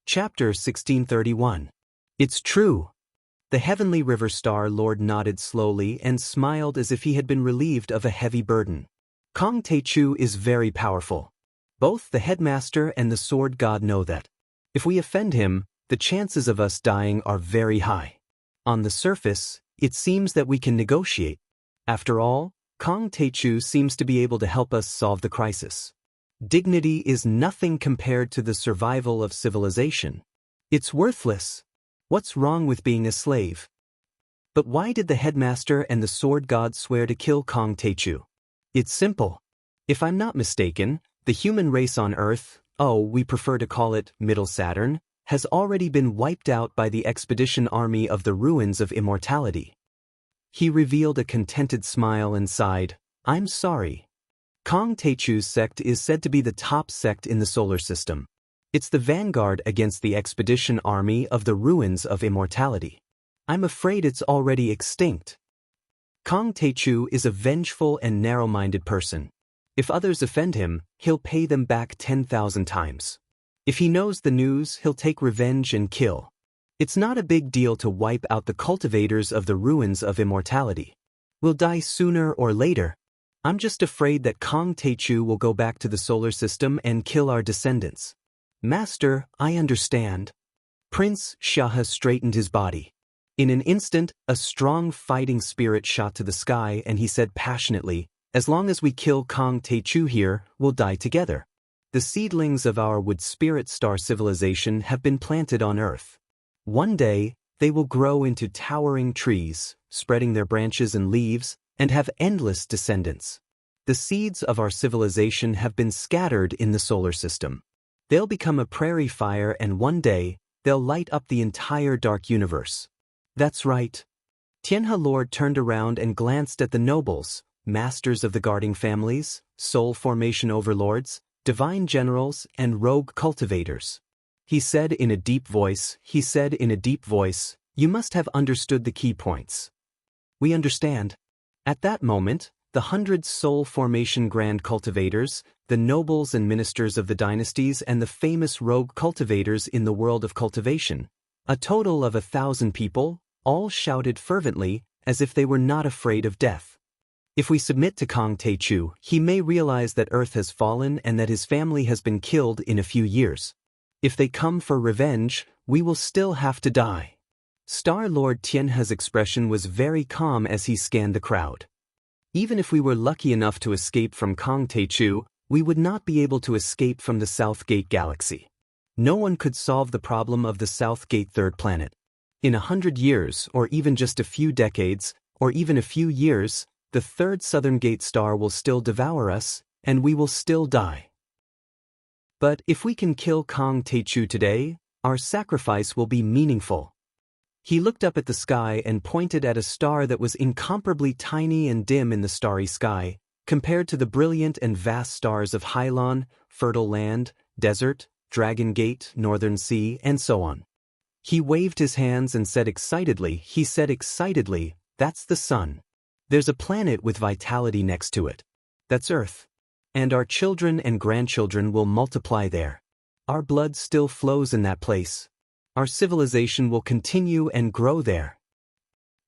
Chapter 1631. It's true. The heavenly river star lord nodded slowly and smiled as if he had been relieved of a heavy burden. Kong Taechu is very powerful. Both the headmaster and the sword god know that. If we offend him, the chances of us dying are very high. On the surface, it seems that we can negotiate. After all, Kong Taechu seems to be able to help us solve the crisis. Dignity is nothing compared to the survival of civilization. It's worthless. What's wrong with being a slave? But why did the headmaster and the sword god swear to kill Kong Taechu? It's simple. If I'm not mistaken, the human race on Earth, we prefer to call it Middle Saturn, has already been wiped out by the expedition army of the ruins of immortality. He revealed a contented smile and sighed, I'm sorry. Kong Taechu's sect is said to be the top sect in the solar system. It's the vanguard against the expedition army of the ruins of immortality. I'm afraid it's already extinct. Kong Taechu is a vengeful and narrow-minded person. If others offend him, he'll pay them back 10,000 times. If he knows the news, he'll take revenge and kill. It's not a big deal to wipe out the cultivators of the ruins of immortality. We'll die sooner or later. I'm just afraid that Kong Taechu will go back to the solar system and kill our descendants. Master, I understand. Prince Shaha straightened his body. In an instant, a strong fighting spirit shot to the sky and he said passionately, as long as we kill Kong Taechu here, we'll die together. The seedlings of our wood spirit star civilization have been planted on Earth. One day, they will grow into towering trees, spreading their branches and leaves, and have endless descendants. The seeds of our civilization have been scattered in the solar system. They'll become a prairie fire and one day, they'll light up the entire dark universe. That's right. Tianhe Lord turned around and glanced at the nobles, masters of the guarding families, soul formation overlords, divine generals, and rogue cultivators. He said in a deep voice, you must have understood the key points. We understand. At that moment, the 100 soul formation grand cultivators, the nobles and ministers of the dynasties and the famous rogue cultivators in the world of cultivation, a total of 1,000 people, all shouted fervently as if they were not afraid of death. If we submit to Kong Taechu, he may realize that Earth has fallen and that his family has been killed in a few years. If they come for revenge, we will still have to die. Star Lord Tianhe's expression was very calm as he scanned the crowd. Even if we were lucky enough to escape from Kong Taechu, we would not be able to escape from the South Gate Galaxy. No one could solve the problem of the South Gate third planet. In 100 years, or even just a few decades, or even a few years, the third Southern Gate star will still devour us, and we will still die. But if we can kill Kong Taechu today, our sacrifice will be meaningful. He looked up at the sky and pointed at a star that was incomparably tiny and dim in the starry sky, compared to the brilliant and vast stars of Hylon, Fertile Land, Desert, Dragon Gate, Northern Sea, and so on. He waved his hands and said excitedly, that's the sun. There's a planet with vitality next to it. That's Earth. And our children and grandchildren will multiply there. Our blood still flows in that place. Our civilization will continue and grow there.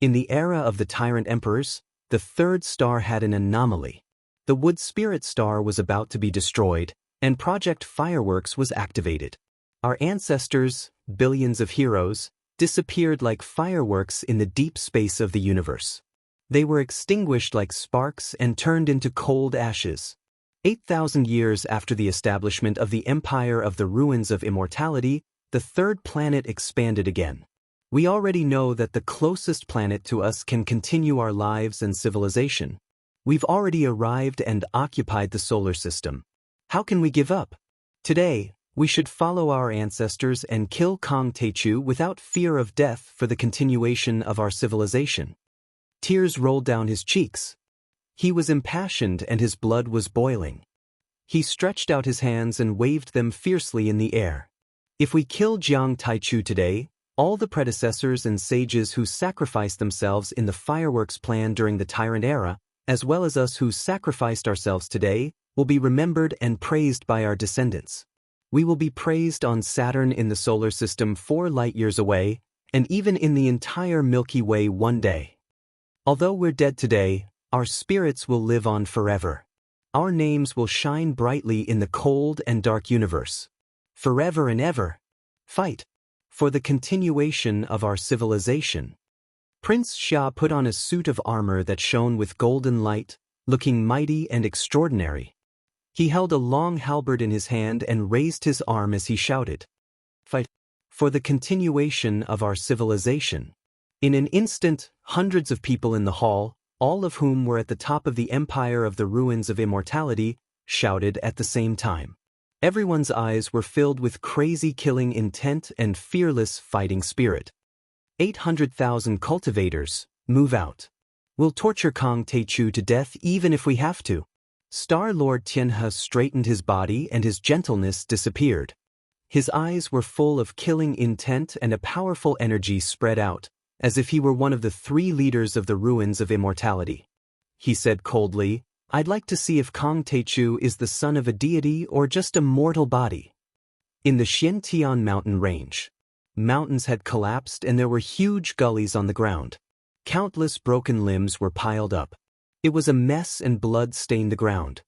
In the era of the tyrant emperors, the third star had an anomaly. The wood spirit star was about to be destroyed, and Project Fireworks was activated. Our ancestors, billions of heroes, disappeared like fireworks in the deep space of the universe. They were extinguished like sparks and turned into cold ashes. 8,000 years after the establishment of the Empire of the Ruins of Immortality, the third planet expanded again. We already know that the closest planet to us can continue our lives and civilization. We've already arrived and occupied the solar system. How can we give up? Today, we should follow our ancestors and kill Kong Taechu without fear of death for the continuation of our civilization. Tears rolled down his cheeks. He was impassioned and his blood was boiling. He stretched out his hands and waved them fiercely in the air. If we kill Jiang Taichu today, all the predecessors and sages who sacrificed themselves in the fireworks plan during the tyrant era, as well as us who sacrificed ourselves today, will be remembered and praised by our descendants. We will be praised on Saturn in the solar system 4 light-years away, and even in the entire Milky Way one day. Although we're dead today, our spirits will live on forever. Our names will shine brightly in the cold and dark universe. Forever and ever. Fight for the continuation of our civilization. Prince Xia put on a suit of armor that shone with golden light, looking mighty and extraordinary. He held a long halberd in his hand and raised his arm as he shouted, "Fight for the continuation of our civilization." In an instant, hundreds of people in the hall, all of whom were at the top of the empire of the ruins of immortality, shouted at the same time. Everyone's eyes were filled with crazy killing intent and fearless fighting spirit. 800,000 cultivators, move out. We'll torture Kang Taechu to death even if we have to. Star Lord Tianhe straightened his body and his gentleness disappeared. His eyes were full of killing intent and a powerful energy spread out, as if he were one of the 3 leaders of the ruins of immortality. He said coldly, "I'd like to see if Kang Taechu is the son of a deity or just a mortal body." In the Xiantian mountain range, mountains had collapsed and there were huge gullies on the ground. Countless broken limbs were piled up. It was a mess and blood stained the ground.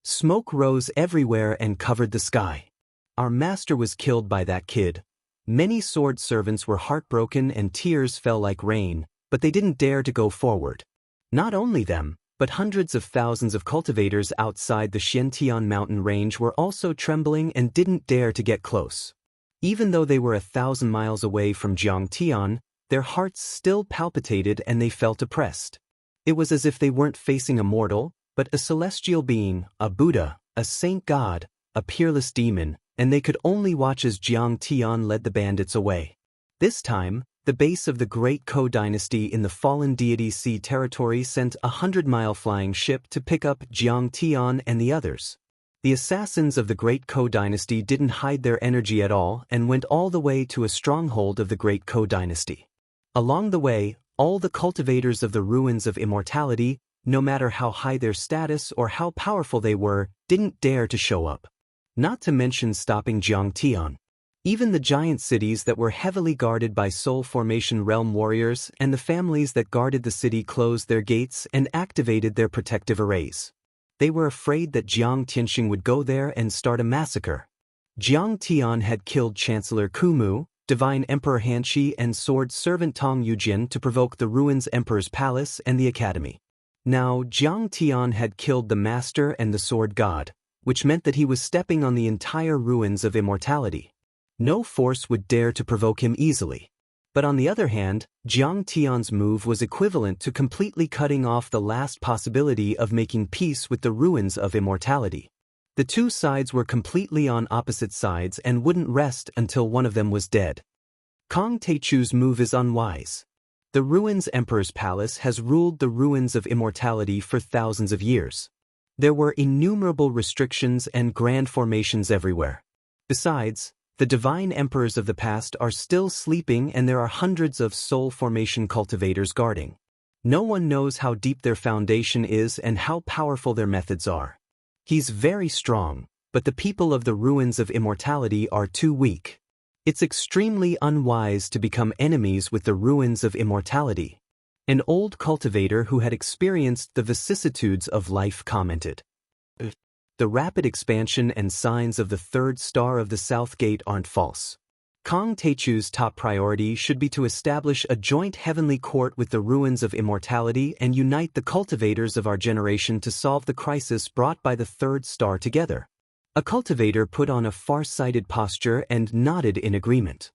Smoke rose everywhere and covered the sky. Our master was killed by that kid. Many sword servants were heartbroken and tears fell like rain, but they didn't dare to go forward. Not only them, but hundreds of thousands of cultivators outside the Xiantian mountain range were also trembling and didn't dare to get close. Even though they were 1,000 miles away from Jiangtian, their hearts still palpitated and they felt oppressed. It was as if they weren't facing a mortal, but a celestial being, a Buddha, a saint god, a peerless demon, and they could only watch as Jiangtian led the bandits away. This time, the base of the Great Ko dynasty in the fallen deity Sea territory sent a 100-mile flying ship to pick up Jiangtian and the others. The assassins of the Great Ko dynasty didn't hide their energy at all and went all the way to a stronghold of the Great Ko dynasty. Along the way, all the cultivators of the ruins of immortality, no matter how high their status or how powerful they were, didn't dare to show up. Not to mention stopping Jiangtian. Even the giant cities that were heavily guarded by Soul Formation realm warriors and the families that guarded the city closed their gates and activated their protective arrays. They were afraid that Jiang Tianxing would go there and start a massacre. Jiangtian had killed Chancellor Kumu, Divine Emperor Hanshi and Sword Servant Tong Yujin to provoke the Ruins Emperor's Palace and the Academy. Now Jiangtian had killed the Master and the Sword God, which meant that he was stepping on the entire ruins of immortality. No force would dare to provoke him easily. But on the other hand, Jiangtian's move was equivalent to completely cutting off the last possibility of making peace with the ruins of immortality. The two sides were completely on opposite sides and wouldn't rest until one of them was dead. Kang Taechu's move is unwise. The Ruins Emperor's Palace has ruled the ruins of immortality for thousands of years. There were innumerable restrictions and grand formations everywhere. Besides, the divine emperors of the past are still sleeping and there are hundreds of soul formation cultivators guarding. No one knows how deep their foundation is and how powerful their methods are. He's very strong, but the people of the ruins of immortality are too weak. It's extremely unwise to become enemies with the ruins of immortality. An old cultivator who had experienced the vicissitudes of life commented. The rapid expansion and signs of the third star of the South Gate aren't false. Kang Taechu's top priority should be to establish a joint heavenly court with the ruins of immortality and unite the cultivators of our generation to solve the crisis brought by the third star together. A cultivator put on a far-sighted posture and nodded in agreement.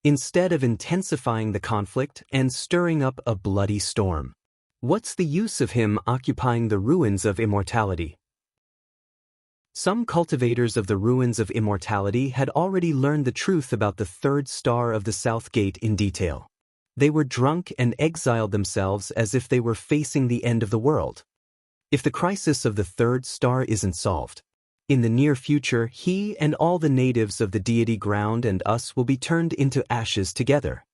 Instead of intensifying the conflict and stirring up a bloody storm. What's the use of him occupying the ruins of immortality? Some cultivators of the ruins of immortality had already learned the truth about the third star of the South Gate in detail. They were drunk and exiled themselves as if they were facing the end of the world. If the crisis of the third star isn't solved, in the near future he and all the natives of the deity ground and us will be turned into ashes together.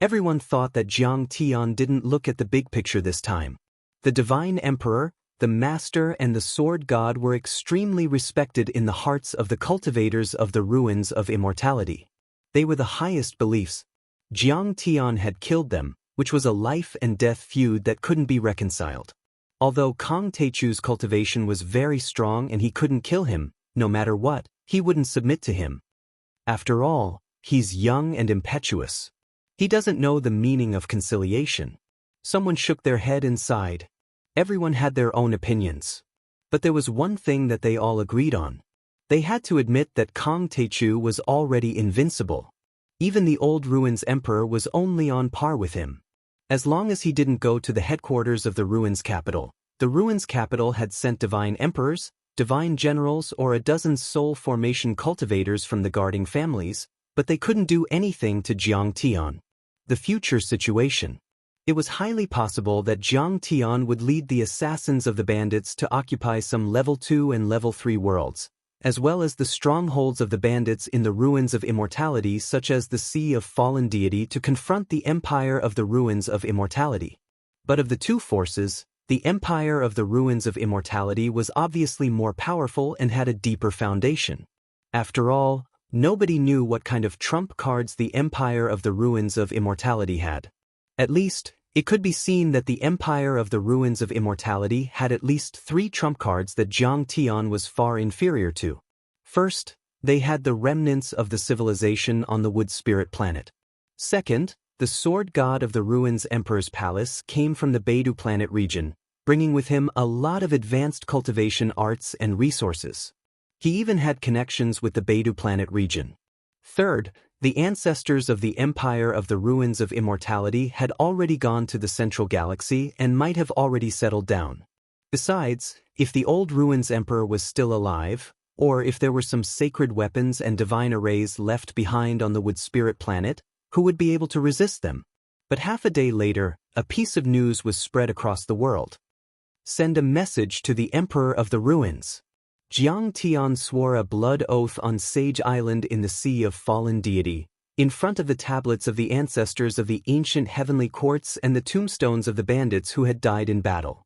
Everyone thought that Jiang Tian didn't look at the big picture this time. The divine emperor, the Master and the Sword God were extremely respected in the hearts of the cultivators of the ruins of immortality. They were the highest beliefs. Jiang Tian had killed them, which was a life-and-death feud that couldn't be reconciled. Although Kong Teichu's cultivation was very strong and he couldn't kill him, no matter what, he wouldn't submit to him. After all, he's young and impetuous. He doesn't know the meaning of conciliation. Someone shook their head and sighed. Everyone had their own opinions. But there was one thing that they all agreed on. They had to admit that Kong Teichu was already invincible. Even the old Ruins Emperor was only on par with him. As long as he didn't go to the headquarters of the Ruins capital, the Ruins capital had sent divine emperors, divine generals, or a dozen soul formation cultivators from the guarding families, but they couldn't do anything to Jiang Tian. The future situation. It was highly possible that Jiang Tian would lead the assassins of the bandits to occupy some level 2 and level 3 worlds, as well as the strongholds of the bandits in the ruins of immortality such as the Sea of Fallen Deity to confront the Empire of the Ruins of Immortality. But of the two forces, the Empire of the Ruins of Immortality was obviously more powerful and had a deeper foundation. After all, nobody knew what kind of trump cards the Empire of the Ruins of Immortality had. At least, it could be seen that the Empire of the Ruins of Immortality had at least 3 trump cards that Jiang Tian was far inferior to. First, they had the remnants of the civilization on the Wood Spirit planet. Second, the Sword God of the Ruins Emperor's Palace came from the Beidou planet region, bringing with him a lot of advanced cultivation arts and resources. He even had connections with the Beidou planet region. Third, the ancestors of the Empire of the Ruins of Immortality had already gone to the Central Galaxy and might have already settled down. Besides, if the old Ruins Emperor was still alive, or if there were some sacred weapons and divine arrays left behind on the Wood Spirit planet, who would be able to resist them? But half a day later, a piece of news was spread across the world. Send a message to the Emperor of the Ruins. Jiang Tian swore a blood oath on Sage Island in the Sea of Fallen Deity, in front of the tablets of the ancestors of the ancient heavenly courts and the tombstones of the bandits who had died in battle.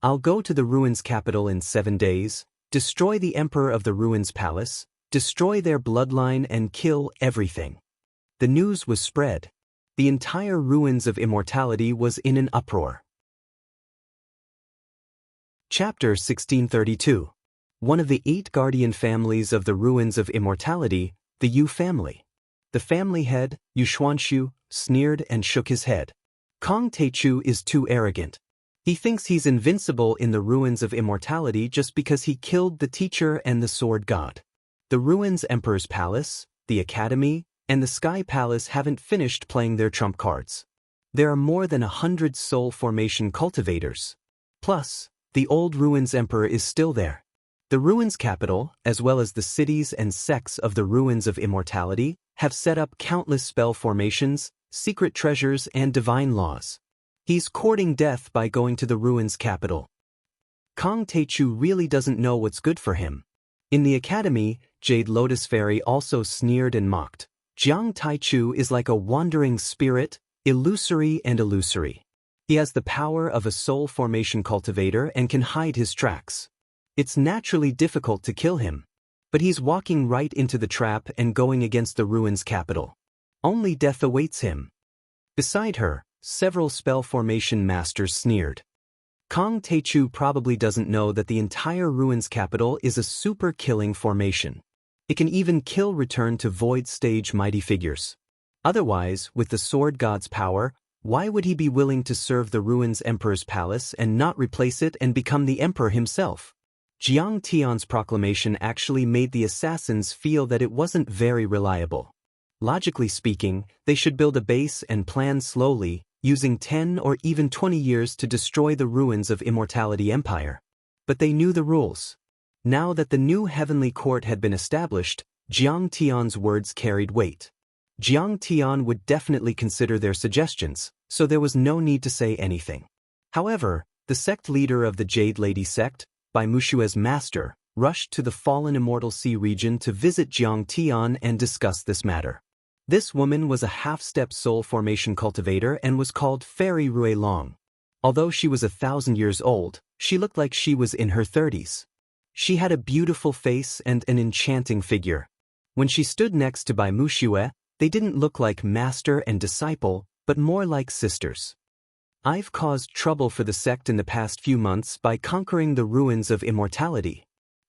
I'll go to the Ruins capital in 7 days, destroy the Emperor of the Ruins Palace, destroy their bloodline and kill everything. The news was spread. The entire Ruins of Immortality was in an uproar. Chapter 1632. One of the 8 guardian families of the Ruins of Immortality, the Yu family. The family head, Yu Xuanshu, sneered and shook his head. Kong Teichu is too arrogant. He thinks he's invincible in the Ruins of Immortality just because he killed the teacher and the Sword God. The Ruins Emperor's Palace, the Academy, and the Sky Palace haven't finished playing their trump cards. There are more than 100 soul formation cultivators. Plus, the old Ruins Emperor is still there. The Ruins capital, as well as the cities and sects of the Ruins of Immortality, have set up countless spell formations, secret treasures, and divine laws. He's courting death by going to the Ruins capital. Kong Teichu really doesn't know what's good for him. In the academy, Jade Lotus Fairy also sneered and mocked. Jiang Taichu is like a wandering spirit, illusory and illusory. He has the power of a soul formation cultivator and can hide his tracks. It's naturally difficult to kill him. But he's walking right into the trap and going against the Ruins capital. Only death awaits him. Beside her, several spell formation masters sneered. Kong Teichu probably doesn't know that the entire Ruins capital is a super killing formation. It can even kill return to void stage mighty figures. Otherwise, with the Sword God's power, why would he be willing to serve the Ruins Emperor's palace and not replace it and become the Emperor himself? Jiang Tian's proclamation actually made the assassins feel that it wasn't very reliable. Logically speaking, they should build a base and plan slowly, using 10 or even 20 years to destroy the Ruins of Immortality Empire. But they knew the rules. Now that the new heavenly court had been established, Jiang Tian's words carried weight. Jiang Tian would definitely consider their suggestions, so there was no need to say anything. However, the sect leader of the Jade Lady sect, by Mushue's master, rushed to the fallen Immortal Sea region to visit Jiang Tian and discuss this matter. This woman was a half-step soul formation cultivator and was called Fairy Rui Long. Although she was 1,000 years old, she looked like she was in her 30s. She had a beautiful face and an enchanting figure. When she stood next to Bai Muxue, they didn't look like master and disciple, but more like sisters. I've caused trouble for the sect in the past few months by conquering the ruins of immortality.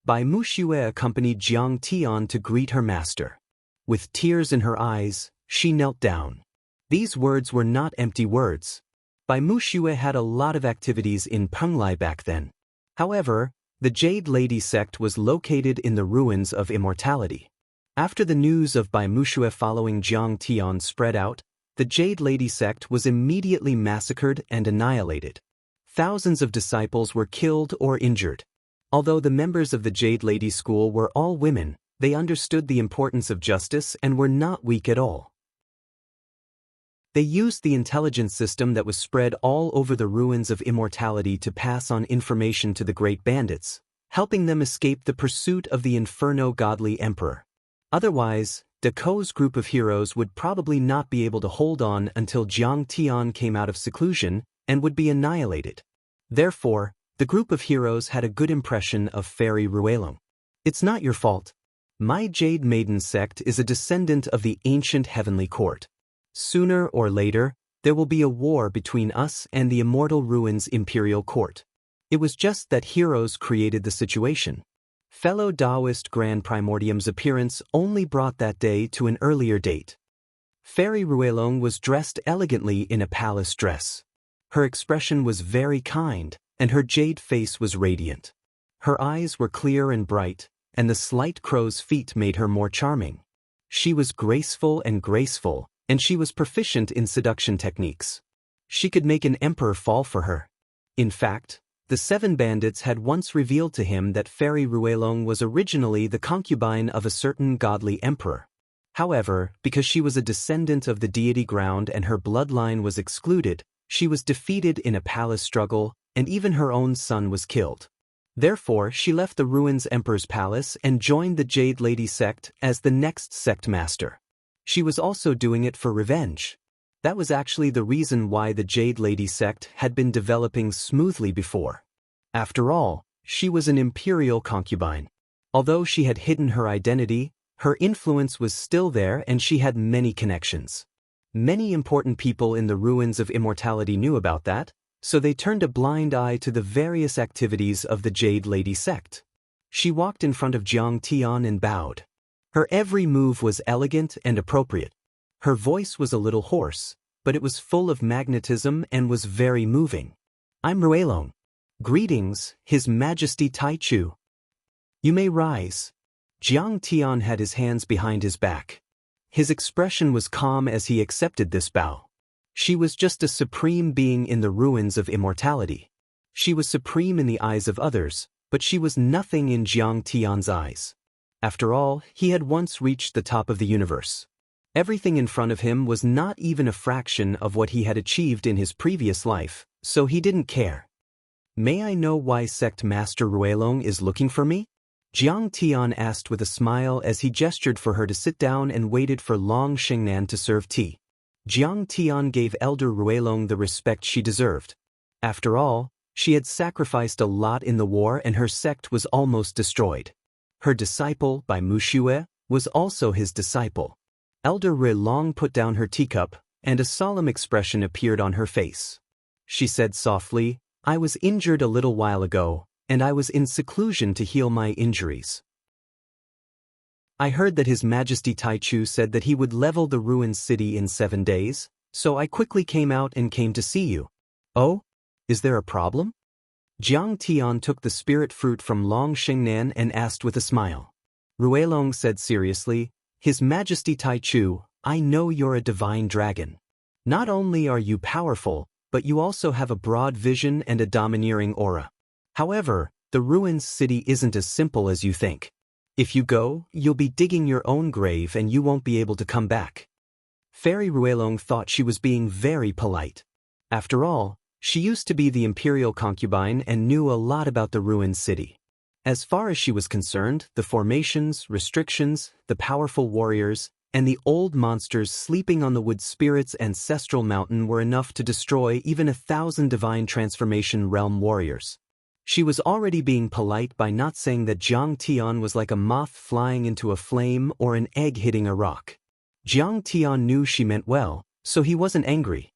Bai Muxue accompanied Jiang Tian to greet her master. With tears in her eyes, she knelt down. These words were not empty words. Bai Muxue had a lot of activities in Penglai back then. However, the Jade Lady sect was located in the ruins of immortality. After the news of Bai Muxue following Jiang Tian spread out, the Jade Lady sect was immediately massacred and annihilated. Thousands of disciples were killed or injured. Although the members of the Jade Lady school were all women, they understood the importance of justice and were not weak at all. They used the intelligence system that was spread all over the ruins of immortality to pass on information to the great bandits, helping them escape the pursuit of the Inferno Godly Emperor. Otherwise, Dako's group of heroes would probably not be able to hold on until Jiang Tian came out of seclusion and would be annihilated. Therefore, the group of heroes had a good impression of Fairy Ruelong. It's not your fault. My Jade Maiden sect is a descendant of the ancient heavenly court. Sooner or later, there will be a war between us and the Immortal Ruins Imperial Court. It was just that heroes created the situation. Fellow Taoist Grand Primordium's appearance only brought that day to an earlier date. Fairy Ruelong was dressed elegantly in a palace dress. Her expression was very kind, and her jade face was radiant. Her eyes were clear and bright, and the slight crow's feet made her more charming. She was graceful, and she was proficient in seduction techniques. She could make an emperor fall for her. In fact, the 7 bandits had once revealed to him that Fairy Ruelong was originally the concubine of a certain godly emperor. However, because she was a descendant of the deity ground and her bloodline was excluded, she was defeated in a palace struggle, and even her own son was killed. Therefore, she left the Ruins Emperor's palace and joined the Jade Lady sect as the next sect master. She was also doing it for revenge. That was actually the reason why the Jade Lady sect had been developing smoothly before. After all, she was an imperial concubine. Although she had hidden her identity, her influence was still there and she had many connections. Many important people in the ruins of immortality knew about that, so they turned a blind eye to the various activities of the Jade Lady sect. She walked in front of Jiang Tian and bowed. Her every move was elegant and appropriate. Her voice was a little hoarse, but it was full of magnetism and was very moving. I'm Ruelong. Greetings, His Majesty Taichu. You may rise. Jiang Tian had his hands behind his back. His expression was calm as he accepted this bow. She was just a supreme being in the ruins of immortality. She was supreme in the eyes of others, but she was nothing in Jiang Tian's eyes. After all, he had once reached the top of the universe. Everything in front of him was not even a fraction of what he had achieved in his previous life, so he didn't care. May I know why Sect Master Ruelong is looking for me? Jiang Tian asked with a smile as he gestured for her to sit down and waited for Long Shengnan to serve tea. Jiang Tian gave Elder Ruelong the respect she deserved. After all, she had sacrificed a lot in the war and her sect was almost destroyed. Her disciple, Bai Muxue, was also his disciple. Elder Ruelong put down her teacup, and a solemn expression appeared on her face. She said softly, I was injured a little while ago, and I was in seclusion to heal my injuries. I heard that His Majesty Taichu said that he would level the ruined city in 7 days, so I quickly came out and came to see you. Oh? Is there a problem? Jiang Tian took the spirit fruit from Long Shengnan and asked with a smile. Ruelong said seriously, His Majesty Taichu, I know you're a divine dragon. Not only are you powerful, but you also have a broad vision and a domineering aura. However, the ruined city isn't as simple as you think. If you go, you'll be digging your own grave and you won't be able to come back. Fairy Ruelong thought she was being very polite. After all, she used to be the imperial concubine and knew a lot about the ruined city. As far as she was concerned, the formations, restrictions, the powerful warriors, and the old monsters sleeping on the wood spirit's ancestral mountain were enough to destroy even 1,000 divine transformation realm warriors. She was already being polite by not saying that Jiang Tian was like a moth flying into a flame or an egg hitting a rock. Jiang Tian knew she meant well, so he wasn't angry.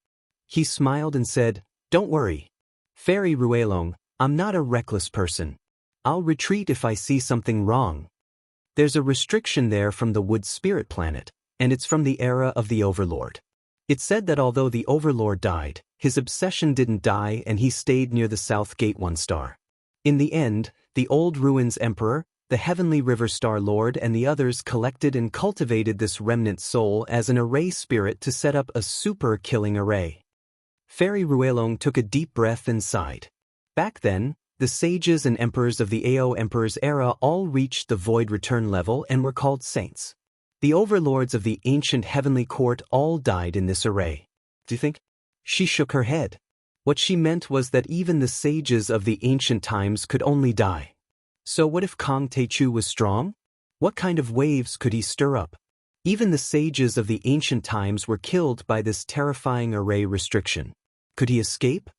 He smiled and said, "Don't worry. Fairy Ruelong, I'm not a reckless person. I'll retreat if I see something wrong. There's a restriction there from the wood spirit planet, and it's from the era of the Overlord. It said that although the Overlord died, his obsession didn't die and he stayed near the South Gate 1 star. In the end, the old ruins emperor, the heavenly river star lord and the others collected and cultivated this remnant soul as an array spirit to set up a super-killing array." Fairy Ruelong took a deep breath and sighed. Back then, the sages and emperors of the Ao Emperor's era all reached the void return level and were called saints. The overlords of the ancient heavenly court all died in this array. Do you think? She shook her head. What she meant was that even the sages of the ancient times could only die. So what if Kong Techu was strong? What kind of waves could he stir up? Even the sages of the ancient times were killed by this terrifying array restriction. Could he escape?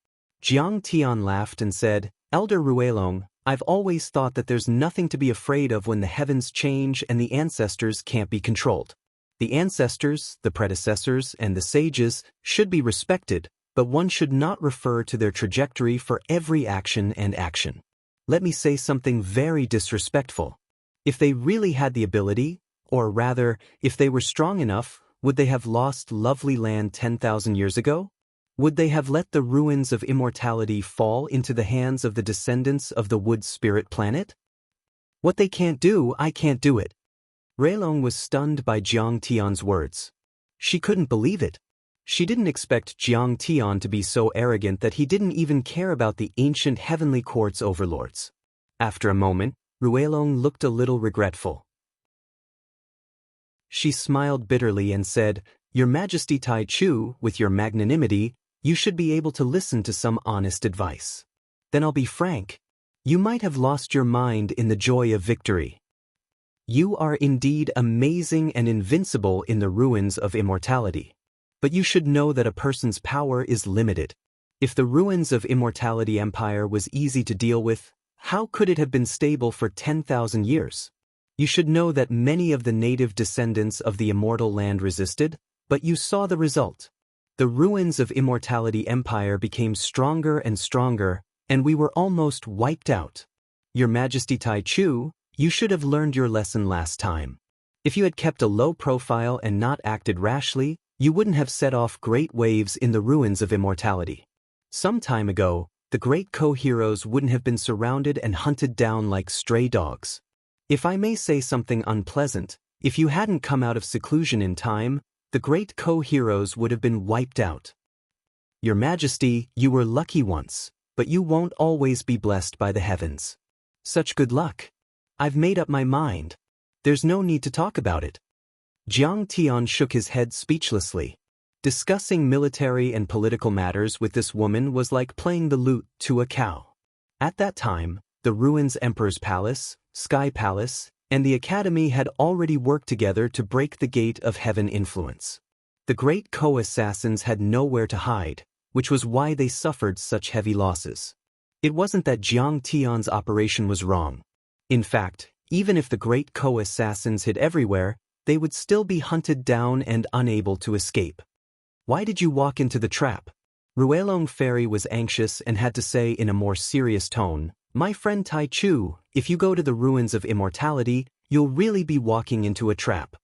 Jiang Tian laughed and said, "Elder Ruelong, I've always thought that there's nothing to be afraid of when the heavens change and the ancestors can't be controlled. The ancestors, the predecessors, and the sages should be respected, but one should not refer to their trajectory for every action and action. Let me say something very disrespectful. If they really had the ability, or rather, if they were strong enough, would they have lost lovely land 10,000 years ago? Would they have let the ruins of immortality fall into the hands of the descendants of the wood spirit planet? What they can't do, I can't do it." Ruelong was stunned by Jiang Tian's words. She couldn't believe it. She didn't expect Jiang Tian to be so arrogant that he didn't even care about the ancient heavenly court's overlords. After a moment, Ruelong looked a little regretful. She smiled bitterly and said, "Your Majesty Tai Chu, with your magnanimity, you should be able to listen to some honest advice. Then I'll be frank. You might have lost your mind in the joy of victory. You are indeed amazing and invincible in the ruins of immortality. But you should know that a person's power is limited. If the ruins of Immortality Empire was easy to deal with, how could it have been stable for 10,000 years? You should know that many of the native descendants of the immortal land resisted, but you saw the result. The ruins of Immortality Empire became stronger and stronger, and we were almost wiped out. Your Majesty Tai Chu, you should have learned your lesson last time. If you had kept a low profile and not acted rashly, you wouldn't have set off great waves in the ruins of immortality. Some time ago, the great co-heroes wouldn't have been surrounded and hunted down like stray dogs. If I may say something unpleasant, if you hadn't come out of seclusion in time, the great co-heroes would have been wiped out. Your Majesty, you were lucky once, but you won't always be blessed by the heavens. Such good luck. I've made up my mind. There's no need to talk about it." Jiang Tian shook his head speechlessly. Discussing military and political matters with this woman was like playing the lute to a cow. At that time, the ruins Emperor's Palace, Sky Palace, and the Academy had already worked together to break the gate of heaven influence. The great co-assassins had nowhere to hide, which was why they suffered such heavy losses. It wasn't that Jiang Tian's operation was wrong. In fact, even if the great co-assassins hid everywhere, they would still be hunted down and unable to escape. "Why did you walk into the trap?" Ruelong Fairy was anxious and had to say in a more serious tone, "My friend Tai Chu, if you go to the ruins of immortality, you'll really be walking into a trap.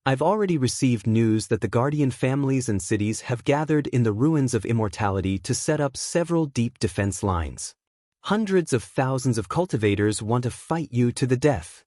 I've already received news that the guardian families and cities have gathered in the ruins of immortality to set up several deep defense lines. Hundreds of thousands of cultivators want to fight you to the death."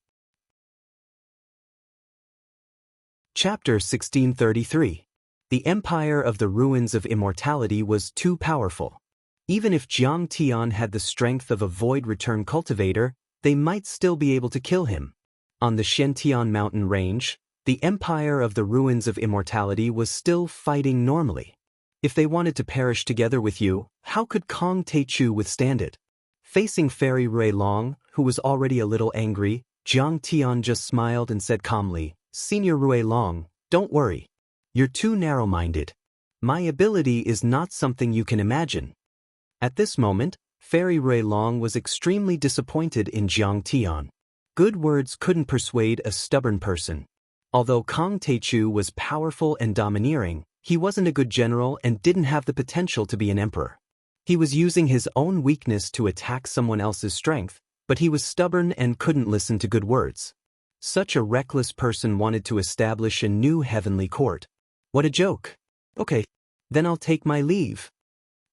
Chapter 1633. The Empire of the Ruins of Immortality was too powerful. Even if Jiang Tian had the strength of a void return cultivator, they might still be able to kill him. On the Shentian mountain range, the Empire of the Ruins of Immortality was still fighting normally. If they wanted to perish together with you, how could Kong Techu withstand it? Facing Fairy Ruelong, who was already a little angry, Jiang Tian just smiled and said calmly, "Senior Ruelong, Don't worry. You're too narrow-minded. My ability is not something you can imagine. At this moment, Fairy Rui Long was extremely disappointed in Jiang Tian. Good words couldn't persuade a stubborn person. Although Kang Taichu was powerful and domineering, he wasn't a good general and didn't have the potential to be an emperor. He was using his own weakness to attack someone else's strength, but he was stubborn and couldn't listen to good words. Such a reckless person wanted to establish a new heavenly court. What a joke. Okay, then I'll take my leave.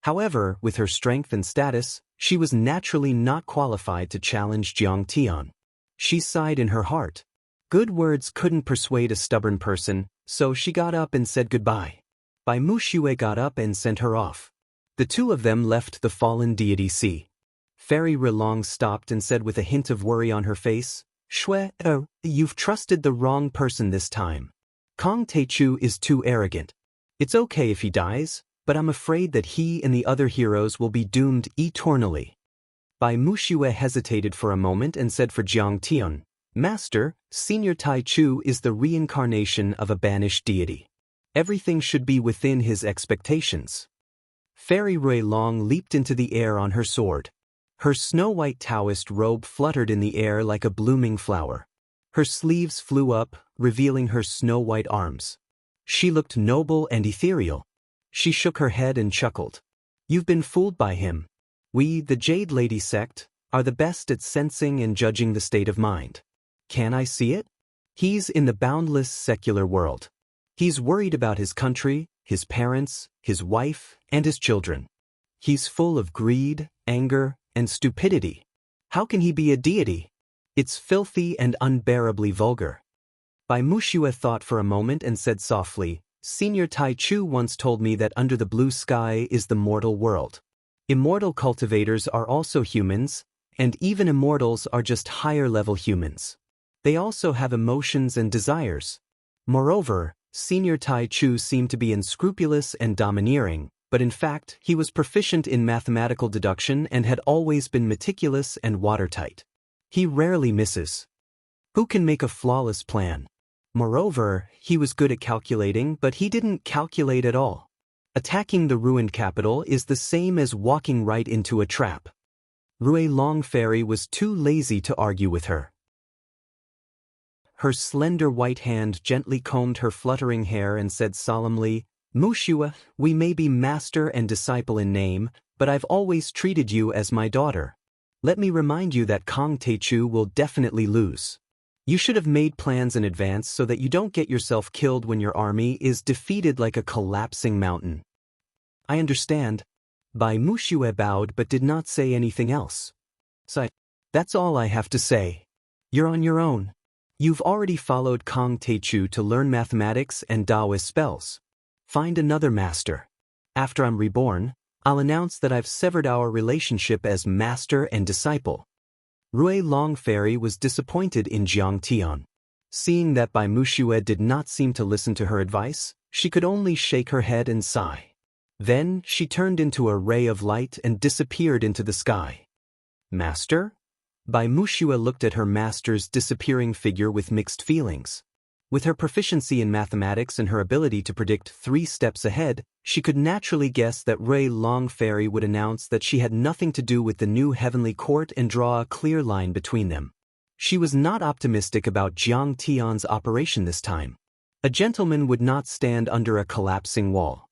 However, with her strength and status, she was naturally not qualified to challenge Jiang Tian. She sighed in her heart. Good words couldn't persuade a stubborn person, so she got up and said goodbye. Bai Muxue got up and sent her off. The two of them left the fallen deity Sea. Fairy Rilong stopped and said with a hint of worry on her face, Shui, you've trusted the wrong person this time. Kang Taichu is too arrogant. It's okay if he dies, but I'm afraid that he and the other heroes will be doomed eternally. Bai Muxue hesitated for a moment and said for Jiang Tian, Master, Senior Taichu is the reincarnation of a banished deity. Everything should be within his expectations. Fairy Rui Long leaped into the air on her sword. Her snow-white Taoist robe fluttered in the air like a blooming flower. Her sleeves flew up, revealing her snow-white arms. She looked noble and ethereal. She shook her head and chuckled. You've been fooled by him. We, the Jade Lady sect, are the best at sensing and judging the state of mind. Can I see it? He's in the boundless secular world. He's worried about his country, his parents, his wife, and his children. He's full of greed, anger, and stupidity. How can he be a deity? It's filthy and unbearably vulgar. Bai Muxue thought for a moment and said softly, Senior Taichu once told me that under the blue sky is the mortal world. Immortal cultivators are also humans, and even immortals are just higher-level humans. They also have emotions and desires. Moreover, Senior Taichu seemed to be unscrupulous and domineering, but in fact, he was proficient in mathematical deduction and had always been meticulous and watertight. He rarely misses. Who can make a flawless plan? Moreover, he was good at calculating, but he didn't calculate at all. Attacking the ruined capital is the same as walking right into a trap. Rui Long Fairy was too lazy to argue with her. Her slender white hand gently combed her fluttering hair and said solemnly, Muxue, we may be master and disciple in name, but I've always treated you as my daughter. Let me remind you that Kang Taichu will definitely lose. You should have made plans in advance so that you don't get yourself killed when your army is defeated like a collapsing mountain. I understand. Bai Muxue bowed but did not say anything else. So, that's all I have to say. You're on your own. You've already followed Kang Taichu to learn mathematics and Taoist spells. Find another master. After I'm reborn, I'll announce that I've severed our relationship as master and disciple. Rui Long Fairy was disappointed in Jiang Tian. Seeing that Bai Muxue did not seem to listen to her advice, she could only shake her head and sigh. Then she turned into a ray of light and disappeared into the sky. Master? Bai Muxue looked at her master's disappearing figure with mixed feelings. With her proficiency in mathematics and her ability to predict 3 steps ahead, she could naturally guess that Rui Long Fairy would announce that she had nothing to do with the new heavenly court and draw a clear line between them. She was not optimistic about Jiang Tian's operation this time. A gentleman would not stand under a collapsing wall.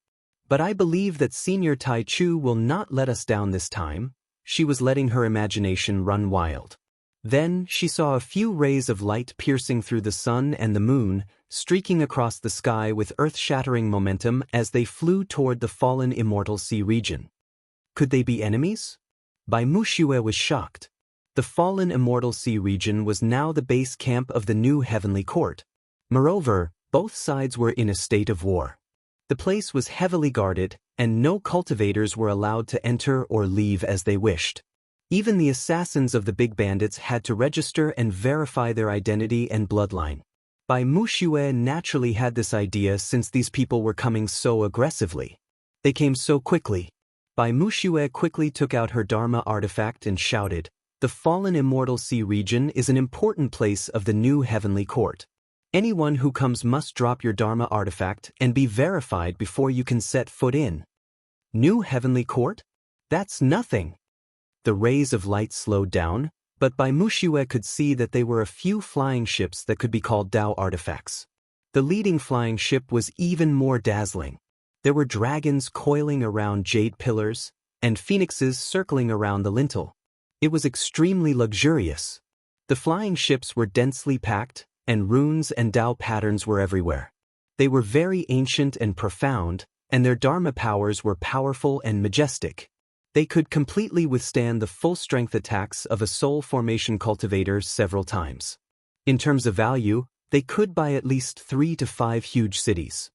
But I believe that Senior Taichu will not let us down this time. She was letting her imagination run wild. Then she saw a few rays of light piercing through the sun and the moon, streaking across the sky with earth-shattering momentum as they flew toward the fallen immortal sea region. Could they be enemies? Bai Muxue was shocked. The fallen immortal sea region was now the base camp of the new heavenly court. Moreover, both sides were in a state of war. The place was heavily guarded, and no cultivators were allowed to enter or leave as they wished. Even the assassins of the big bandits had to register and verify their identity and bloodline. Bai Muxue naturally had this idea since these people were coming so aggressively. They came so quickly. Bai Muxue quickly took out her Dharma artifact and shouted, "The fallen immortal sea region is an important place of the new heavenly court. Anyone who comes must drop your Dharma artifact and be verified before you can set foot in. New heavenly court? That's nothing. The rays of light slowed down, but Bai Muxiue could see that they were a few flying ships that could be called Dao artifacts. The leading flying ship was even more dazzling. There were dragons coiling around jade pillars, and phoenixes circling around the lintel. It was extremely luxurious. The flying ships were densely packed, and runes and Dao patterns were everywhere. They were very ancient and profound, and their Dharma powers were powerful and majestic. They could completely withstand the full-strength attacks of a soul formation cultivator several times. In terms of value, they could buy at least 3 to 5 huge cities.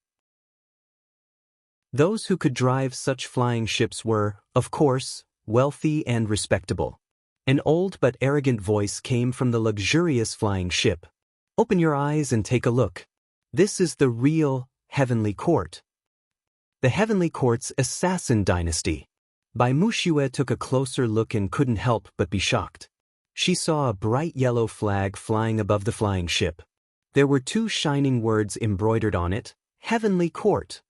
Those who could drive such flying ships were, of course, wealthy and respectable. An old but arrogant voice came from the luxurious flying ship. Open your eyes and take a look. This is the real Heavenly Court. The Heavenly Court's assassin dynasty. Bai Muxiue took a closer look and couldn't help but be shocked. She saw a bright yellow flag flying above the flying ship. There were 2 shining words embroidered on it, Heavenly Court.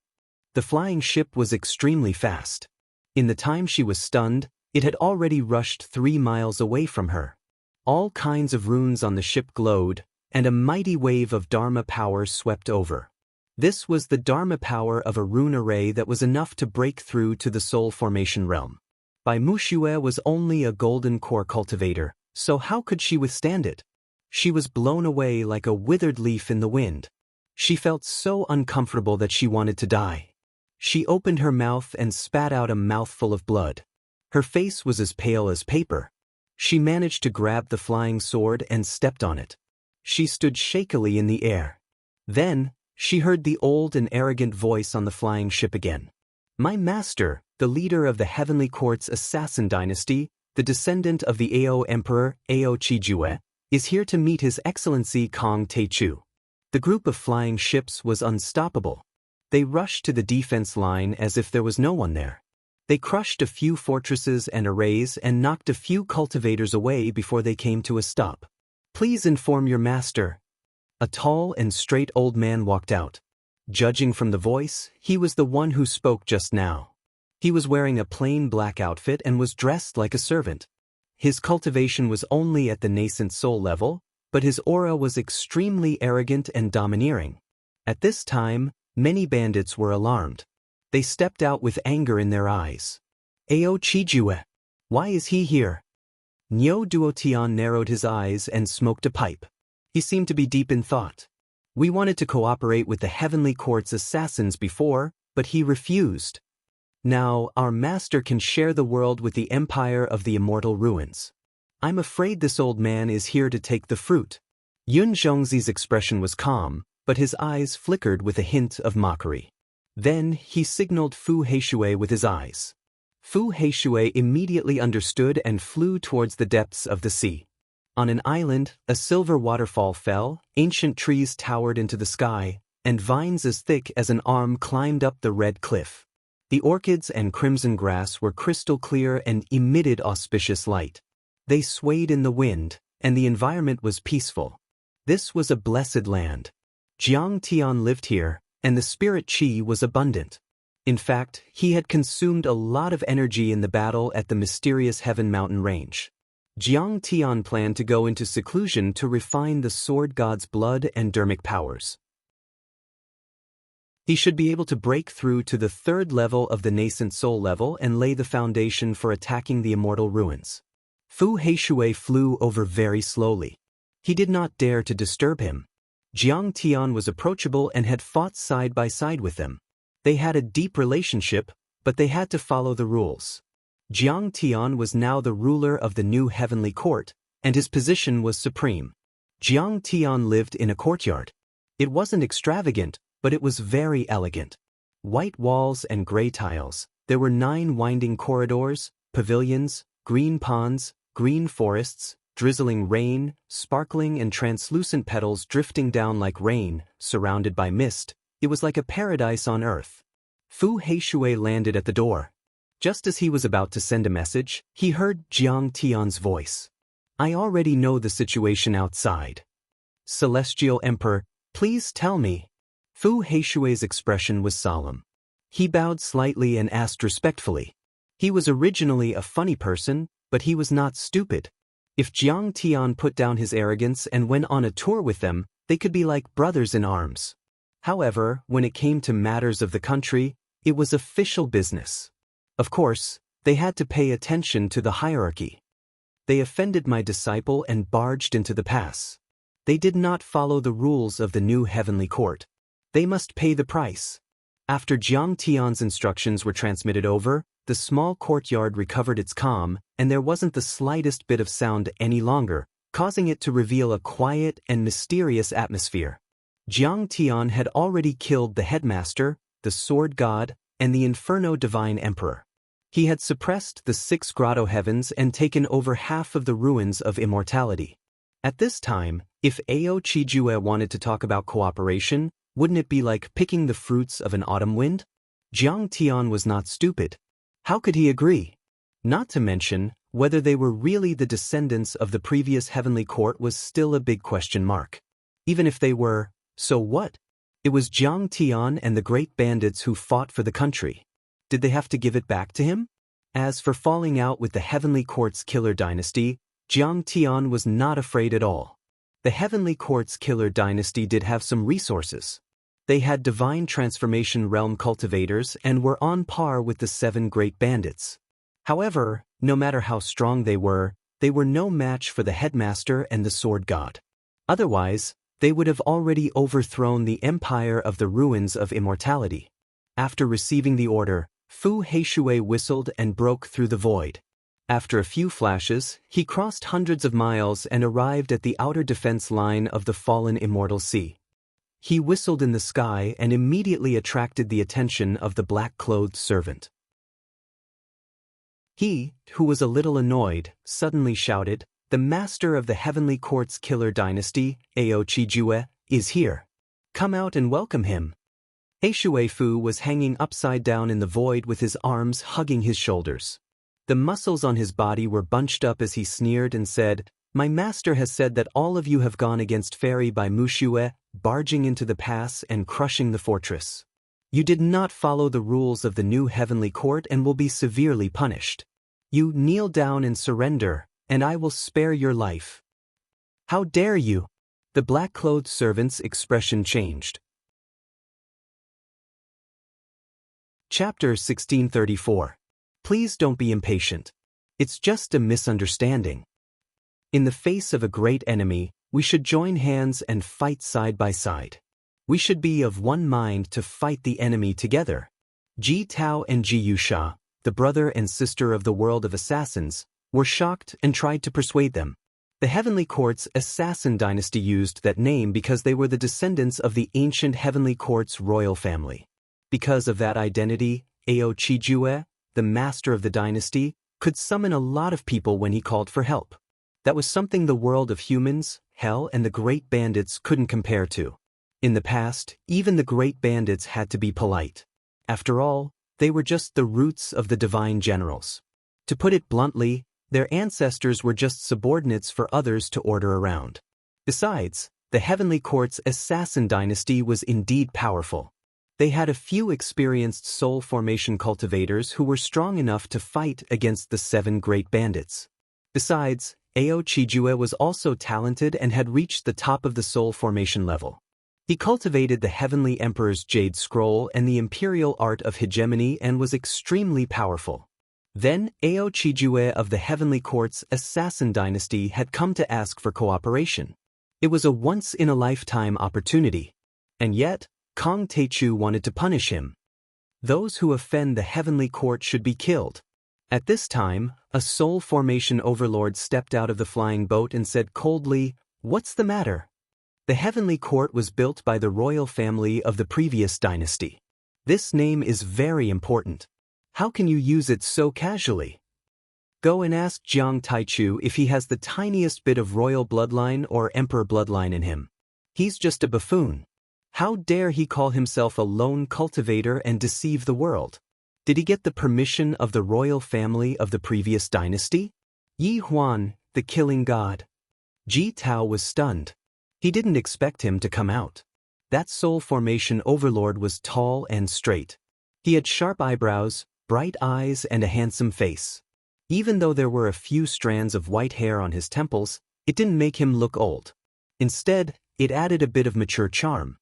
The flying ship was extremely fast. In the time she was stunned, it had already rushed 3 miles away from her. All kinds of runes on the ship glowed, and a mighty wave of Dharma power swept over. This was the Dharma power of a rune array that was enough to break through to the soul formation realm. Bai Muxiue was only a golden core cultivator, so how could she withstand it? She was blown away like a withered leaf in the wind. She felt so uncomfortable that she wanted to die. She opened her mouth and spat out a mouthful of blood. Her face was as pale as paper. She managed to grab the flying sword and stepped on it. She stood shakily in the air. Then, she heard the old and arrogant voice on the flying ship again. My master, the leader of the Heavenly Court's assassin dynasty, the descendant of the Ao Emperor, Ao Qijue, is here to meet His Excellency Kong Teichu. The group of flying ships was unstoppable. They rushed to the defense line as if there was no one there. They crushed a few fortresses and arrays and knocked a few cultivators away before they came to a stop. Please inform your master. A tall and straight old man walked out. Judging from the voice, he was the one who spoke just now. He was wearing a plain black outfit and was dressed like a servant. His cultivation was only at the nascent soul level, but his aura was extremely arrogant and domineering. At this time, many bandits were alarmed. They stepped out with anger in their eyes. Ao Qijue, why is he here? Niu Duotian narrowed his eyes and smoked a pipe. He seemed to be deep in thought. We wanted to cooperate with the Heavenly Court's assassins before, but he refused. Now, our master can share the world with the Empire of the Immortal Ruins. I'm afraid this old man is here to take the fruit. Yun Zhongzi's expression was calm, but his eyes flickered with a hint of mockery. Then, he signaled Fu Heishui with his eyes. Fu Heishui immediately understood and flew towards the depths of the sea. On an island, a silver waterfall fell, ancient trees towered into the sky, and vines as thick as an arm climbed up the red cliff. The orchids and crimson grass were crystal clear and emitted auspicious light. They swayed in the wind, and the environment was peaceful. This was a blessed land. Jiang Tian lived here, and the spirit qi was abundant. In fact, he had consumed a lot of energy in the battle at the mysterious Heaven Mountain range. Jiang Tian planned to go into seclusion to refine the sword god's blood and dermic powers. He should be able to break through to the 3rd level of the nascent soul level and lay the foundation for attacking the immortal ruins. Fu Heishui flew over very slowly. He did not dare to disturb him. Jiang Tian was approachable and had fought side by side with them. They had a deep relationship, but they had to follow the rules. Jiang Tian was now the ruler of the new Heavenly Court, and his position was supreme. Jiang Tian lived in a courtyard. It wasn't extravagant, but it was very elegant. White walls and gray tiles, there were 9 winding corridors, pavilions, green ponds, green forests, drizzling rain, sparkling and translucent petals drifting down like rain, surrounded by mist. It was like a paradise on earth. Fu Heishui landed at the door. Just as he was about to send a message, he heard Jiang Tian's voice. I already know the situation outside. Celestial Emperor, Please tell me. Fu Heishui's expression was solemn. He bowed slightly and asked respectfully. He was originally a funny person, but he was not stupid. If Jiang Tian put down his arrogance and went on a tour with them, they could be like brothers in arms. However, when it came to matters of the country, it was official business. Of course, they had to pay attention to the hierarchy. They offended my disciple and barged into the pass. They did not follow the rules of the new heavenly court. They must pay the price. After Jiang Tian's instructions were transmitted over, the small courtyard recovered its calm, and there wasn't the slightest bit of sound any longer, causing it to reveal a quiet and mysterious atmosphere. Jiang Tian had already killed the headmaster, the sword god, and the inferno divine emperor. He had suppressed the 6 grotto heavens and taken over half of the ruins of immortality. At this time, if Ao Qijue wanted to talk about cooperation, wouldn't it be like picking the fruits of an autumn wind? Jiang Tian was not stupid. How could he agree? Not to mention, whether they were really the descendants of the previous heavenly court was still a big question mark. Even if they were, so what? It was Jiang Tian and the great bandits who fought for the country. Did they have to give it back to him? As for falling out with the heavenly court's killer dynasty, Jiang Tian was not afraid at all. The heavenly court's killer dynasty did have some resources. They had divine transformation realm cultivators and were on par with the 7 great bandits. However, no matter how strong they were no match for the headmaster and the sword god. Otherwise, they would have already overthrown the empire of the ruins of immortality. After receiving the order, Fu Heishui whistled and broke through the void. After a few flashes, he crossed hundreds of miles and arrived at the outer defense line of the fallen immortal sea. He whistled in the sky and immediately attracted the attention of the black-clothed servant. He, who was a little annoyed, suddenly shouted, "The master of the heavenly court's killer dynasty, Ao Qijue, is here. Come out and welcome him." Heishui Fu was hanging upside down in the void with his arms hugging his shoulders. The muscles on his body were bunched up as he sneered and said, "My master has said that all of you have gone against Fairy by Mushue, barging into the pass and crushing the fortress. You did not follow the rules of the new heavenly court and will be severely punished. You kneel down and surrender, and I will spare your life." "How dare you?" The black-clothed servant's expression changed. Chapter 1634. Please don't be impatient. It's just a misunderstanding. In the face of a great enemy, we should join hands and fight side by side. We should be of one mind to fight the enemy together. Ji Tao and Ji Yusha, the brother and sister of the world of assassins, were shocked and tried to persuade them. The heavenly court's assassin dynasty used that name because they were the descendants of the ancient heavenly court's royal family. Because of that identity, Ao Qijue, the master of the dynasty, could summon a lot of people when he called for help. That was something the world of humans, hell, and the great bandits couldn't compare to. In the past, even the great bandits had to be polite. After all, they were just the roots of the divine generals. To put it bluntly, their ancestors were just subordinates for others to order around. Besides, the heavenly court's assassin dynasty was indeed powerful. They had a few experienced soul formation cultivators who were strong enough to fight against the 7 great bandits. Besides, Ao Qijue was also talented and had reached the top of the soul formation level. He cultivated the Heavenly Emperor's Jade Scroll and the Imperial Art of Hegemony and was extremely powerful. Then, Ao Qijue of the Heavenly Court's Assassin Dynasty had come to ask for cooperation. It was a once-in-a-lifetime opportunity. And yet, Kong Teichu wanted to punish him. Those who offend the Heavenly Court should be killed. At this time, a soul formation overlord stepped out of the flying boat and said coldly, "What's the matter?" The Heavenly Court was built by the royal family of the previous dynasty. This name is very important. How can you use it so casually? Go and ask Jiang Taichu if he has the tiniest bit of royal bloodline or emperor bloodline in him. He's just a buffoon. How dare he call himself a lone cultivator and deceive the world? Did he get the permission of the royal family of the previous dynasty? Yi Huan, the killing god. Ji Tao was stunned. He didn't expect him to come out. That soul formation overlord was tall and straight. He had sharp eyebrows, bright eyes, and a handsome face. Even though there were a few strands of white hair on his temples, it didn't make him look old. Instead, it added a bit of mature charm.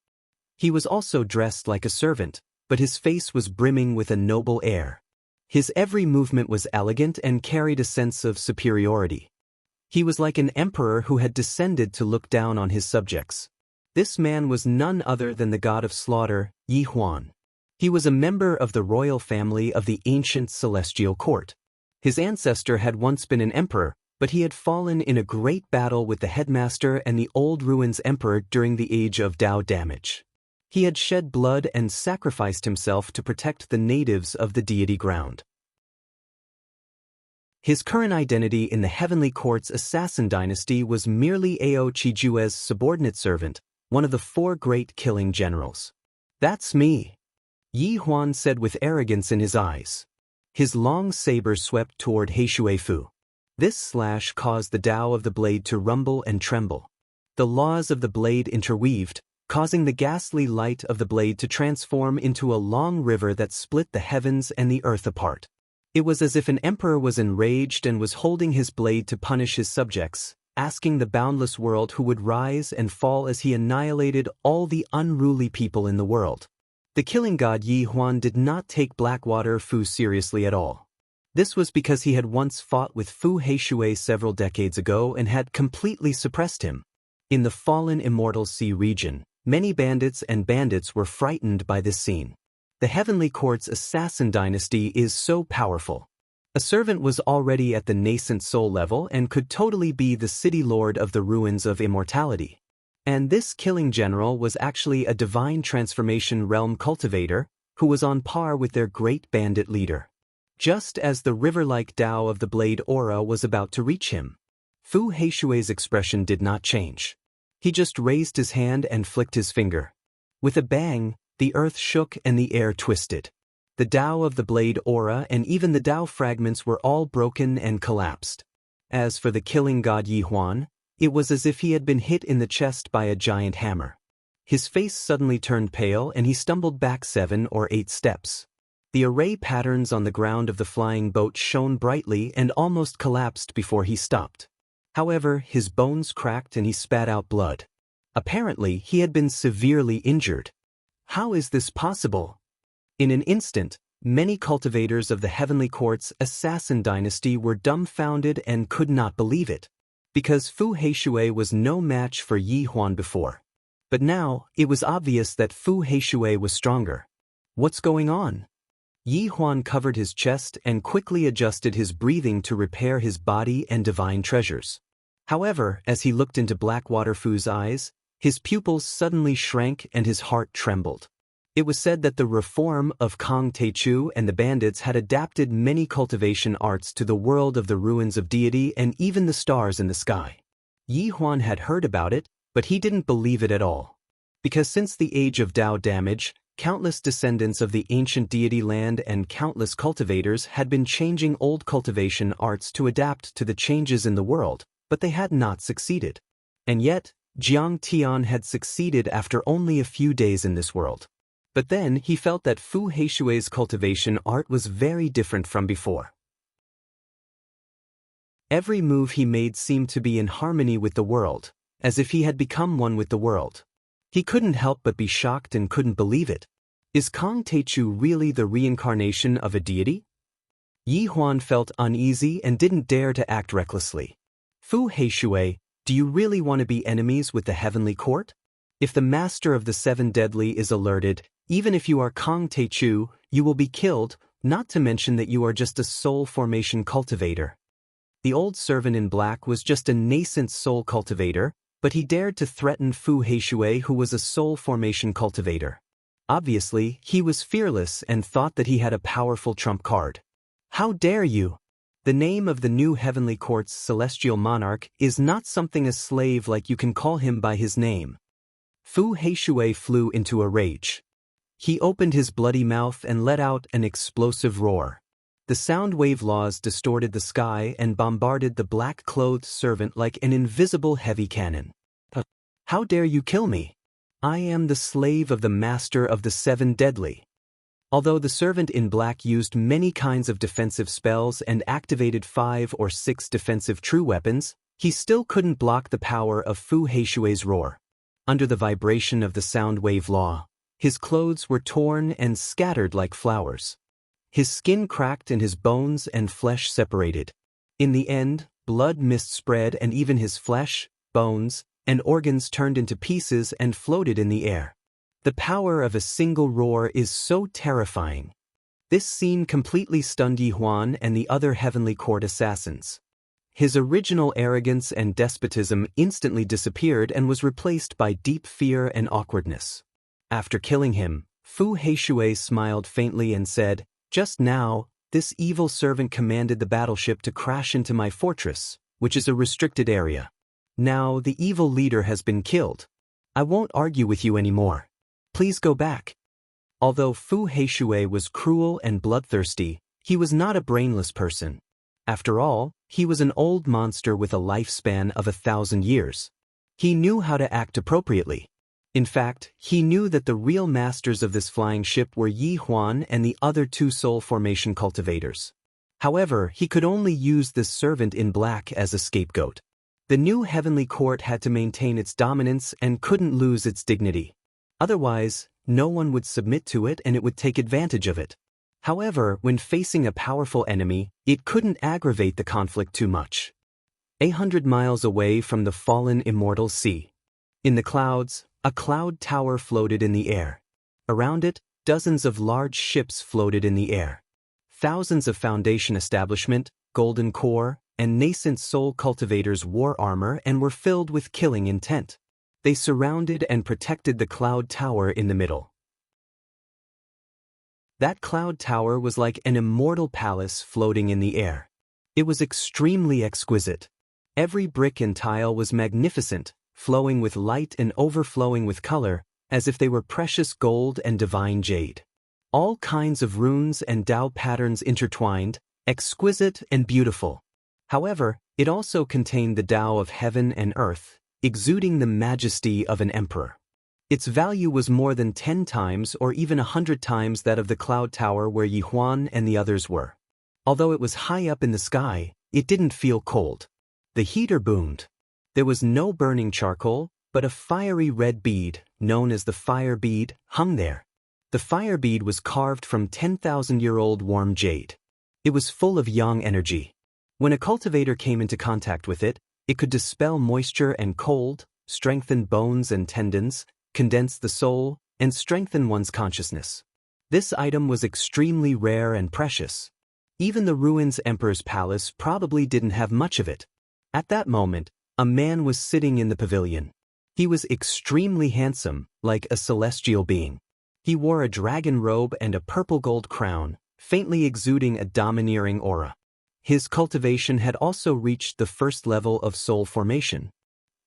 He was also dressed like a servant, but his face was brimming with a noble air. His every movement was elegant and carried a sense of superiority. He was like an emperor who had descended to look down on his subjects. This man was none other than the god of slaughter, Yi Huan. He was a member of the royal family of the ancient celestial court. His ancestor had once been an emperor, but he had fallen in a great battle with the headmaster and the old ruins emperor during the age of Dao damage. He had shed blood and sacrificed himself to protect the natives of the deity ground. His current identity in the Heavenly Court's assassin dynasty was merely Ao Chijue's subordinate servant, one of the 4 great killing generals. "That's me," Yi Huan said with arrogance in his eyes. His long saber swept toward Heishui Fu. This slash caused the Tao of the blade to rumble and tremble. The laws of the blade interweaved, causing the ghastly light of the blade to transform into a long river that split the heavens and the earth apart. It was as if an emperor was enraged and was holding his blade to punish his subjects, asking the boundless world who would rise and fall as he annihilated all the unruly people in the world. The killing god Yi Huan did not take Blackwater Fu seriously at all. This was because he had once fought with Fu Heishui several decades ago and had completely suppressed him. In the fallen Immortal Sea region, many bandits were frightened by this scene. The Heavenly Court's assassin dynasty is so powerful. A servant was already at the nascent soul level and could totally be the city lord of the ruins of immortality. And this killing general was actually a divine transformation realm cultivator who was on par with their great bandit leader. Just as the river-like Tao of the blade aura was about to reach him, Fu Heishui's expression did not change. He just raised his hand and flicked his finger. With a bang, the earth shook and the air twisted. The Tao of the blade aura and even the Tao fragments were all broken and collapsed. As for the killing god Yi Huan, it was as if he had been hit in the chest by a giant hammer. His face suddenly turned pale and he stumbled back 7 or 8 steps. The array patterns on the ground of the flying boat shone brightly and almost collapsed before he stopped. However, his bones cracked and he spat out blood. Apparently, he had been severely injured. How is this possible? In an instant, many cultivators of the Heavenly Court's assassin dynasty were dumbfounded and could not believe it. Because Fu Heishui was no match for Yi Huan before. But now, it was obvious that Fu Heishui was stronger. What's going on? Yi Huan covered his chest and quickly adjusted his breathing to repair his body and divine treasures. However, as he looked into Blackwater Fu's eyes, his pupils suddenly shrank and his heart trembled. It was said that the reform of Kong Teichu and the bandits had adapted many cultivation arts to the world of the ruins of deity and even the stars in the sky. Yi Huan had heard about it, but he didn't believe it at all. Because since the age of Dao damage, countless descendants of the ancient deity land and countless cultivators had been changing old cultivation arts to adapt to the changes in the world, but they had not succeeded. And yet, Jiang Tian had succeeded after only a few days in this world. But then he felt that Fu Heishui's cultivation art was very different from before. Every move he made seemed to be in harmony with the world, as if he had become one with the world. He couldn't help but be shocked and couldn't believe it. Is Kong Teichu really the reincarnation of a deity? Yi Huan felt uneasy and didn't dare to act recklessly. Fu Heishui, do you really want to be enemies with the Heavenly Court? If the Master of the 7 Deadly is alerted, even if you are Kong Teichu, you will be killed, not to mention that you are just a soul formation cultivator. The old servant in black was just a nascent soul cultivator, but he dared to threaten Fu Heishui, who was a soul formation cultivator. Obviously, he was fearless and thought that he had a powerful trump card. How dare you? The name of the new Heavenly Court's celestial monarch is not something a slave like you can call him by his name. Fu Heishui flew into a rage. He opened his bloody mouth and let out an explosive roar. The sound wave laws distorted the sky and bombarded the black-clothed servant like an invisible heavy cannon. How dare you kill me? I am the slave of the master of the seven deadly. Although the servant in black used many kinds of defensive spells and activated 5 or 6 defensive true weapons, he still couldn't block the power of Fu Heishui's roar. Under the vibration of the sound wave law, his clothes were torn and scattered like flowers. His skin cracked and his bones and flesh separated. In the end, blood mist spread and even his flesh, bones, and organs turned into pieces and floated in the air. The power of a single roar is so terrifying. This scene completely stunned Yi Huan and the other Heavenly Court assassins. His original arrogance and despotism instantly disappeared and was replaced by deep fear and awkwardness. After killing him, Fu Heishui smiled faintly and said, "Just now, this evil servant commanded the battleship to crash into my fortress, which is a restricted area. Now the evil leader has been killed. I won't argue with you anymore. Please go back." Although Fu Heishui was cruel and bloodthirsty, he was not a brainless person. After all, he was an old monster with a lifespan of 1,000 years. He knew how to act appropriately. In fact, he knew that the real masters of this flying ship were Yi Huan and the other 2 soul formation cultivators. However, he could only use this servant in black as a scapegoat. The new Heavenly Court had to maintain its dominance and couldn't lose its dignity. Otherwise, no one would submit to it and it would take advantage of it. However, when facing a powerful enemy, it couldn't aggravate the conflict too much. 800 miles away from the fallen immortal sea. In the clouds, a cloud tower floated in the air. Around it, dozens of large ships floated in the air. Thousands of Foundation establishment, golden core, and nascent soul cultivators wore armor and were filled with killing intent. They surrounded and protected the cloud tower in the middle. That cloud tower was like an immortal palace floating in the air. It was extremely exquisite. Every brick and tile was magnificent, flowing with light and overflowing with color, as if they were precious gold and divine jade. All kinds of runes and Tao patterns intertwined, exquisite and beautiful. However, it also contained the Tao of heaven and earth, exuding the majesty of an emperor. Its value was more than 10 times or even 100 times that of the cloud tower where Yi Huan and the others were. Although it was high up in the sky, it didn't feel cold. The heater boomed. There was no burning charcoal, but a fiery red bead, known as the fire bead, hung there. The fire bead was carved from 10,000-year-old warm jade. It was full of yang energy. When a cultivator came into contact with it, it could dispel moisture and cold, strengthen bones and tendons, condense the soul, and strengthen one's consciousness. This item was extremely rare and precious. Even the ruins Emperor's palace probably didn't have much of it. At that moment, a man was sitting in the pavilion. He was extremely handsome, like a celestial being. He wore a dragon robe and a purple gold crown, faintly exuding a domineering aura. His cultivation had also reached the first level of soul formation.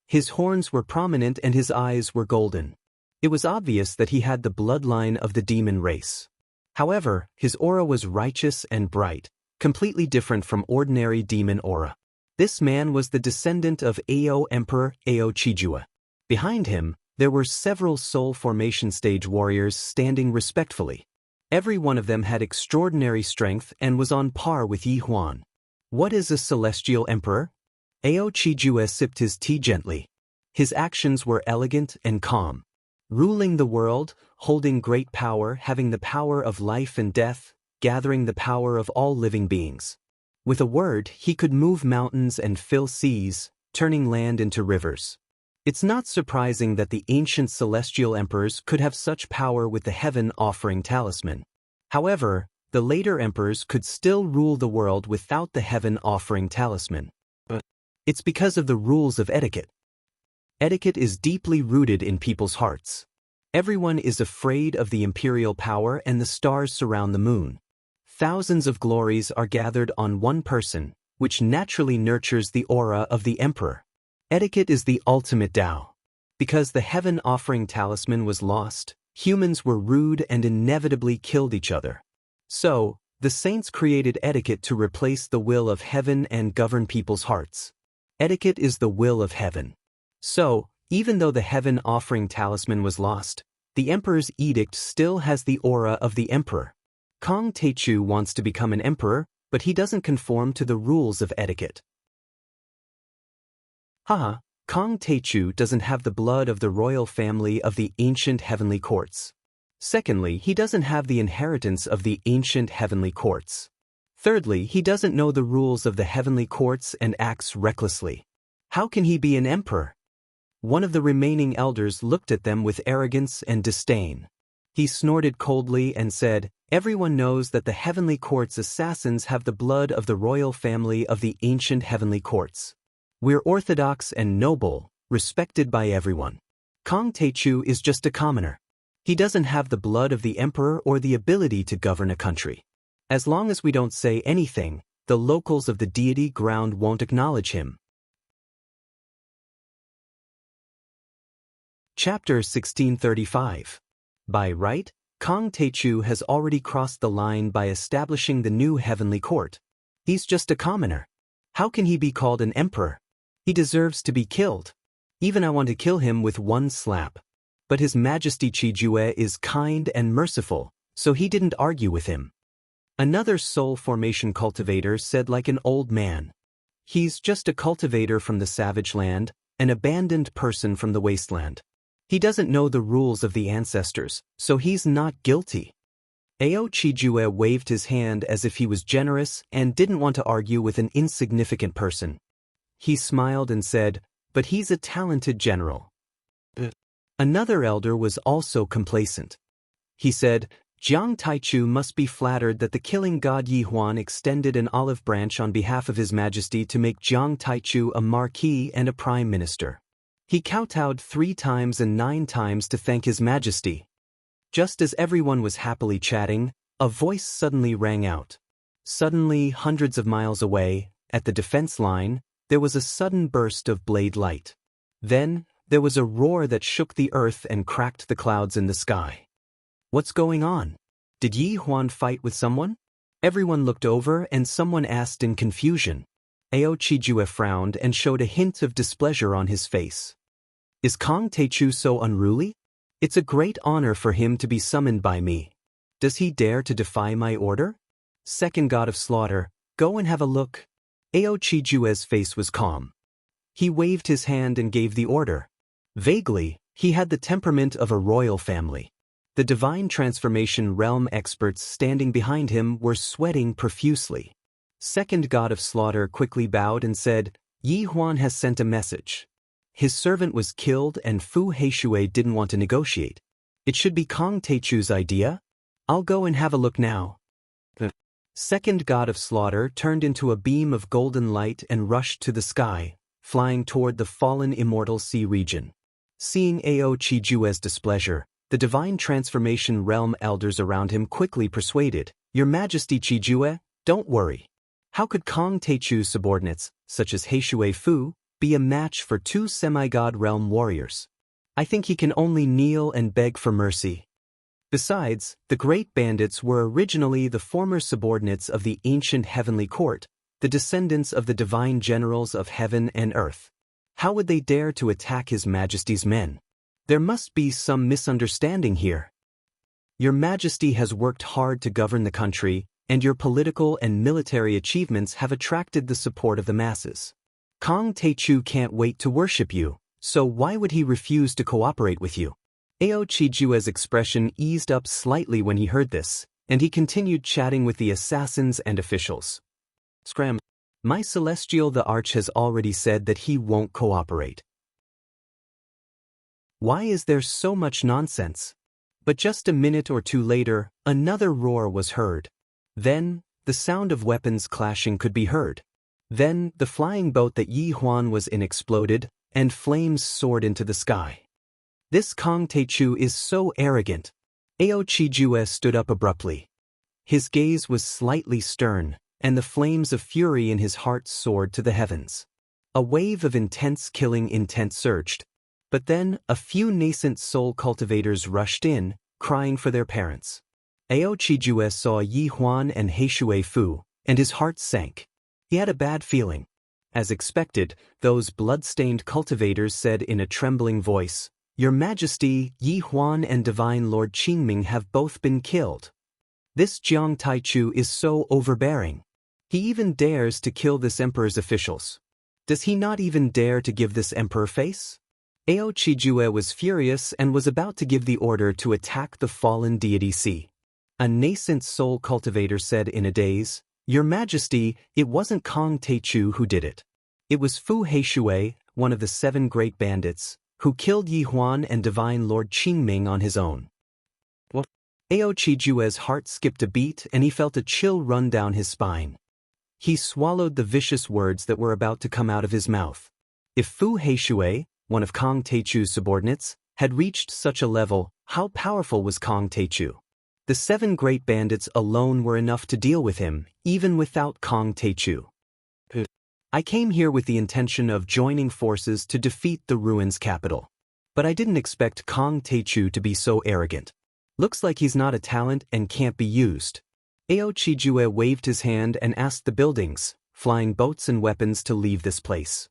His horns were prominent and his eyes were golden. It was obvious that he had the bloodline of the demon race. However, his aura was righteous and bright, completely different from ordinary demon aura. This man was the descendant of Ao Emperor Ao Chijua. Behind him, there were several soul formation stage warriors standing respectfully. Every one of them had extraordinary strength and was on par with Yi Huan. What is a celestial emperor? Ao Chijua sipped his tea gently. His actions were elegant and calm. Ruling the world, holding great power, having the power of life and death, gathering the power of all living beings. With a word, he could move mountains and fill seas, turning land into rivers. It's not surprising that the ancient celestial emperors could have such power with the heaven-offering talisman. However, the later emperors could still rule the world without the heaven-offering talisman. But it's because of the rules of etiquette. Etiquette is deeply rooted in people's hearts. Everyone is afraid of the imperial power and the stars surround the moon. Thousands of glories are gathered on one person, which naturally nurtures the aura of the emperor. Etiquette is the ultimate Tao. Because the heaven-offering talisman was lost, humans were rude and inevitably killed each other. So, the saints created etiquette to replace the will of heaven and govern people's hearts. Etiquette is the will of heaven. So, Even though the heaven offering talisman was lost, the emperor's edict still has the aura of the emperor. Kong Taechu wants to become an emperor, but he doesn't conform to the rules of etiquette. Haha, Kong Taechu doesn't have the blood of the royal family of the ancient heavenly courts. Secondly, he doesn't have the inheritance of the ancient heavenly courts. Thirdly, he doesn't know the rules of the heavenly courts and acts recklessly. How can he be an emperor? One of the remaining elders looked at them with arrogance and disdain. He snorted coldly and said, "Everyone knows that the heavenly court's assassins have the blood of the royal family of the ancient heavenly courts. We're orthodox and noble, respected by everyone. Kong Taechu is just a commoner. He doesn't have the blood of the emperor or the ability to govern a country. As long as we don't say anything, the locals of the deity ground won't acknowledge him." Chapter 1635. By right, Kong Taechu has already crossed the line by establishing the new heavenly court. He's just a commoner. How can he be called an emperor? He deserves to be killed. Even I want to kill him with one slap. But His Majesty Chijue is kind and merciful, so he didn't argue with him. Another soul formation cultivator said like an old man. He's just a cultivator from the savage land, an abandoned person from the wasteland. He doesn't know the rules of the ancestors, so he's not guilty. Ao Chijue waved his hand as if he was generous and didn't want to argue with an insignificant person. He smiled and said, "But he's a talented general." Another elder was also complacent. He said, "Jiang Taichu must be flattered that the killing god Yi Huan extended an olive branch on behalf of His Majesty to make Jiang Taichu a marquis and a prime minister. He kowtowed 3 times and 9 times to thank His Majesty." Just as everyone was happily chatting, a voice suddenly rang out. Suddenly, hundreds of miles away, at the defense line, there was a sudden burst of blade light. Then, there was a roar that shook the earth and cracked the clouds in the sky. What's going on? Did Yi Huan fight with someone? Everyone looked over and someone asked in confusion. Ao Chijue frowned and showed a hint of displeasure on his face. Is Kong Taechu so unruly? It's a great honor for him to be summoned by me. Does he dare to defy my order? Second god of slaughter, go and have a look. Ao Chijue's face was calm. He waved his hand and gave the order. Vaguely, he had the temperament of a royal family. The divine transformation realm experts standing behind him were sweating profusely. Second god of slaughter quickly bowed and said, "Yi Huan has sent a message. His servant was killed and Fu Heishui didn't want to negotiate. It should be Kong Taechu's idea. I'll go and have a look now." The second god of slaughter turned into a beam of golden light and rushed to the sky, flying toward the fallen immortal sea region. Seeing Ao Chijue's displeasure, the divine transformation realm elders around him quickly persuaded, "Your Majesty Chijue, don't worry. How could Kong Taechu's subordinates, such as Heishui Fu, be a match for 2 semi-god realm warriors? I think he can only kneel and beg for mercy." Besides, the great bandits were originally the former subordinates of the ancient heavenly court, the descendants of the divine generals of heaven and earth. How would they dare to attack His Majesty's men? There must be some misunderstanding here. Your Majesty has worked hard to govern the country, and your political and military achievements have attracted the support of the masses. Kong Taechu can't wait to worship you, so why would he refuse to cooperate with you? Ao Chijue's expression eased up slightly when he heard this, and he continued chatting with the assassins and officials. Scram. My Celestial the Arch has already said that he won't cooperate. Why is there so much nonsense? But just a minute or two later, another roar was heard. Then, the sound of weapons clashing could be heard. Then, the flying boat that Yi Huan was in exploded, and flames soared into the sky. This Kong Taechu is so arrogant. Ao Chijue stood up abruptly. His gaze was slightly stern, and the flames of fury in his heart soared to the heavens. A wave of intense killing intent surged. But then, a few nascent soul cultivators rushed in, crying for their parents. Ao Chijue saw Yi Huan and Heishui Fu, and his heart sank. He had a bad feeling. As expected, those blood-stained cultivators said in a trembling voice, "Your Majesty, Yi Huan and Divine Lord Qingming have both been killed. This Jiang Taichu is so overbearing. He even dares to kill this emperor's officials. Does he not even dare to give this emperor face?" Ao Qijue was furious and was about to give the order to attack the fallen deity Si. A nascent soul cultivator said in a daze, "Your Majesty, it wasn't Kong Taichu who did it. It was Fu Heishui, one of the 7 great bandits, who killed Yi Huan and Divine Lord Qingming on his own." What? Ao Qijue's heart skipped a beat and he felt a chill run down his spine. He swallowed the vicious words that were about to come out of his mouth. If Fu Heishui, one of Kong Taichu's subordinates, had reached such a level, how powerful was Kong Taichu? The 7 great bandits alone were enough to deal with him, even without Kong Taichu. "I came here with the intention of joining forces to defeat the ruins capital. But I didn't expect Kong Taichu to be so arrogant. Looks like he's not a talent and can't be used." Ao Qijue waved his hand and asked the buildings, flying boats and weapons to leave this place.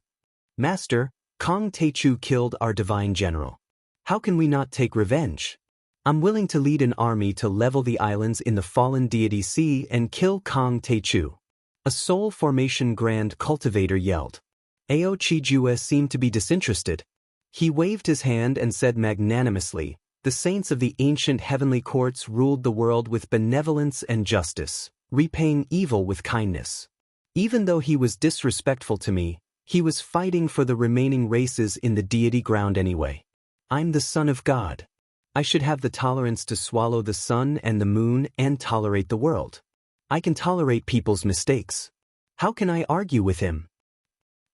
"Master, Kong Taichu killed our divine general. How can we not take revenge? I'm willing to lead an army to level the islands in the fallen deity Si and kill Kong Taichu." A soul formation grand cultivator yelled. Ao Qijue seemed to be disinterested. He waved his hand and said magnanimously, "The saints of the ancient heavenly courts ruled the world with benevolence and justice, repaying evil with kindness. Even though he was disrespectful to me, he was fighting for the remaining races in the deity ground anyway. I'm the son of God. I should have the tolerance to swallow the sun and the moon and tolerate the world. I can tolerate people's mistakes. How can I argue with him?"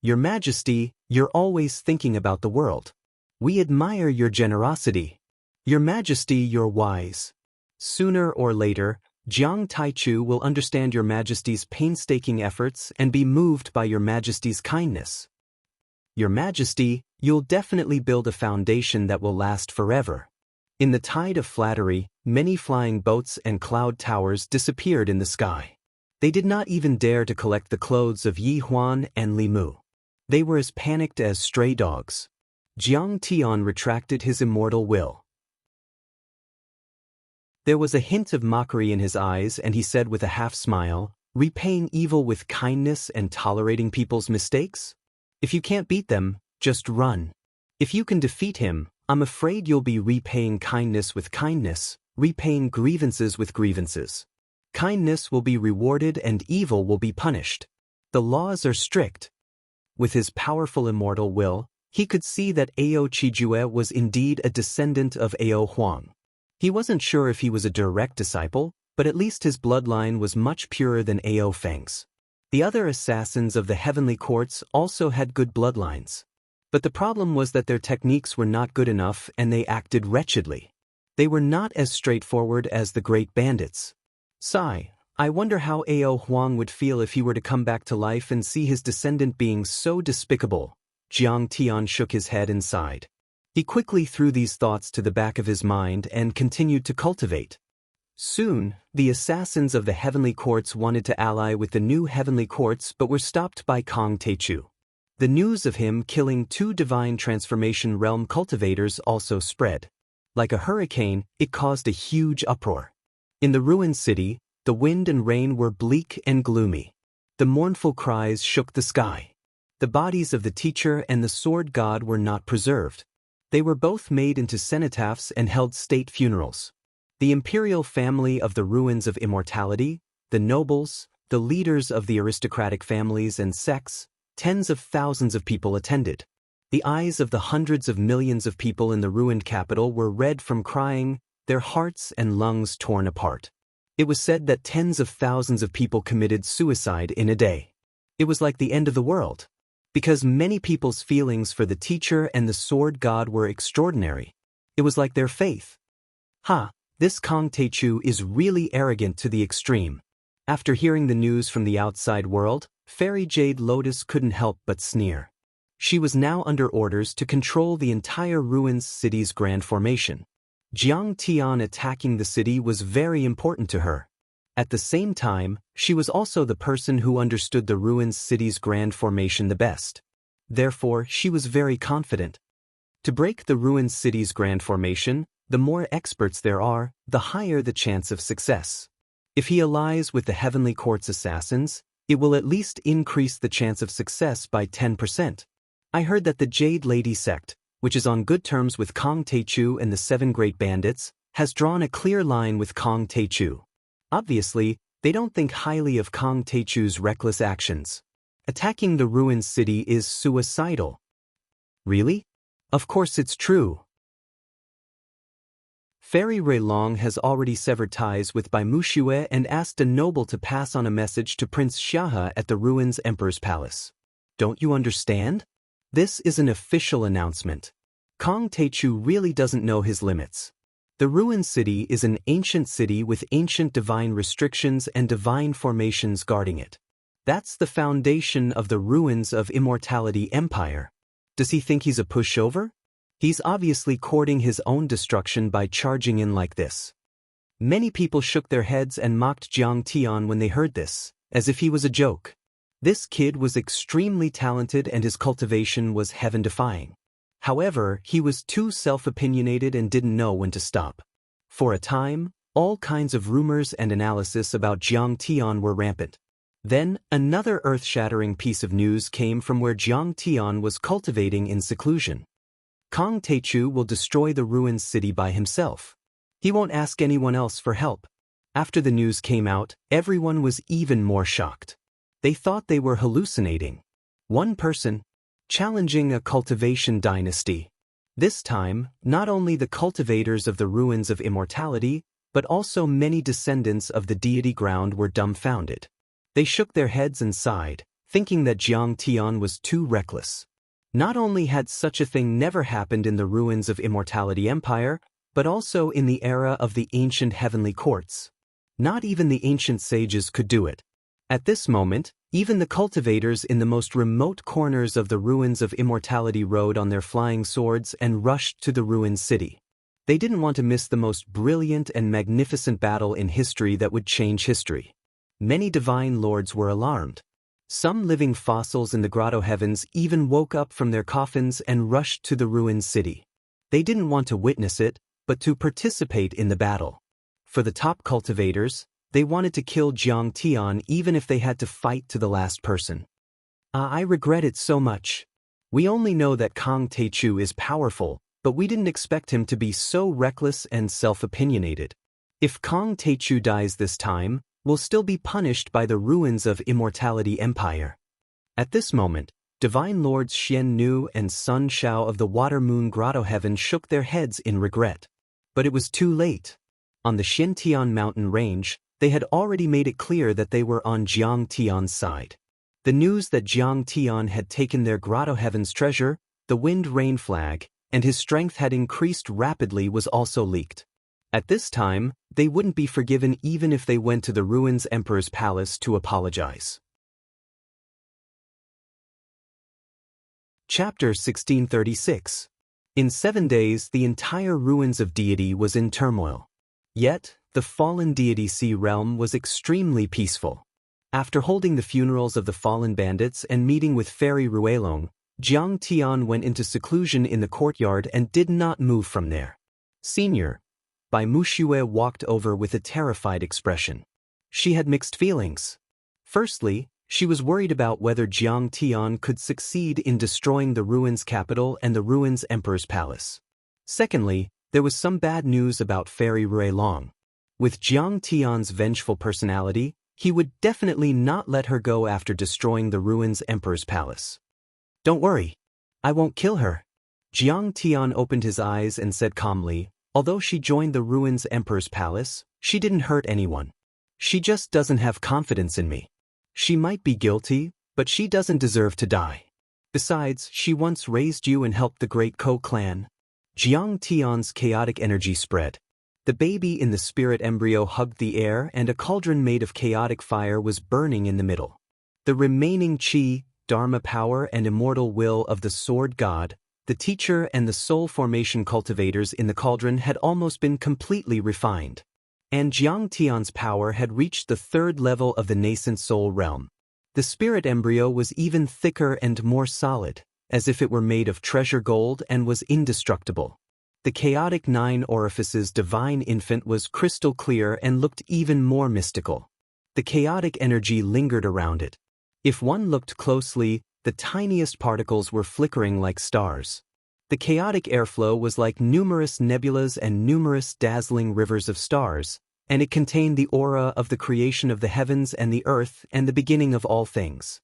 "Your Majesty, you're always thinking about the world. We admire your generosity. Your Majesty, you're wise. Sooner or later, Jiang Taichu will understand your Majesty's painstaking efforts and be moved by your Majesty's kindness. Your Majesty, you'll definitely build a foundation that will last forever." In the tide of flattery, many flying boats and cloud towers disappeared in the sky. They did not even dare to collect the clothes of Yi Huan and Li Mu. They were as panicked as stray dogs. Jiang Tian retracted his immortal will. There was a hint of mockery in his eyes and he said with a half-smile, "Repaying evil with kindness and tolerating people's mistakes? If you can't beat them, just run. If you can defeat him, I'm afraid you'll be repaying kindness with kindness, repaying grievances with grievances. Kindness will be rewarded and evil will be punished. The laws are strict." With his powerful immortal will, he could see that Ao Qijue was indeed a descendant of Ao Huang. He wasn't sure if he was a direct disciple, but at least his bloodline was much purer than Ao Feng's. The other assassins of the heavenly courts also had good bloodlines. But the problem was that their techniques were not good enough and they acted wretchedly. They were not as straightforward as the great bandits. Sigh, I wonder how Ao Huang would feel if he were to come back to life and see his descendant being so despicable. Jiang Tian shook his head and sighed. He quickly threw these thoughts to the back of his mind and continued to cultivate. Soon, the assassins of the heavenly courts wanted to ally with the new heavenly courts but were stopped by Kong Taichu. The news of him killing 2 divine transformation realm cultivators also spread. Like a hurricane, it caused a huge uproar. In the ruined city, the wind and rain were bleak and gloomy. The mournful cries shook the sky. The bodies of the teacher and the sword god were not preserved. They were both made into cenotaphs and held state funerals. The imperial family of the ruins of immortality, the nobles, the leaders of the aristocratic families and sects, tens of thousands of people attended. The eyes of the hundreds of millions of people in the ruined capital were red from crying, their hearts and lungs torn apart. It was said that tens of thousands of people committed suicide in a day. It was like the end of the world. Because many people's feelings for the teacher and the sword god were extraordinary. It was like their faith. This Kong Taichu is really arrogant to the extreme. After hearing the news from the outside world, Fairy Jade Lotus couldn't help but sneer. She was now under orders to control the entire ruins city's grand formation. Jiang Tian attacking the city was very important to her. At the same time, she was also the person who understood the ruins city's grand formation the best. Therefore, she was very confident. To break the ruins city's grand formation, the more experts there are, the higher the chance of success. If he allies with the Heavenly Court's assassins, it will at least increase the chance of success by 10%. I heard that the Jade Lady sect, which is on good terms with Kong Taechu and the 7 Great Bandits, has drawn a clear line with Kong Taechu. Obviously, they don't think highly of Kong Taechu's reckless actions. Attacking the ruined city is suicidal. Really? Of course it's true. Fairy Ruelong has already severed ties with Bai Muxue and asked a noble to pass on a message to Prince Xiahe at the ruins Emperor's Palace. Don't you understand? This is an official announcement. Kong Taechu really doesn't know his limits. The ruined city is an ancient city with ancient divine restrictions and divine formations guarding it. That's the foundation of the ruins of Immortality Empire. Does he think he's a pushover? He's obviously courting his own destruction by charging in like this. Many people shook their heads and mocked Jiang Tian when they heard this, as if he was a joke. This kid was extremely talented and his cultivation was heaven-defying. However, he was too self-opinionated and didn't know when to stop. For a time, all kinds of rumors and analysis about Jiang Tian were rampant. Then, another earth-shattering piece of news came from where Jiang Tian was cultivating in seclusion. Kong Taechu will destroy the ruined city by himself. He won't ask anyone else for help. After the news came out, everyone was even more shocked. They thought they were hallucinating. One person, challenging a cultivation dynasty. This time, not only the cultivators of the ruins of immortality, but also many descendants of the deity ground were dumbfounded. They shook their heads and sighed, thinking that Jiang Tian was too reckless. Not only had such a thing never happened in the ruins of Immortality Empire, but also in the era of the ancient heavenly courts. Not even the ancient sages could do it. At this moment, even the cultivators in the most remote corners of the ruins of Immortality rode on their flying swords and rushed to the ruined city. They didn't want to miss the most brilliant and magnificent battle in history that would change history. Many divine lords were alarmed. Some living fossils in the grotto heavens even woke up from their coffins and rushed to the ruined city. They didn't want to witness it, but to participate in the battle. For the top cultivators, they wanted to kill Jiang Tian even if they had to fight to the last person. I regret it so much. We only know that Kong Taechu is powerful, but we didn't expect him to be so reckless and self-opinionated. If Kong Taechu dies this time, we'll still be punished by the ruins of Immortality Empire. At this moment, Divine Lords Xian Nu and Sun Shao of the Water Moon Grotto Heaven shook their heads in regret. But it was too late. On the Xintian mountain range, they had already made it clear that they were on Jiang Tian's side. The news that Jiang Tian had taken their Grotto Heaven's treasure, the Wind Rain flag, and his strength had increased rapidly was also leaked. At this time, they wouldn't be forgiven even if they went to the ruins Emperor's Palace to apologize. Chapter 1636. In 7 days, the entire ruins of deity was in turmoil. Yet, the fallen deity Sea Realm was extremely peaceful. After holding the funerals of the fallen bandits and meeting with Fairy Ruelong, Jiang Tian went into seclusion in the courtyard and did not move from there. Senior, Bai Muxue walked over with a terrified expression. She had mixed feelings. Firstly, she was worried about whether Jiang Tian could succeed in destroying the ruins capital and the ruins Emperor's Palace. Secondly, there was some bad news about Fairy Ruelong. With Jiang Tian's vengeful personality, he would definitely not let her go after destroying the ruins Emperor's Palace. Don't worry. I won't kill her. Jiang Tian opened his eyes and said calmly, although she joined the ruins Emperor's Palace, she didn't hurt anyone. She just doesn't have confidence in me. She might be guilty, but she doesn't deserve to die. Besides, she once raised you and helped the great Ko clan. Jiang Tian's chaotic energy spread. The baby in the spirit embryo hugged the air and a cauldron made of chaotic fire was burning in the middle. The remaining chi, dharma power and immortal will of the sword god, the teacher and the soul formation cultivators in the cauldron had almost been completely refined. and Jiang Tian's power had reached the third level of the nascent soul realm. The spirit embryo was even thicker and more solid, as if it were made of treasure gold and was indestructible. The chaotic 9 orifices divine infant was crystal clear and looked even more mystical. The chaotic energy lingered around it. If one looked closely, the tiniest particles were flickering like stars. The chaotic airflow was like numerous nebulas and numerous dazzling rivers of stars, and it contained the aura of the creation of the heavens and the earth and the beginning of all things.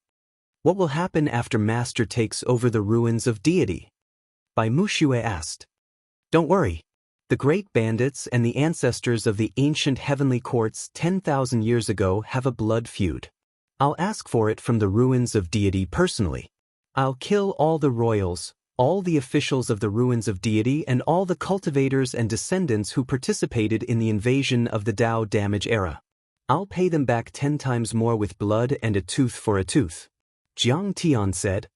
What will happen after Master takes over the ruins of deity? Bai Muxue asked. Don't worry. The great bandits and the ancestors of the ancient heavenly courts 10,000 years ago have a blood feud. I'll ask for it from the ruins of deity personally. I'll kill all the royals, all the officials of the ruins of deity, and all the cultivators and descendants who participated in the invasion of the Dao damage era. I'll pay them back 10 times more with blood and a tooth for a tooth. Jiang Tian said.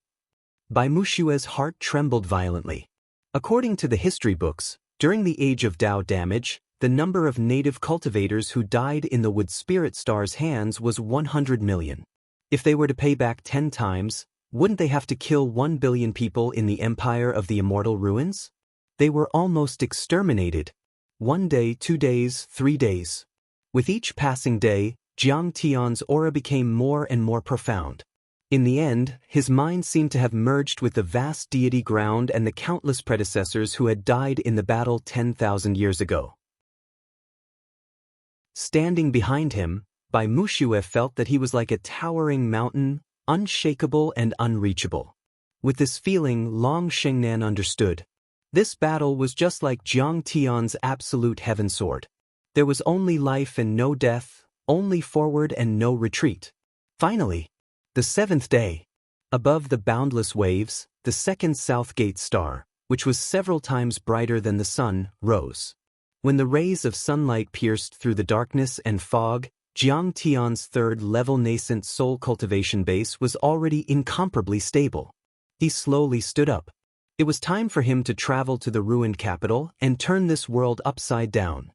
Bai Mushue's heart trembled violently. According to the history books, during the age of Dao damage, the number of native cultivators who died in the Wood Spirit Star's hands was 100 million. If they were to pay back 10 times, wouldn't they have to kill 1 billion people in the empire of the immortal ruins? They were almost exterminated. 1 day, 2 days, 3 days. With each passing day, Jiang Tian's aura became more and more profound. In the end, his mind seemed to have merged with the vast deity ground and the countless predecessors who had died in the battle 10,000 years ago. Standing behind him, Bai Muxue felt that he was like a towering mountain, unshakable and unreachable. With this feeling, Long Shengnan understood. This battle was just like Jiang Tian's absolute heaven sword. There was only life and no death, only forward and no retreat. Finally, the 7th day. Above the boundless waves, the second Southgate star, which was several times brighter than the sun, rose. When the rays of sunlight pierced through the darkness and fog, Jiang Tian's third-level nascent soul cultivation base was already incomparably stable. He slowly stood up. It was time for him to travel to the ruined capital and turn this world upside down.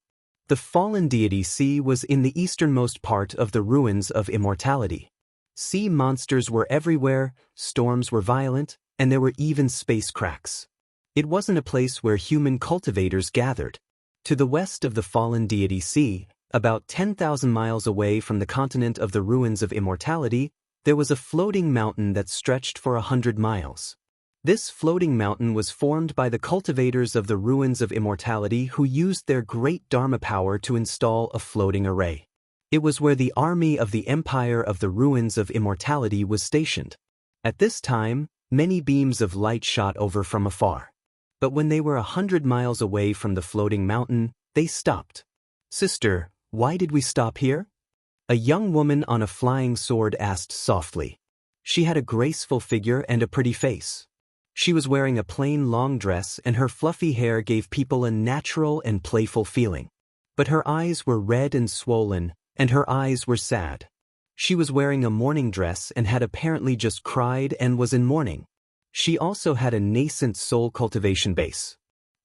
The fallen deity sea was in the easternmost part of the ruins of immortality. Sea monsters were everywhere, storms were violent, and there were even space cracks. It wasn't a place where human cultivators gathered. To the west of the fallen deity sea, about 10,000 miles away from the continent of the ruins of immortality, there was a floating mountain that stretched for 100 miles. This floating mountain was formed by the cultivators of the ruins of immortality who used their great Dharma power to install a floating array. It was where the army of the Empire of the Ruins of Immortality was stationed. At this time, many beams of light shot over from afar. But when they were 100 miles away from the floating mountain, they stopped. Sister, why did we stop here? A young woman on a flying sword asked softly. She had a graceful figure and a pretty face. She was wearing a plain long dress and her fluffy hair gave people a natural and playful feeling. But her eyes were red and swollen, and her eyes were sad. She was wearing a mourning dress and had apparently just cried and was in mourning. She also had a nascent soul cultivation base.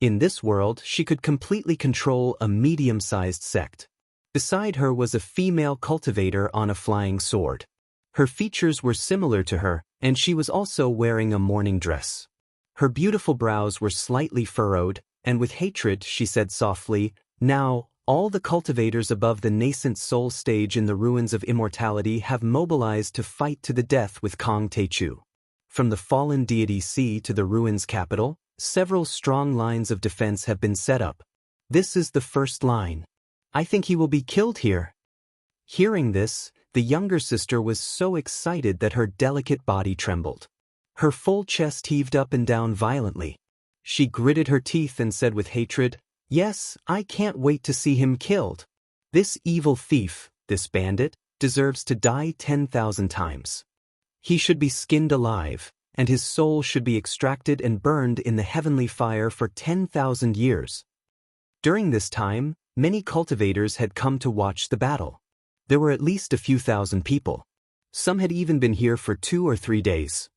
In this world, she could completely control a medium-sized sect. Beside her was a female cultivator on a flying sword. Her features were similar to her, and she was also wearing a mourning dress. Her beautiful brows were slightly furrowed, and with hatred she said softly, "Now, all the cultivators above the nascent soul stage in the ruins of immortality have mobilized to fight to the death with Kong Techu. From the fallen deity sea to the ruins capital, several strong lines of defense have been set up. This is the first line. I think he will be killed here." Hearing this, the younger sister was so excited that her delicate body trembled. Her full chest heaved up and down violently. She gritted her teeth and said with hatred, "Yes, I can't wait to see him killed. This evil thief, this bandit, deserves to die 10,000 times. He should be skinned alive, and his soul should be extracted and burned in the heavenly fire for 10,000 years." During this time, many cultivators had come to watch the battle. There were at least a few thousand people. Some had even been here for 2 or 3 days.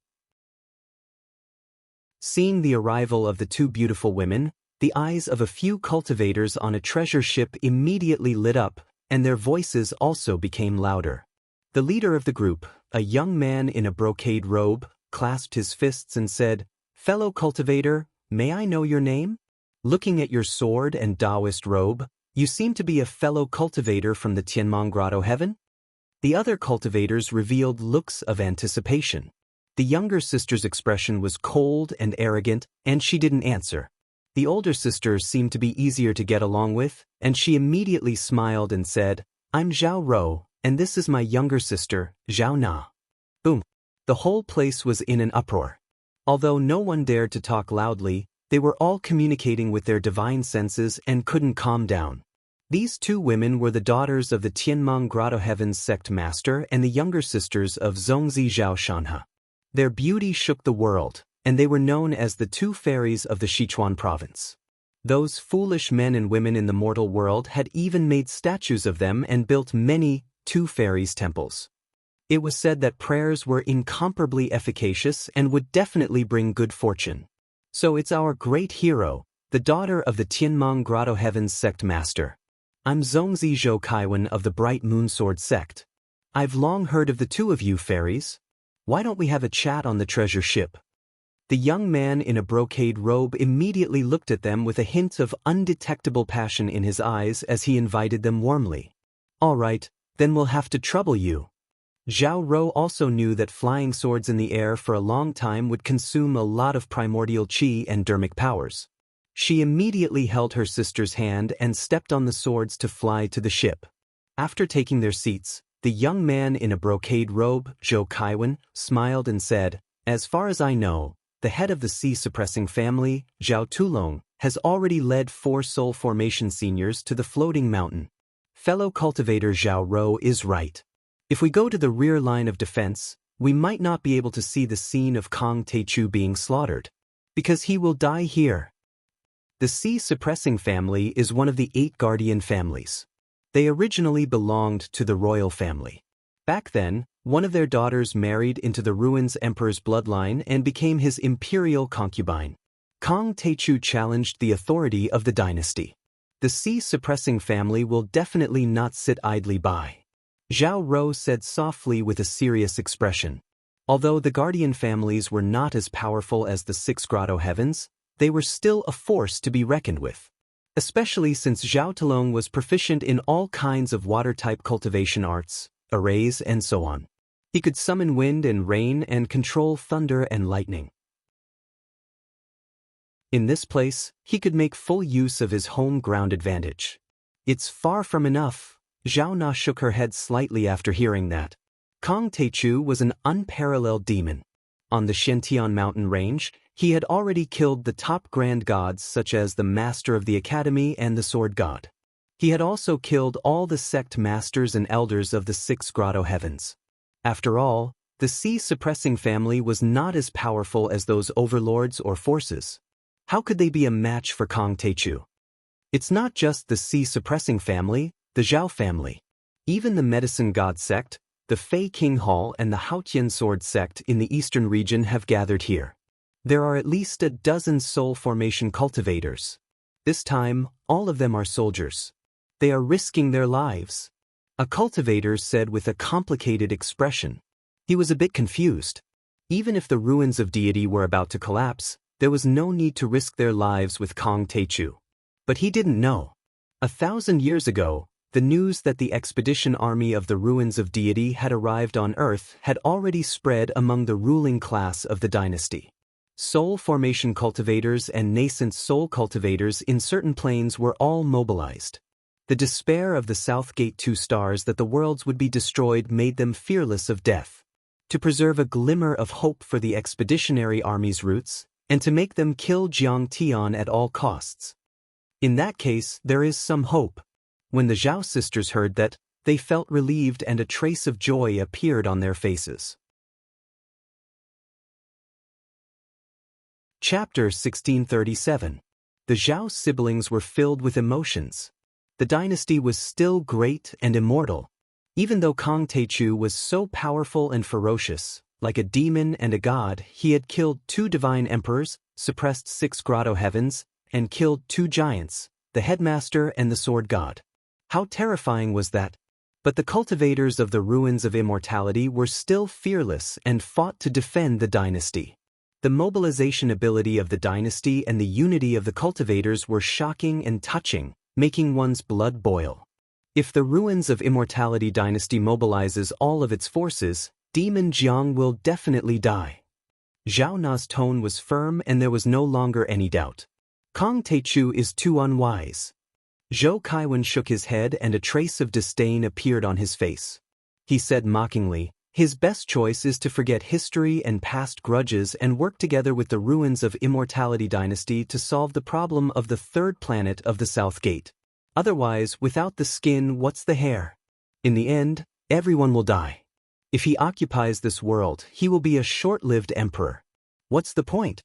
Seeing the arrival of the two beautiful women, The eyes of a few cultivators on a treasure ship immediately lit up, and their voices also became louder. The leader of the group, a young man in a brocade robe, clasped his fists and said, "Fellow cultivator, may I know your name? Looking at your sword and Taoist robe, you seem to be a fellow cultivator from the Tianmong Grotto heaven?" The other cultivators revealed looks of anticipation. The younger sister's expression was cold and arrogant, and she didn't answer. The older sister seemed to be easier to get along with, and she immediately smiled and said, "I'm Zhao Rou, and this is my younger sister, Zhao Na." Boom. The whole place was in an uproar. Although no one dared to talk loudly, they were all communicating with their divine senses and couldn't calm down. These two women were the daughters of the Tianmong Grotto Heaven's sect master and the younger sisters of Zhongzi Zhao Shanhe. Their beauty shook the world, and they were known as the two fairies of the Sichuan province. Those foolish men and women in the mortal world had even made statues of them and built many two fairies temples. It was said that prayers were incomparably efficacious and would definitely bring good fortune. So it's our great hero, the daughter of the Tianmong Grotto Heaven's sect master. I'm Zhongzi Zhou Kaiwan of the Bright Moonsword sect. I've long heard of the two of you fairies. Why don't we have a chat on the treasure ship? The young man in a brocade robe immediately looked at them with a hint of undetectable passion in his eyes as he invited them warmly. All right, then we'll have to trouble you. Zhao Rou also knew that flying swords in the air for a long time would consume a lot of primordial qi and dermic powers. She immediately held her sister's hand and stepped on the swords to fly to the ship. After taking their seats, the young man in a brocade robe, Zhou Kaiwan, smiled and said, "As far as I know, the head of the sea-suppressing family, Zhao Tulong, has already led 4 soul formation seniors to the floating mountain. Fellow cultivator Zhao Rou is right. If we go to the rear line of defense, we might not be able to see the scene of Kong Teichu being slaughtered, because he will die here." The sea-suppressing family is one of the 8 guardian families. They originally belonged to the royal family. Back then, one of their daughters married into the Ruins Emperor's bloodline and became his imperial concubine. Kong Teichu challenged the authority of the dynasty. The sea-suppressing family will definitely not sit idly by. Zhao Rou said softly with a serious expression. Although the guardian families were not as powerful as the 6 Grotto Heavens, they were still a force to be reckoned with. Especially since Zhao Tulong was proficient in all kinds of water-type cultivation arts, arrays and so on. He could summon wind and rain and control thunder and lightning. In this place, he could make full use of his home ground advantage. It's far from enough. Zhao Na shook her head slightly after hearing that. Kong Teichu was an unparalleled demon. On the Xiantian mountain range, he had already killed the top grand gods such as the Master of the Academy and the Sword God. He had also killed all the sect masters and elders of the 6 Grotto Heavens. After all, the sea-suppressing family was not as powerful as those overlords or forces. How could they be a match for Kong Teichu? It's not just the sea-suppressing family, the Zhao family. Even the Medicine God sect, the Fei King Hall and the Haotian Sword sect in the eastern region have gathered here. There are at least a dozen soul formation cultivators. This time, all of them are soldiers. They are risking their lives. A cultivator said with a complicated expression. He was a bit confused. Even if the ruins of deity were about to collapse, there was no need to risk their lives with Kong Teichu. But he didn't know. 1,000 years ago, the news that the expedition army of the ruins of deity had arrived on Earth had already spread among the ruling class of the dynasty. Soul formation cultivators and nascent soul cultivators in certain planes were all mobilized. The despair of the South Gate 2 stars that the worlds would be destroyed made them fearless of death. To preserve a glimmer of hope for the expeditionary army's routes, and to make them kill Jiang Tian at all costs. In that case, there is some hope. When the Zhao sisters heard that, they felt relieved and a trace of joy appeared on their faces. Chapter 1637. The Zhao siblings were filled with emotions. The dynasty was still great and immortal. Even though Kong Teichu was so powerful and ferocious, like a demon and a god, he had killed 2 divine emperors, suppressed 6 Grotto Heavens, and killed 2 giants, the headmaster and the sword god. How terrifying was that? But the cultivators of the ruins of immortality were still fearless and fought to defend the dynasty. The mobilization ability of the dynasty and the unity of the cultivators were shocking and touching, making one's blood boil. If the ruins of immortality dynasty mobilizes all of its forces, Demon Jiang will definitely die. Zhao Na's tone was firm and there was no longer any doubt. Kong Taichu is too unwise. Zhou Kaiwen shook his head and a trace of disdain appeared on his face. He said mockingly, his best choice is to forget history and past grudges and work together with the ruins of Immortality Dynasty to solve the problem of the 3rd planet of the South Gate. Otherwise, without the skin, what's the hair? In the end, everyone will die. If he occupies this world, he will be a short-lived emperor. What's the point?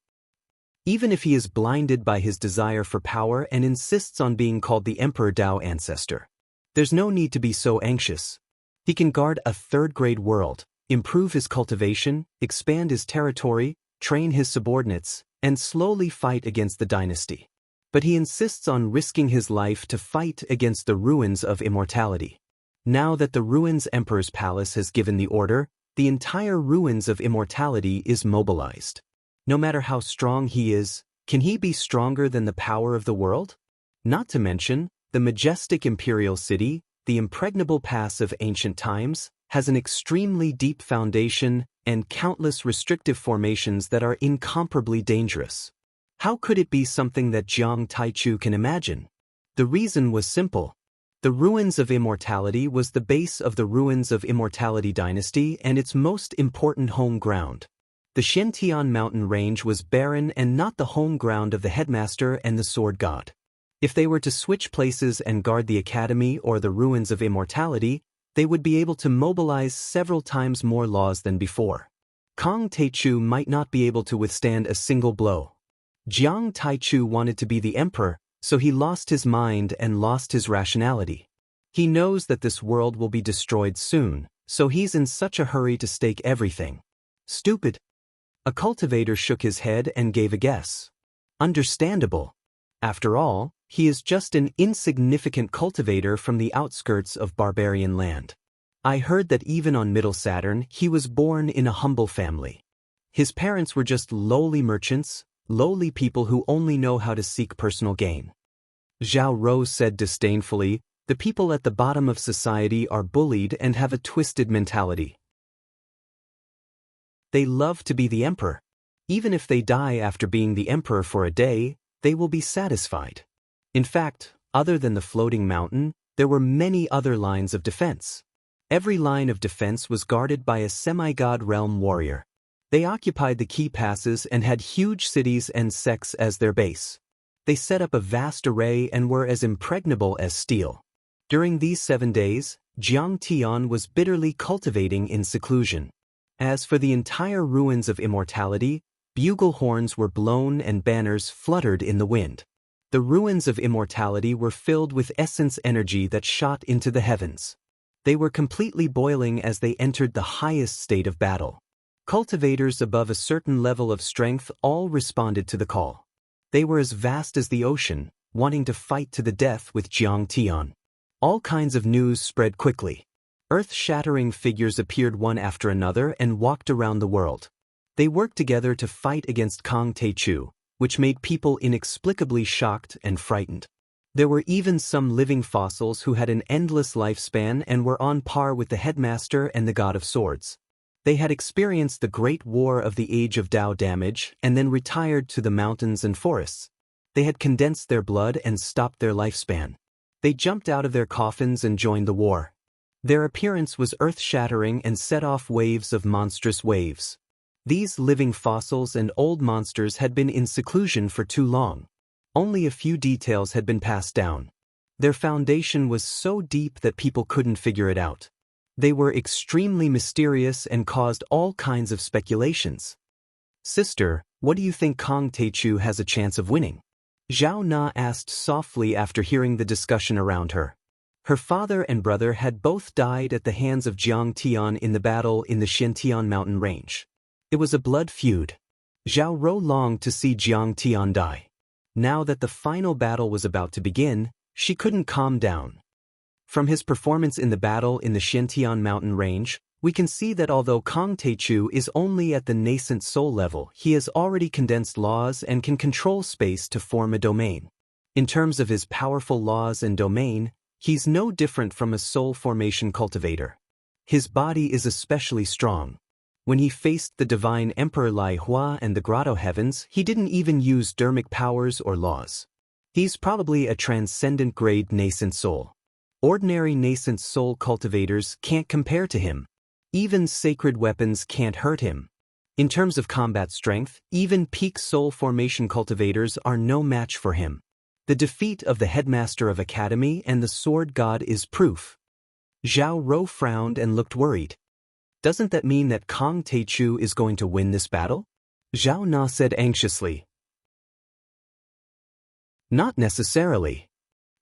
Even if he is blinded by his desire for power and insists on being called the Emperor Dao Ancestor, there's no need to be so anxious. He can guard a 3rd-grade world, improve his cultivation, expand his territory, train his subordinates, and slowly fight against the dynasty. But he insists on risking his life to fight against the ruins of immortality. Now that the Ruins Emperor's Palace has given the order, the entire ruins of immortality is mobilized. No matter how strong he is, can he be stronger than the power of the world? Not to mention, the majestic imperial city, the impregnable pass of ancient times, has an extremely deep foundation and countless restrictive formations that are incomparably dangerous. How could it be something that Jiang Taichu can imagine? The reason was simple. The Ruins of Immortality was the base of the Ruins of Immortality Dynasty and its most important home ground. The Xiantian mountain range was barren and not the home ground of the headmaster and the sword god. If they were to switch places and guard the academy or the Ruins of Immortality, they would be able to mobilize several times more laws than before. Kong Taichu might not be able to withstand a single blow. Jiang Taichu wanted to be the emperor, so he lost his mind and lost his rationality. He knows that this world will be destroyed soon, so he's in such a hurry to stake everything. Stupid. A cultivator shook his head and gave a guess. Understandable. After all, he is just an insignificant cultivator from the outskirts of barbarian land. I heard that even on Middle Saturn he was born in a humble family. His parents were just lowly merchants, lowly people who only know how to seek personal gain. Zhao Rou said disdainfully, the people at the bottom of society are bullied and have a twisted mentality. They love to be the emperor. Even if they die after being the emperor for a day, they will be satisfied. In fact, other than the floating mountain, there were many other lines of defense. Every line of defense was guarded by a semi-god realm warrior. They occupied the key passes and had huge cities and sects as their base. They set up a vast array and were as impregnable as steel. During these 7 days, Jiang Tian was bitterly cultivating in seclusion. As for the entire Ruins of Immortality, bugle horns were blown and banners fluttered in the wind. The Ruins of Immortality were filled with essence energy that shot into the heavens. They were completely boiling as they entered the highest state of battle. Cultivators above a certain level of strength all responded to the call. They were as vast as the ocean, wanting to fight to the death with Jiang Tian. All kinds of news spread quickly. Earth-shattering figures appeared one after another and walked around the world. They worked together to fight against Kong Taichu, which made people inexplicably shocked and frightened. There were even some living fossils who had an endless lifespan and were on par with the headmaster and the god of swords. They had experienced the Great War of the Age of Dao damage and then retired to the mountains and forests. They had condensed their blood and stopped their lifespan. They jumped out of their coffins and joined the war. Their appearance was earth-shattering and set off waves of monstrous waves. These living fossils and old monsters had been in seclusion for too long. Only a few details had been passed down. Their foundation was so deep that people couldn't figure it out. They were extremely mysterious and caused all kinds of speculations. Sister, what do you think Kong Taichu has a chance of winning? Zhao Na asked softly after hearing the discussion around her. Her father and brother had both died at the hands of Jiang Tian in the battle in the Xiantian mountain range. It was a blood feud. Zhao Rou longed to see Jiang Tian die. Now that the final battle was about to begin, she couldn't calm down. From his performance in the battle in the Xiantian mountain range, we can see that although Kang Taechu is only at the nascent soul level, he has already condensed laws and can control space to form a domain. In terms of his powerful laws and domain, he's no different from a soul formation cultivator. His body is especially strong. When he faced the divine Emperor Lai Hua and the Grotto Heavens, he didn't even use dermic powers or laws. He's probably a transcendent grade nascent soul. Ordinary nascent soul cultivators can't compare to him. Even sacred weapons can't hurt him. In terms of combat strength, even peak soul formation cultivators are no match for him. The defeat of the headmaster of academy and the sword god is proof. Zhao Rou frowned and looked worried. Doesn't that mean that Kang Taechu is going to win this battle? Zhao Na said anxiously. Not necessarily.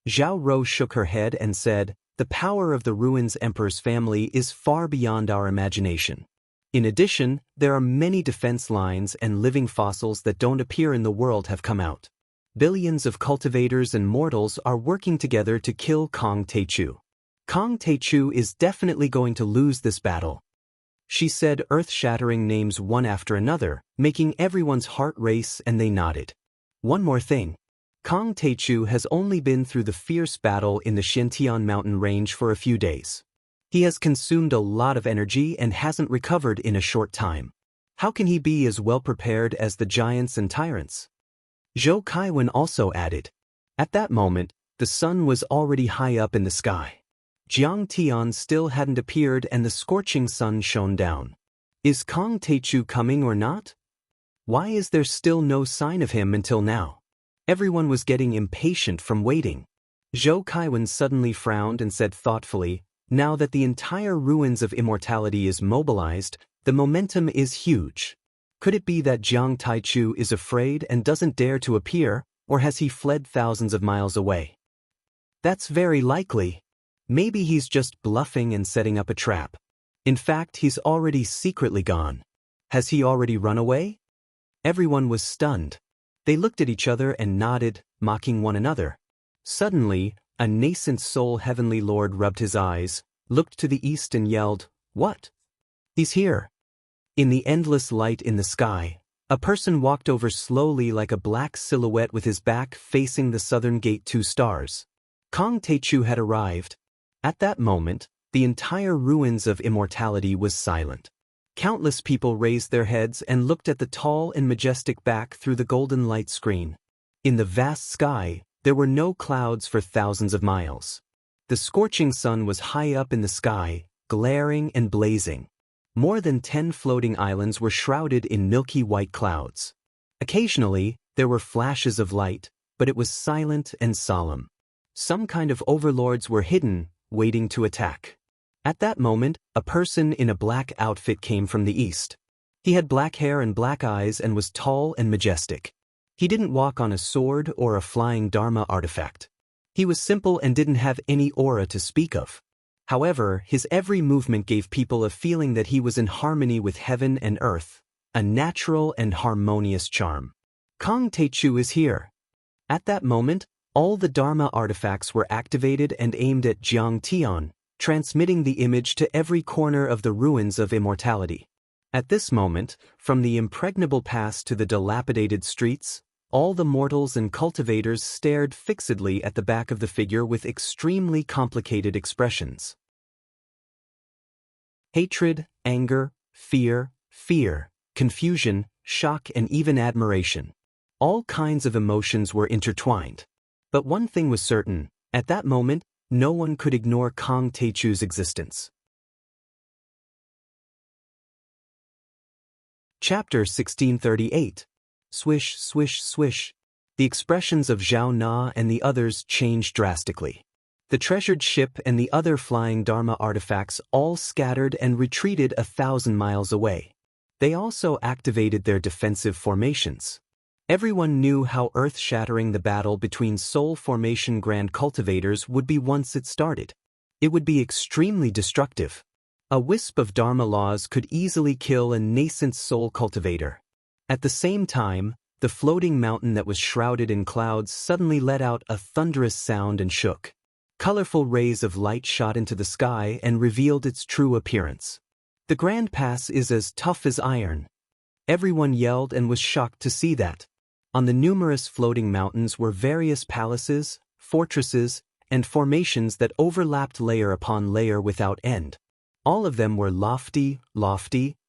Zhao Rou shook her head and said, the power of the Ruins Emperor's family is far beyond our imagination. In addition, there are many defense lines and living fossils that don't appear in the world have come out. Billions of cultivators and mortals are working together to kill Kang Taechu. Kang Taechu is definitely going to lose this battle. She said earth-shattering names one after another, making everyone's heart race, and they nodded. One more thing. Kang Taechu has only been through the fierce battle in the Xiantian mountain range for a few days. He has consumed a lot of energy and hasn't recovered in a short time. How can he be as well prepared as the giants and tyrants? Zhou Kaiwen also added. At that moment, the sun was already high up in the sky. Jiang Tian still hadn't appeared and the scorching sun shone down. Is Kang Taechu coming or not? Why is there still no sign of him until now? Everyone was getting impatient from waiting. Zhou Kaiwen suddenly frowned and said thoughtfully, now that the entire Ruins of Immortality is mobilized, the momentum is huge. Could it be that Jiang Taichu is afraid and doesn't dare to appear, or has he fled thousands of miles away? That's very likely. Maybe he's just bluffing and setting up a trap. In fact, he's already secretly gone. Has he already run away? Everyone was stunned. They looked at each other and nodded, mocking one another. Suddenly, a nascent soul heavenly lord rubbed his eyes, looked to the east and yelled, "What? He's here." In the endless light in the sky, a person walked over slowly like a black silhouette with his back facing the southern gate 2 stars. Kang Taechu had arrived. At that moment, the entire Ruins of Immortality was silent. Countless people raised their heads and looked at the tall and majestic back through the golden light screen. In the vast sky, there were no clouds for thousands of miles. The scorching sun was high up in the sky, glaring and blazing. More than 10 floating islands were shrouded in milky white clouds. Occasionally, there were flashes of light, but it was silent and solemn. Some kind of overlords were hidden, waiting to attack. At that moment, a person in a black outfit came from the east. He had black hair and black eyes and was tall and majestic. He didn't walk on a sword or a flying Dharma artifact. He was simple and didn't have any aura to speak of. However, his every movement gave people a feeling that he was in harmony with heaven and earth, a natural and harmonious charm. Kang Taechu is here. At that moment, all the Dharma artifacts were activated and aimed at Jiang Tian, transmitting the image to every corner of the Ruins of Immortality. At this moment, from the impregnable past to the dilapidated streets, all the mortals and cultivators stared fixedly at the back of the figure with extremely complicated expressions. Hatred, anger, fear, confusion, shock, and even admiration. All kinds of emotions were intertwined. But one thing was certain, at that moment, no one could ignore Kang Taechu's existence. Chapter 1638. Swish, swish, swish. The expressions of Zhao Na and the others changed drastically. The treasured ship and the other flying Dharma artifacts all scattered and retreated 1,000 miles away. They also activated their defensive formations. Everyone knew how earth-shattering the battle between Soul Formation Grand Cultivators would be once it started. It would be extremely destructive. A wisp of Dharma laws could easily kill a nascent Soul Cultivator. At the same time, The floating mountain that was shrouded in clouds suddenly let out a thunderous sound and shook. Colorful rays of light shot into the sky and revealed its true appearance. The Grand Pass is as tough as iron. Everyone yelled and was shocked to see that. On the numerous floating mountains were various palaces, fortresses, and formations that overlapped layer upon layer without end. All of them were lofty,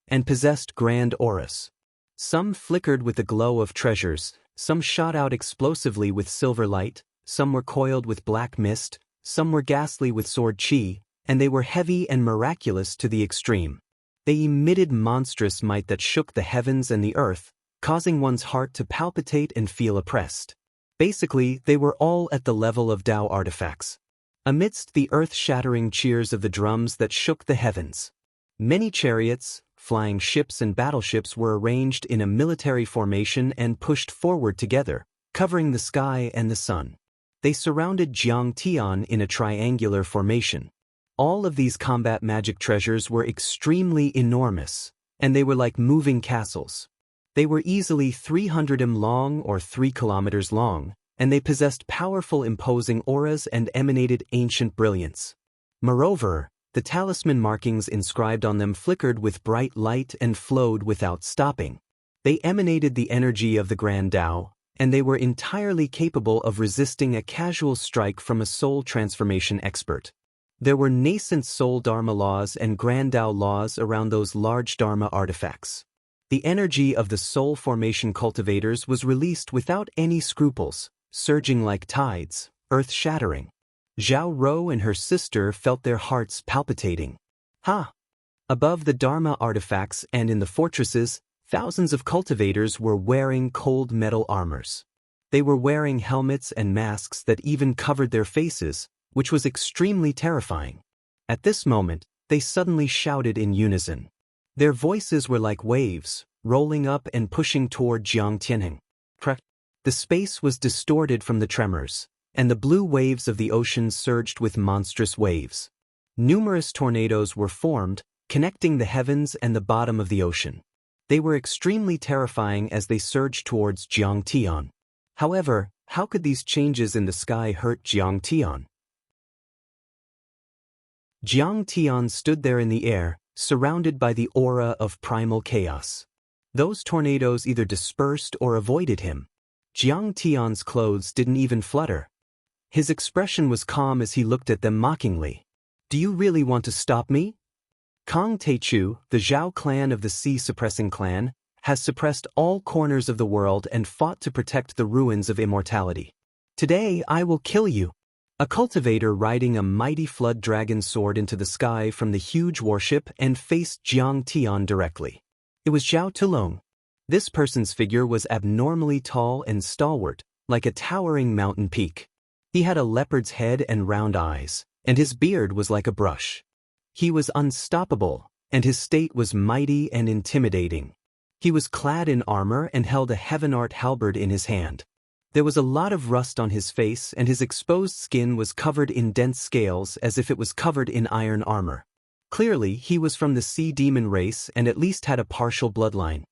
and possessed grand auras. Some flickered with the glow of treasures, some shot out explosively with silver light, some were coiled with black mist, some were ghastly with sword chi, and they were heavy and miraculous to the extreme. They emitted monstrous might that shook the heavens and the earth, causing one's heart to palpitate and feel oppressed. Basically, they were all at the level of Tao artifacts. Amidst the earth-shattering cheers of the drums that shook the heavens, many chariots, flying ships and battleships were arranged in a military formation and pushed forward together, covering the sky and the sun. They surrounded Jiang Tian in a triangular formation. All of these combat magic treasures were extremely enormous, and they were like moving castles. They were easily 300 m long or 3 kilometers long, and they possessed powerful imposing auras and emanated ancient brilliance. Moreover, the talisman markings inscribed on them flickered with bright light and flowed without stopping. They emanated the energy of the Grand Tao, and they were entirely capable of resisting a casual strike from a soul transformation expert. There were nascent soul Dharma laws and Grand Tao laws around those large Dharma artifacts. The energy of the soul formation cultivators was released without any scruples, surging like tides, earth-shattering. Zhao Rou and her sister felt their hearts palpitating. Ha! Above the Dharma artifacts and in the fortresses, thousands of cultivators were wearing cold metal armors. They were wearing helmets and masks that even covered their faces, which was extremely terrifying. At this moment, they suddenly shouted in unison. Their voices were like waves, rolling up and pushing toward Jiang Tianheng. The space was distorted from the tremors, and the blue waves of the ocean surged with monstrous waves. Numerous tornadoes were formed, connecting the heavens and the bottom of the ocean. They were extremely terrifying as they surged towards Jiang Tian. However, how could these changes in the sky hurt Jiang Tian? Jiang Tian stood there in the air, surrounded by the aura of primal chaos. Those tornadoes either dispersed or avoided him. Jiang Tian's clothes didn't even flutter. His expression was calm as he looked at them mockingly. "Do you really want to stop me?" Kong Teichu, the Zhao clan of the sea-suppressing clan, has suppressed all corners of the world and fought to protect the ruins of immortality. Today I will kill you. A cultivator riding a mighty flood dragon soared into the sky from the huge warship and faced Jiang Tian directly. It was Zhao Tulong. This person's figure was abnormally tall and stalwart, like a towering mountain peak. He had a leopard's head and round eyes, and his beard was like a brush. He was unstoppable, and his state was mighty and intimidating. He was clad in armor and held a heaven-art halberd in his hand. There was a lot of rust on his face, and his exposed skin was covered in dense scales as if it was covered in iron armor. Clearly, he was from the sea demon race and at least had a partial bloodline.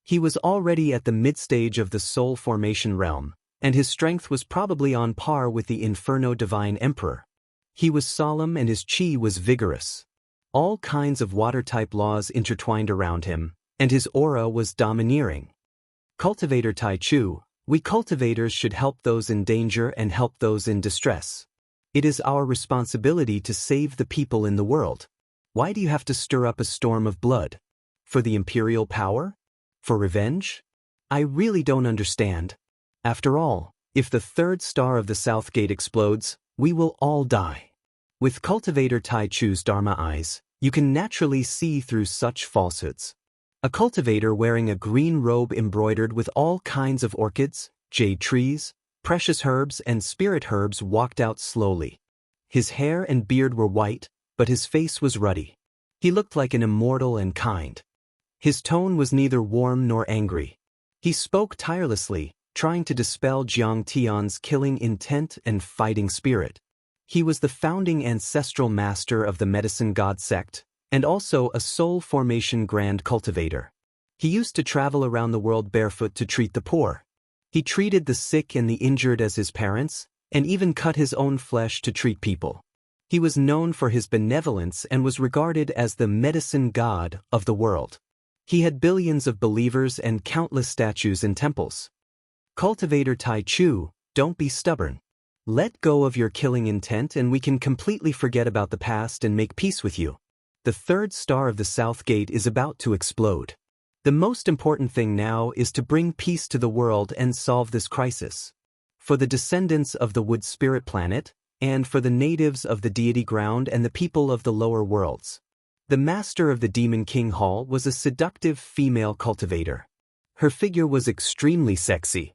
He was already at the mid-stage of the soul formation realm, and his strength was probably on par with the Inferno Divine Emperor. He was solemn and his chi was vigorous. All kinds of water-type laws intertwined around him, and his aura was domineering. Cultivator Taichu, we cultivators should help those in danger and help those in distress. It is our responsibility to save the people in the world. Why do you have to stir up a storm of blood? For the imperial power? For revenge? I really don't understand. After all, if the third star of the South Gate explodes, we will all die. With Cultivator Taichu's Dharma eyes, you can naturally see through such falsehoods. A cultivator wearing a green robe embroidered with all kinds of orchids, jade trees, precious herbs and spirit herbs walked out slowly. His hair and beard were white, but his face was ruddy. He looked like an immortal and kind. His tone was neither warm nor angry. He spoke tirelessly, trying to dispel Jiang Tian's killing intent and fighting spirit. He was the founding ancestral master of the medicine god sect, and also a soul formation grand cultivator. He used to travel around the world barefoot to treat the poor. He treated the sick and the injured as his parents, and even cut his own flesh to treat people. He was known for his benevolence and was regarded as the medicine god of the world. He had billions of believers and countless statues in temples. Cultivator Tai Chu, don't be stubborn. Let go of your killing intent and we can completely forget about the past and make peace with you. The third star of the South Gate is about to explode. The most important thing now is to bring peace to the world and solve this crisis. For the descendants of the wood spirit planet, and for the natives of the deity ground and the people of the lower worlds. The master of the Demon King Hall was a seductive female cultivator. Her figure was extremely sexy.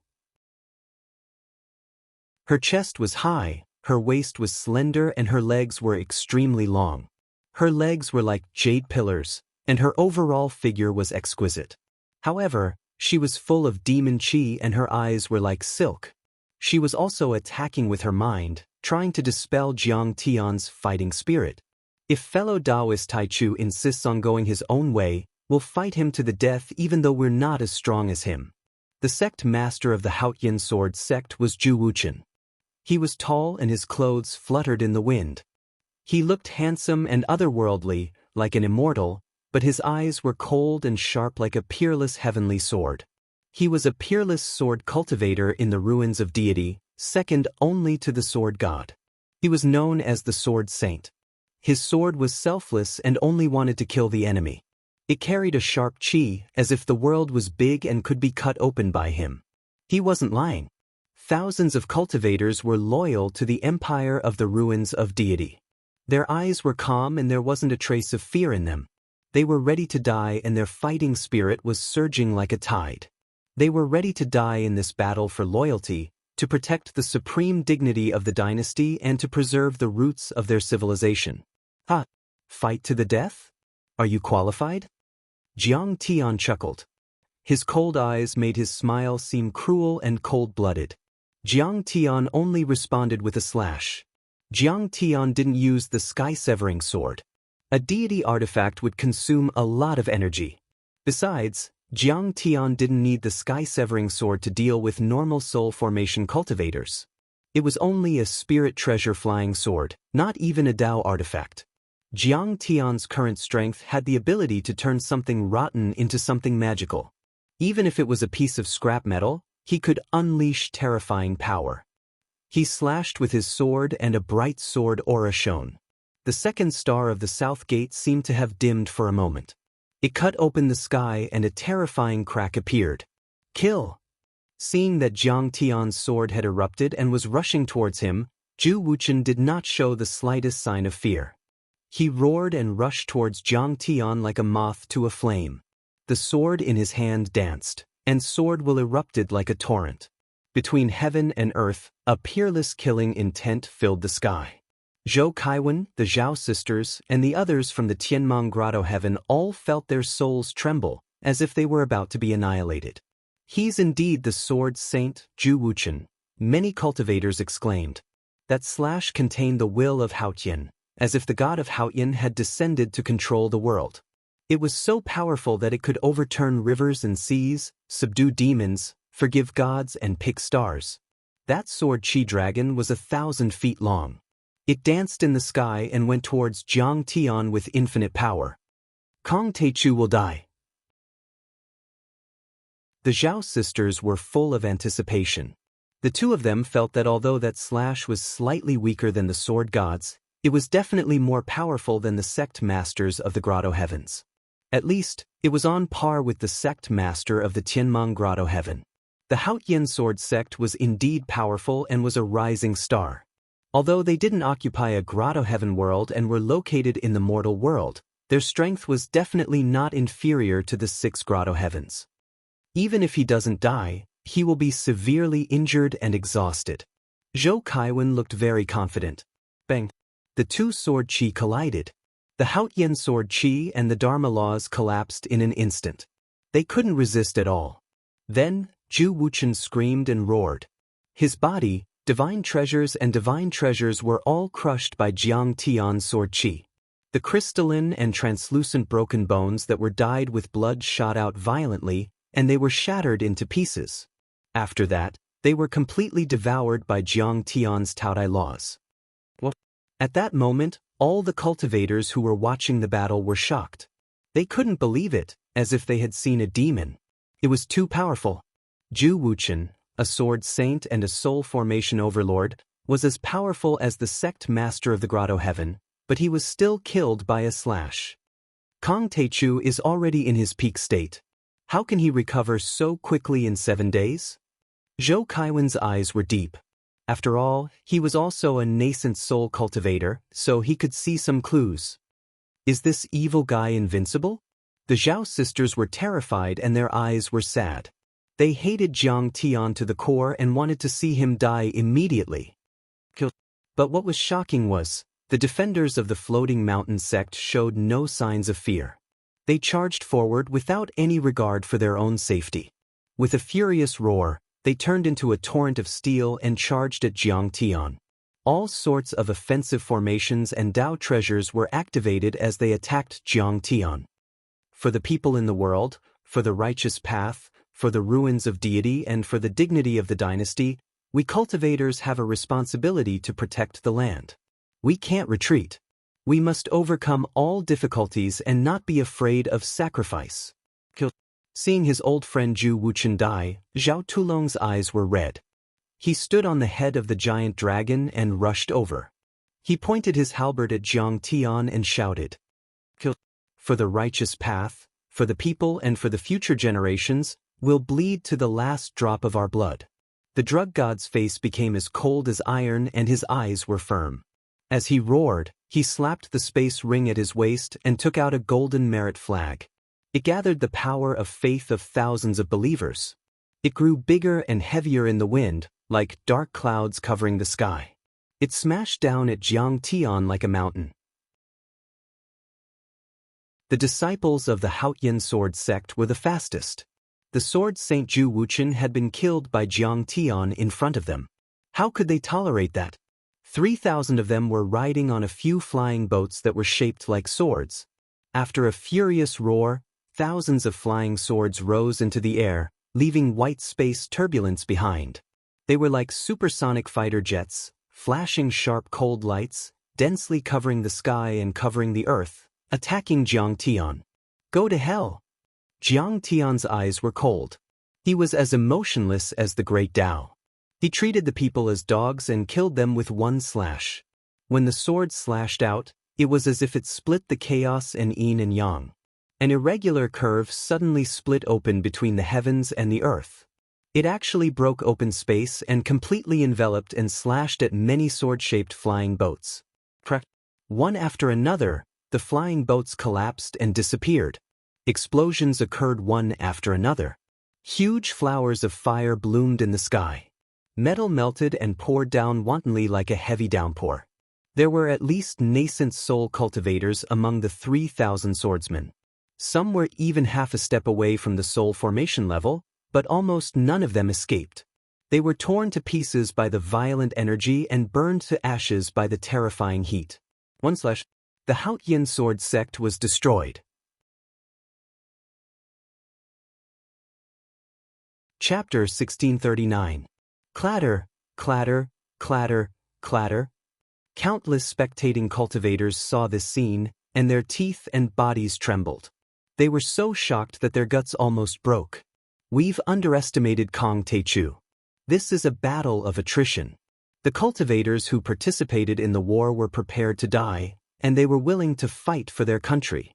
Her chest was high, her waist was slender and her legs were extremely long. Her legs were like jade pillars, and her overall figure was exquisite. However, she was full of demon chi and her eyes were like silk. She was also attacking with her mind, trying to dispel Jiang Tian's fighting spirit. If fellow Taoist Tai Chu insists on going his own way, we'll fight him to the death even though we're not as strong as him. The sect master of the Haotian sword sect was Zhu Wuchen. He was tall and his clothes fluttered in the wind. He looked handsome and otherworldly, like an immortal, but his eyes were cold and sharp like a peerless heavenly sword. He was a peerless sword cultivator in the ruins of deity, second only to the sword god. He was known as the sword saint. His sword was selfless and only wanted to kill the enemy. It carried a sharp chi, as if the world was big and could be cut open by him. He wasn't lying. Thousands of cultivators were loyal to the empire of the ruins of deity. Their eyes were calm and there wasn't a trace of fear in them. They were ready to die and their fighting spirit was surging like a tide. They were ready to die in this battle for loyalty, to protect the supreme dignity of the dynasty and to preserve the roots of their civilization. Fight to the death? Are you qualified? Jiang Tian chuckled. His cold eyes made his smile seem cruel and cold-blooded. Jiang Tian only responded with a slash. Jiang Tian didn't use the sky-severing sword. A deity artifact would consume a lot of energy. Besides, Jiang Tian didn't need the sky-severing sword to deal with normal soul formation cultivators. It was only a spirit treasure flying sword, not even a Dao artifact. Jiang Tian's current strength had the ability to turn something rotten into something magical. Even if it was a piece of scrap metal, he could unleash terrifying power. He slashed with his sword and a bright sword aura shone. The second star of the South Gate seemed to have dimmed for a moment. It cut open the sky and a terrifying crack appeared. Kill! Seeing that Jiang Tian's sword had erupted and was rushing towards him, Zhu Wuchen did not show the slightest sign of fear. He roared and rushed towards Jiang Tian like a moth to a flame. The sword in his hand danced, and sword will erupted like a torrent. Between heaven and earth, a peerless killing intent filled the sky. Zhou Kaiwen, the Zhao sisters, and the others from the Tianmong Grotto heaven all felt their souls tremble, as if they were about to be annihilated. He's indeed the sword saint, Zhu Wuchen, many cultivators exclaimed. That slash contained the will of Haotian, as if the god of Haotian had descended to control the world. It was so powerful that it could overturn rivers and seas, subdue demons, forgive gods and pick stars. That sword chi dragon was 1,000 feet long. It danced in the sky and went towards Jiang Tian with infinite power. Kong Teichu will die. The Zhao sisters were full of anticipation. The two of them felt that although that slash was slightly weaker than the sword gods, it was definitely more powerful than the sect masters of the Grotto Heavens. At least, it was on par with the sect master of the Tianmong Grotto Heaven. The Haotian sword sect was indeed powerful and was a rising star. Although they didn't occupy a Grotto Heaven world and were located in the mortal world, their strength was definitely not inferior to the 6 Grotto Heavens. Even if he doesn't die, he will be severely injured and exhausted. Zhou Kaiwen looked very confident. Bang! The two sword chi collided. The Haotian sword chi and the Dharma laws collapsed in an instant. They couldn't resist at all. Then, Zhu Wuchen screamed and roared. His body, divine treasures were all crushed by Jiang Tian's sword chi. The crystalline and translucent broken bones that were dyed with blood shot out violently, and they were shattered into pieces. After that, they were completely devoured by Jiang Tian's Taodai laws. At that moment, all the cultivators who were watching the battle were shocked. They couldn't believe it, as if they had seen a demon. It was too powerful. Zhu Wuchen, a sword saint and a soul formation overlord, was as powerful as the sect master of the Grotto Heaven, but he was still killed by a slash. Kong Teichu is already in his peak state. How can he recover so quickly in 7 days? Zhou Kaiwen's eyes were deep. After all, he was also a nascent soul cultivator, so he could see some clues. Is this evil guy invincible? The Zhao sisters were terrified and their eyes were sad. They hated Jiang Tian to the core and wanted to see him die immediately. But what was shocking was, the defenders of the Floating Mountain sect showed no signs of fear. They charged forward without any regard for their own safety. With a furious roar, they turned into a torrent of steel and charged at Jiang Tian. All sorts of offensive formations and Dao treasures were activated as they attacked Jiang Tian. For the people in the world, for the righteous path, for the ruins of deity and for the dignity of the dynasty, we cultivators have a responsibility to protect the land. We can't retreat. We must overcome all difficulties and not be afraid of sacrifice. Seeing his old friend Zhu Wuchen die, Zhao Tulong's eyes were red. He stood on the head of the giant dragon and rushed over. He pointed his halberd at Jiang Tian and shouted, "For the righteous path, for the people and for the future generations, we'll bleed to the last drop of our blood." The drug god's face became as cold as iron and his eyes were firm. As he roared, he slapped the space ring at his waist and took out a golden merit flag. It gathered the power of faith of thousands of believers. It grew bigger and heavier in the wind, like dark clouds covering the sky. It smashed down at Jiang Tian like a mountain. The disciples of the Haotian sword sect were the fastest. The sword saint Zhu Wuchen had been killed by Jiang Tian in front of them. How could they tolerate that? 3,000 of them were riding on a few flying boats that were shaped like swords. After a furious roar, thousands of flying swords rose into the air, leaving white space turbulence behind. They were like supersonic fighter jets, flashing sharp cold lights, densely covering the sky and covering the earth, attacking Jiang Tian. Go to hell! Jiang Tian's eyes were cold. He was as emotionless as the great Tao. He treated the people as dogs and killed them with one slash. When the sword slashed out, it was as if it split the chaos and yin and yang. An irregular curve suddenly split open between the heavens and the earth. It actually broke open space and completely enveloped and slashed at many sword-shaped flying boats. One after another, the flying boats collapsed and disappeared. Explosions occurred one after another. Huge flowers of fire bloomed in the sky. Metal melted and poured down wantonly like a heavy downpour. There were at least nascent soul cultivators among the 3,000 swordsmen. Some were even half a step away from the soul formation level, but almost none of them escaped. They were torn to pieces by the violent energy and burned to ashes by the terrifying heat. The Haotian sword sect was destroyed. Chapter 1639. Clatter, clatter, clatter, clatter. Countless spectating cultivators saw this scene, and their teeth and bodies trembled. They were so shocked that their guts almost broke. We've underestimated Kong Teichu. This is a battle of attrition. The cultivators who participated in the war were prepared to die, and they were willing to fight for their country.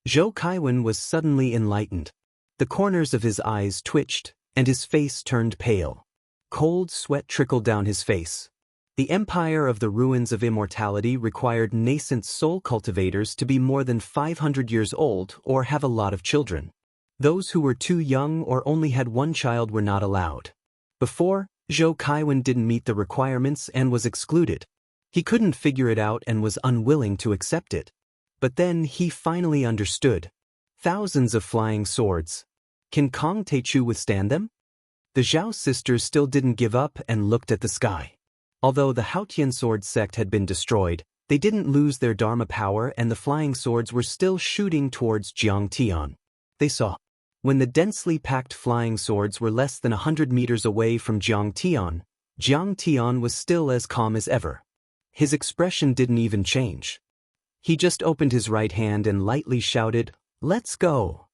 Zhou Kaiwen was suddenly enlightened. The corners of his eyes twitched, and his face turned pale. Cold sweat trickled down his face. The empire of the ruins of immortality required nascent soul cultivators to be more than 500 years old or have a lot of children. Those who were too young or only had one child were not allowed. Before, Zhou Kaiwen didn't meet the requirements and was excluded. He couldn't figure it out and was unwilling to accept it. But then he finally understood. Thousands of flying swords. Can Kong Teichu withstand them? The Zhao sisters still didn't give up and looked at the sky. Although the Haotian sword sect had been destroyed, They didn't lose their Dharma power, and the flying swords were still shooting towards Jiang Tian. They saw. When the densely packed flying swords were less than 100 meters away from Jiang Tian was still as calm as ever. His expression didn't even change. He just opened his right hand and lightly shouted, "Let's go!"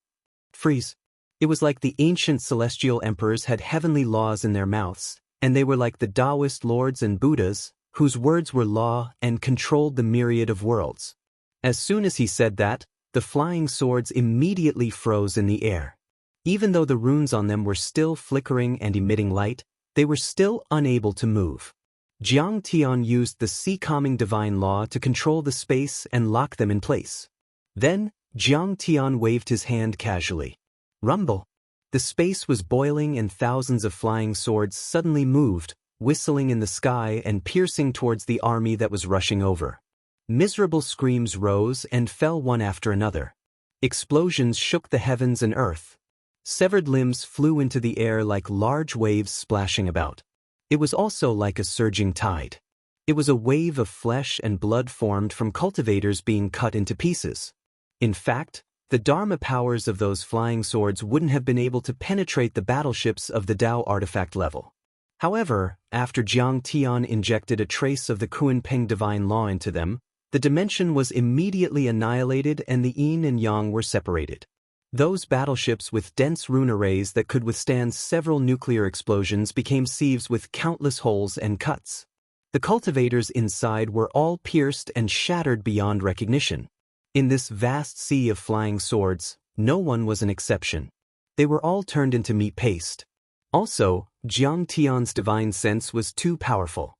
Freeze. It was like the ancient celestial emperors had heavenly laws in their mouths, and they were like the Taoist lords and Buddhas, whose words were law and controlled the myriad of worlds. As soon as he said that, the flying swords immediately froze in the air. Even though the runes on them were still flickering and emitting light, they were still unable to move. Jiang Tian used the sea-calming divine law to control the space and lock them in place. Then, Jiang Tian waved his hand casually. Rumble. The space was boiling and thousands of flying swords suddenly moved, whistling in the sky and piercing towards the army that was rushing over. Miserable screams rose and fell one after another. Explosions shook the heavens and earth. Severed limbs flew into the air like large waves splashing about. It was also like a surging tide. It was a wave of flesh and blood formed from cultivators being cut into pieces. In fact, the Dharma powers of those flying swords wouldn't have been able to penetrate the battleships of the Tao artifact level. However, after Jiang Tian injected a trace of the Kunpeng divine law into them, the dimension was immediately annihilated and the yin and yang were separated. Those battleships with dense rune arrays that could withstand several nuclear explosions became sieves with countless holes and cuts. The cultivators inside were all pierced and shattered beyond recognition. In this vast sea of flying swords, no one was an exception. They were all turned into meat paste. Also, Jiang Tian's divine sense was too powerful.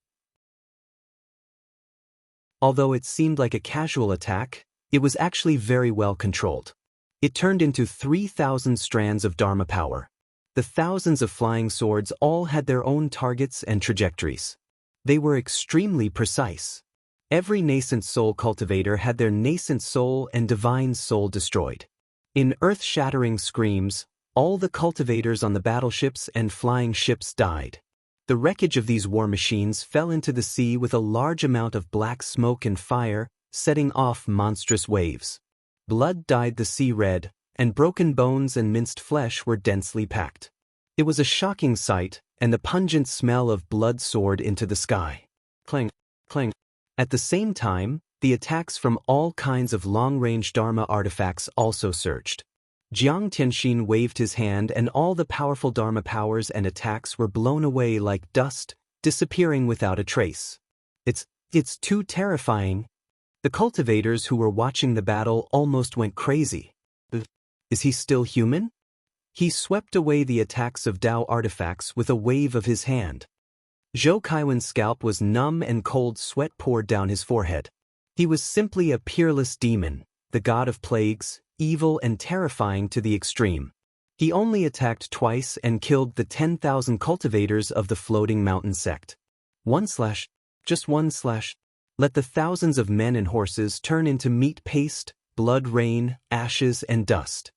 Although it seemed like a casual attack, it was actually very well controlled. It turned into 3,000 strands of Dharma power. The thousands of flying swords all had their own targets and trajectories. They were extremely precise. Every nascent soul cultivator had their nascent soul and divine soul destroyed. In earth-shattering screams, all the cultivators on the battleships and flying ships died. The wreckage of these war machines fell into the sea with a large amount of black smoke and fire, setting off monstrous waves. Blood dyed the sea red, and broken bones and minced flesh were densely packed. It was a shocking sight, and the pungent smell of blood soared into the sky. Clang, clang. At the same time, the attacks from all kinds of long-range Dharma artifacts also surged. Jiang Tianxin waved his hand and all the powerful Dharma powers and attacks were blown away like dust, disappearing without a trace. It's too terrifying. The cultivators who were watching the battle almost went crazy. Is he still human? He swept away the attacks of Tao artifacts with a wave of his hand. Zhou Kaiwen's scalp was numb and cold sweat poured down his forehead. He was simply a peerless demon, the god of plagues, evil and terrifying to the extreme. He only attacked twice and killed the 10,000 cultivators of the floating mountain sect. Just one slash. Let the thousands of men and horses turn into meat paste, blood rain, ashes and dust.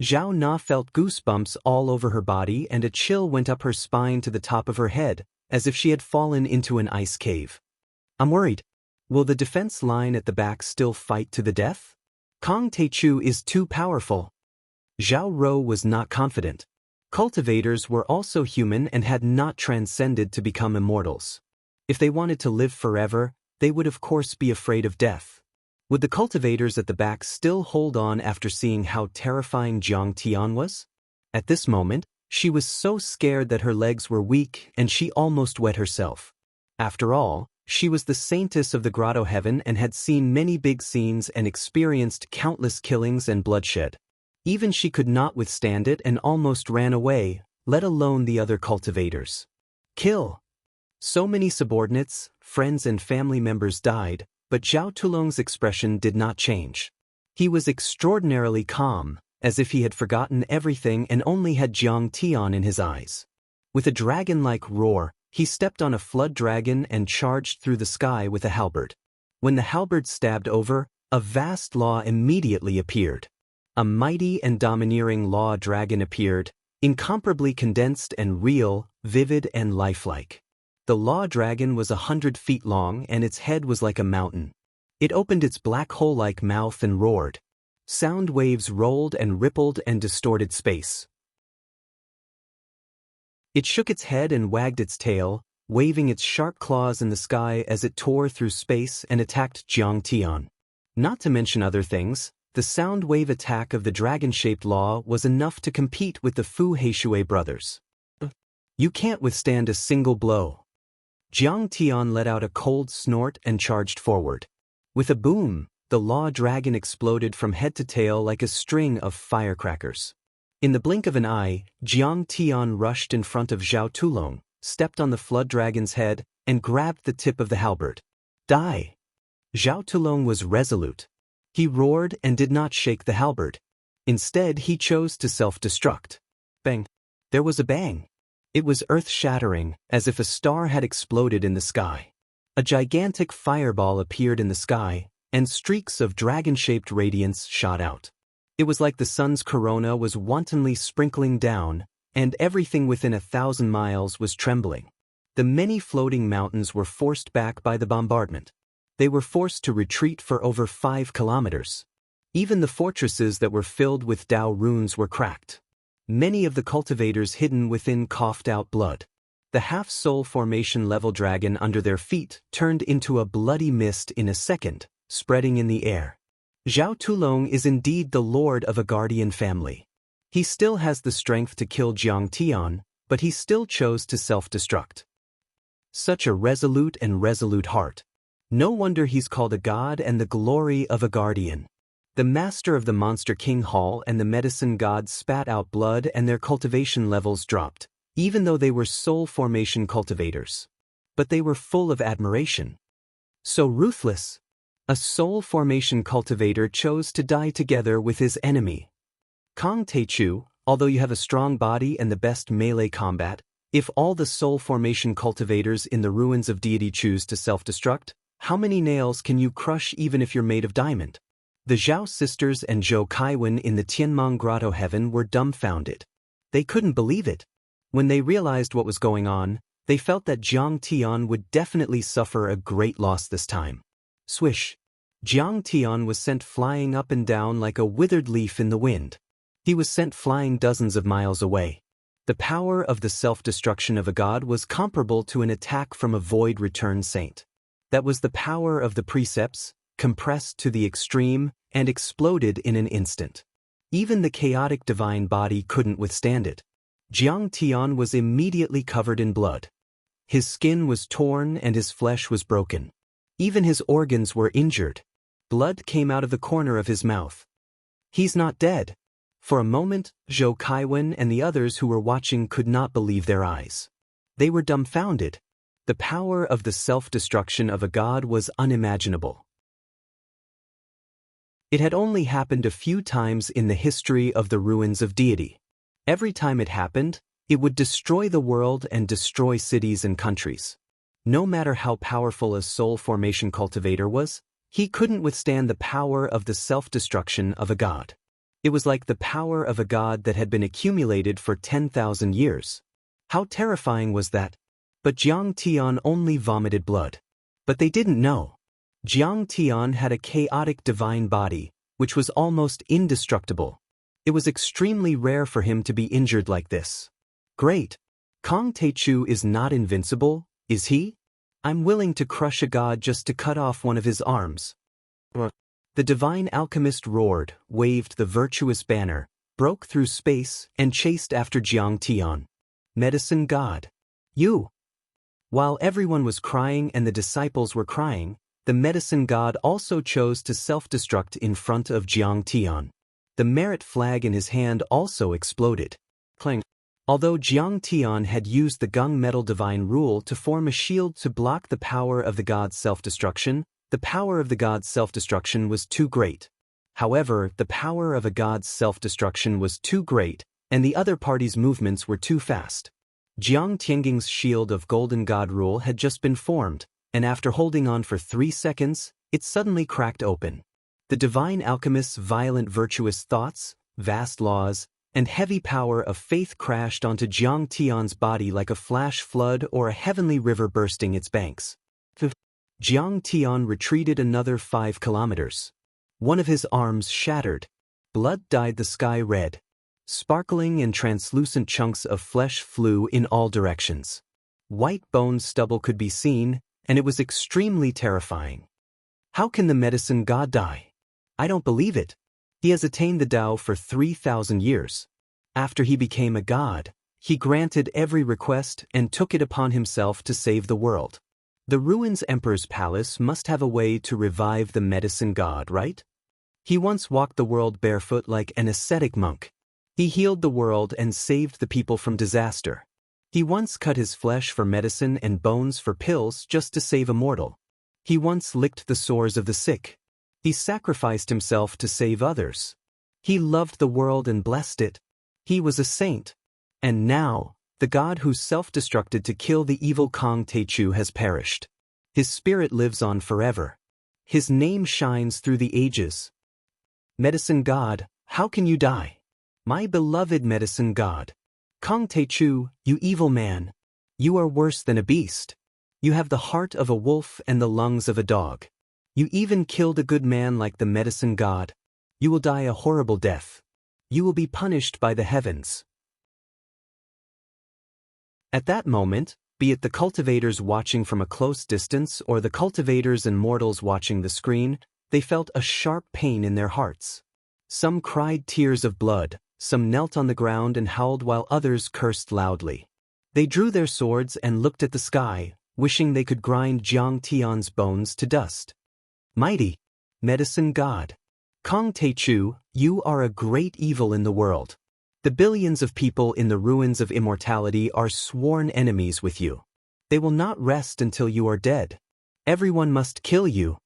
Zhao Na felt goosebumps all over her body and a chill went up her spine to the top of her head, as if she had fallen into an ice cave. I'm worried. Will the defense line at the back still fight to the death? Kong Teichu is too powerful. Zhao Rou was not confident. Cultivators were also human and had not transcended to become immortals. If they wanted to live forever, they would of course be afraid of death. Would the cultivators at the back still hold on after seeing how terrifying Jiang Tian was? At this moment, she was so scared that her legs were weak and she almost wet herself. After all, she was the saintess of the grotto heaven and had seen many big scenes and experienced countless killings and bloodshed. Even she could not withstand it and almost ran away, let alone the other cultivators. Kill! So many subordinates, friends and family members died, but Zhao Tulong's expression did not change. He was extraordinarily calm, as if he had forgotten everything and only had Jiang Tian in his eyes. With a dragon-like roar, he stepped on a flood dragon and charged through the sky with a halberd. When the halberd stabbed over, a vast law immediately appeared. A mighty and domineering law dragon appeared, incomparably condensed and real, vivid and lifelike. The law dragon was 100 feet long and its head was like a mountain. It opened its black hole-like mouth and roared. Sound waves rolled and rippled and distorted space. It shook its head and wagged its tail, waving its sharp claws in the sky as it tore through space and attacked Jiang Tian. Not to mention other things, the sound wave attack of the dragon-shaped law was enough to compete with the Fu Heishui brothers. You can't withstand a single blow. Jiang Tian let out a cold snort and charged forward. With a boom, the law dragon exploded from head to tail like a string of firecrackers. In the blink of an eye, Jiang Tian rushed in front of Zhao Tulong, stepped on the flood dragon's head, and grabbed the tip of the halberd. Die! Zhao Tulong was resolute. He roared and did not shake the halberd. Instead, he chose to self-destruct. Bang! There was a bang. It was earth-shattering, as if a star had exploded in the sky. A gigantic fireball appeared in the sky, and streaks of dragon-shaped radiance shot out. It was like the sun's corona was wantonly sprinkling down, and everything within 1,000 miles was trembling. The many floating mountains were forced back by the bombardment. They were forced to retreat for over 5 kilometers. Even the fortresses that were filled with Dao runes were cracked. Many of the cultivators hidden within coughed out blood. The half-soul formation level dragon under their feet turned into a bloody mist in a second, spreading in the air. Zhao Tulong is indeed the lord of a guardian family. He still has the strength to kill Jiang Tian, but he still chose to self-destruct. Such a resolute heart. No wonder he's called a god and the glory of a guardian. The master of the Monster King Hall and the medicine god spat out blood and their cultivation levels dropped, even though they were soul formation cultivators. But they were full of admiration. So ruthless. A soul formation cultivator chose to die together with his enemy. Kong Teichu, although you have a strong body and the best melee combat, if all the soul formation cultivators in the ruins of deity choose to self-destruct, how many nails can you crush even if you're made of diamond? The Zhao sisters and Zhou Kaiwen in the Tianmong Grotto heaven were dumbfounded. They couldn't believe it. When they realized what was going on, they felt that Jiang Tian would definitely suffer a great loss this time. Swish! Jiang Tian was sent flying up and down like a withered leaf in the wind. He was sent flying dozens of miles away. The power of the self-destruction of a god was comparable to an attack from a void return saint. That was the power of the precepts, compressed to the extreme, and exploded in an instant. Even the chaotic divine body couldn't withstand it. Jiang Tian was immediately covered in blood. His skin was torn and his flesh was broken. Even his organs were injured. Blood came out of the corner of his mouth. He's not dead. For a moment, Zhou Kaiwen and the others who were watching could not believe their eyes. They were dumbfounded. The power of the self-destruction of a god was unimaginable. It had only happened a few times in the history of the ruins of deity. Every time it happened, it would destroy the world and destroy cities and countries. No matter how powerful a soul formation cultivator was, he couldn't withstand the power of the self-destruction of a god. It was like the power of a god that had been accumulated for 10,000 years. How terrifying was that? But Jiang Tian only vomited blood. But they didn't know. Jiang Tian had a chaotic divine body, which was almost indestructible. It was extremely rare for him to be injured like this. Great. Kong Teichu is not invincible, is he? I'm willing to crush a god just to cut off one of his arms. The divine alchemist roared, waved the virtuous banner, broke through space, and chased after Jiang Tian. Medicine god. You! While everyone was crying and the disciples were crying, the medicine god also chose to self-destruct in front of Jiang Tian. The merit flag in his hand also exploded. Clang. Although Jiang Tian had used the gung metal divine rule to form a shield to block the power of the god's self-destruction, the power of the god's self-destruction was too great. However, the power of a god's self-destruction was too great, and the other party's movements were too fast. Jiang Tianjing's shield of golden god rule had just been formed, and after holding on for 3 seconds, it suddenly cracked open. The divine alchemist's violent virtuous thoughts, vast laws, and heavy power of faith crashed onto Jiang Tian's body like a flash flood or a heavenly river bursting its banks. Jiang Tian retreated another 5 kilometers. One of his arms shattered. Blood dyed the sky red. Sparkling and translucent chunks of flesh flew in all directions. White bone stubble could be seen, and it was extremely terrifying. How can the medicine god die? I don't believe it. He has attained the Tao for 3,000 years. After he became a god, he granted every request and took it upon himself to save the world. The ruins Emperor's palace must have a way to revive the medicine god, right? He once walked the world barefoot like an ascetic monk. He healed the world and saved the people from disaster. He once cut his flesh for medicine and bones for pills just to save a mortal. He once licked the sores of the sick. He sacrificed himself to save others. He loved the world and blessed it. He was a saint. And now, the god who self-destructed to kill the evil Kong Techu has perished. His spirit lives on forever. His name shines through the ages. Medicine god, how can you die? My beloved medicine god. Kong Techu, you evil man. You are worse than a beast. You have the heart of a wolf and the lungs of a dog. You even killed a good man like the medicine god. You will die a horrible death. You will be punished by the heavens. At that moment, be it the cultivators watching from a close distance or the cultivators and mortals watching the screen, they felt a sharp pain in their hearts. Some cried tears of blood, some knelt on the ground and howled while others cursed loudly. They drew their swords and looked at the sky, wishing they could grind Jiang Tian's bones to dust. Mighty medicine god. Kong Techu, you are a great evil in the world. The billions of people in the ruins of immortality are sworn enemies with you. They will not rest until you are dead. Everyone must kill you.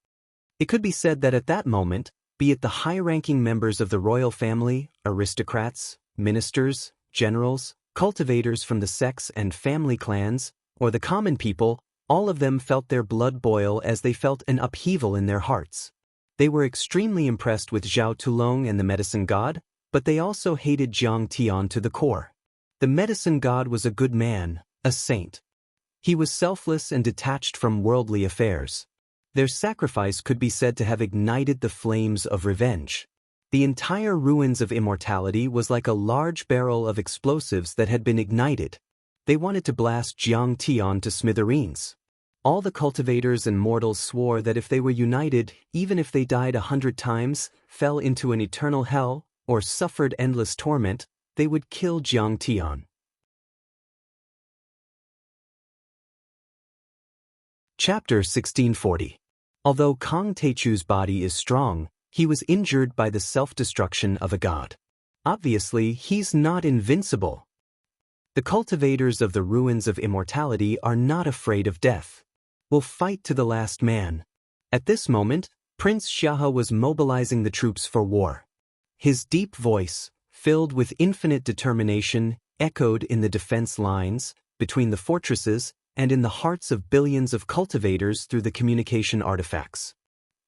It could be said that at that moment, be it the high-ranking members of the royal family, aristocrats, ministers, generals, cultivators from the sects and family clans, or the common people, all of them felt their blood boil as they felt an upheaval in their hearts. They were extremely impressed with Zhao Tulong and the medicine god, but they also hated Jiang Tian to the core. The medicine god was a good man, a saint. He was selfless and detached from worldly affairs. Their sacrifice could be said to have ignited the flames of revenge. The entire ruins of immortality was like a large barrel of explosives that had been ignited. They wanted to blast Jiang Tian to smithereens. All the cultivators and mortals swore that if they were united, even if they died 100 times, fell into an eternal hell, or suffered endless torment, they would kill Jiang Tian. Chapter 1640. Although Kong Techu's body is strong, he was injured by the self-destruction of a god. Obviously, he's not invincible. The cultivators of the ruins of immortality are not afraid of death. Will fight to the last man. At this moment, Prince Xiahe was mobilizing the troops for war. His deep voice, filled with infinite determination, echoed in the defense lines, between the fortresses, and in the hearts of billions of cultivators through the communication artifacts.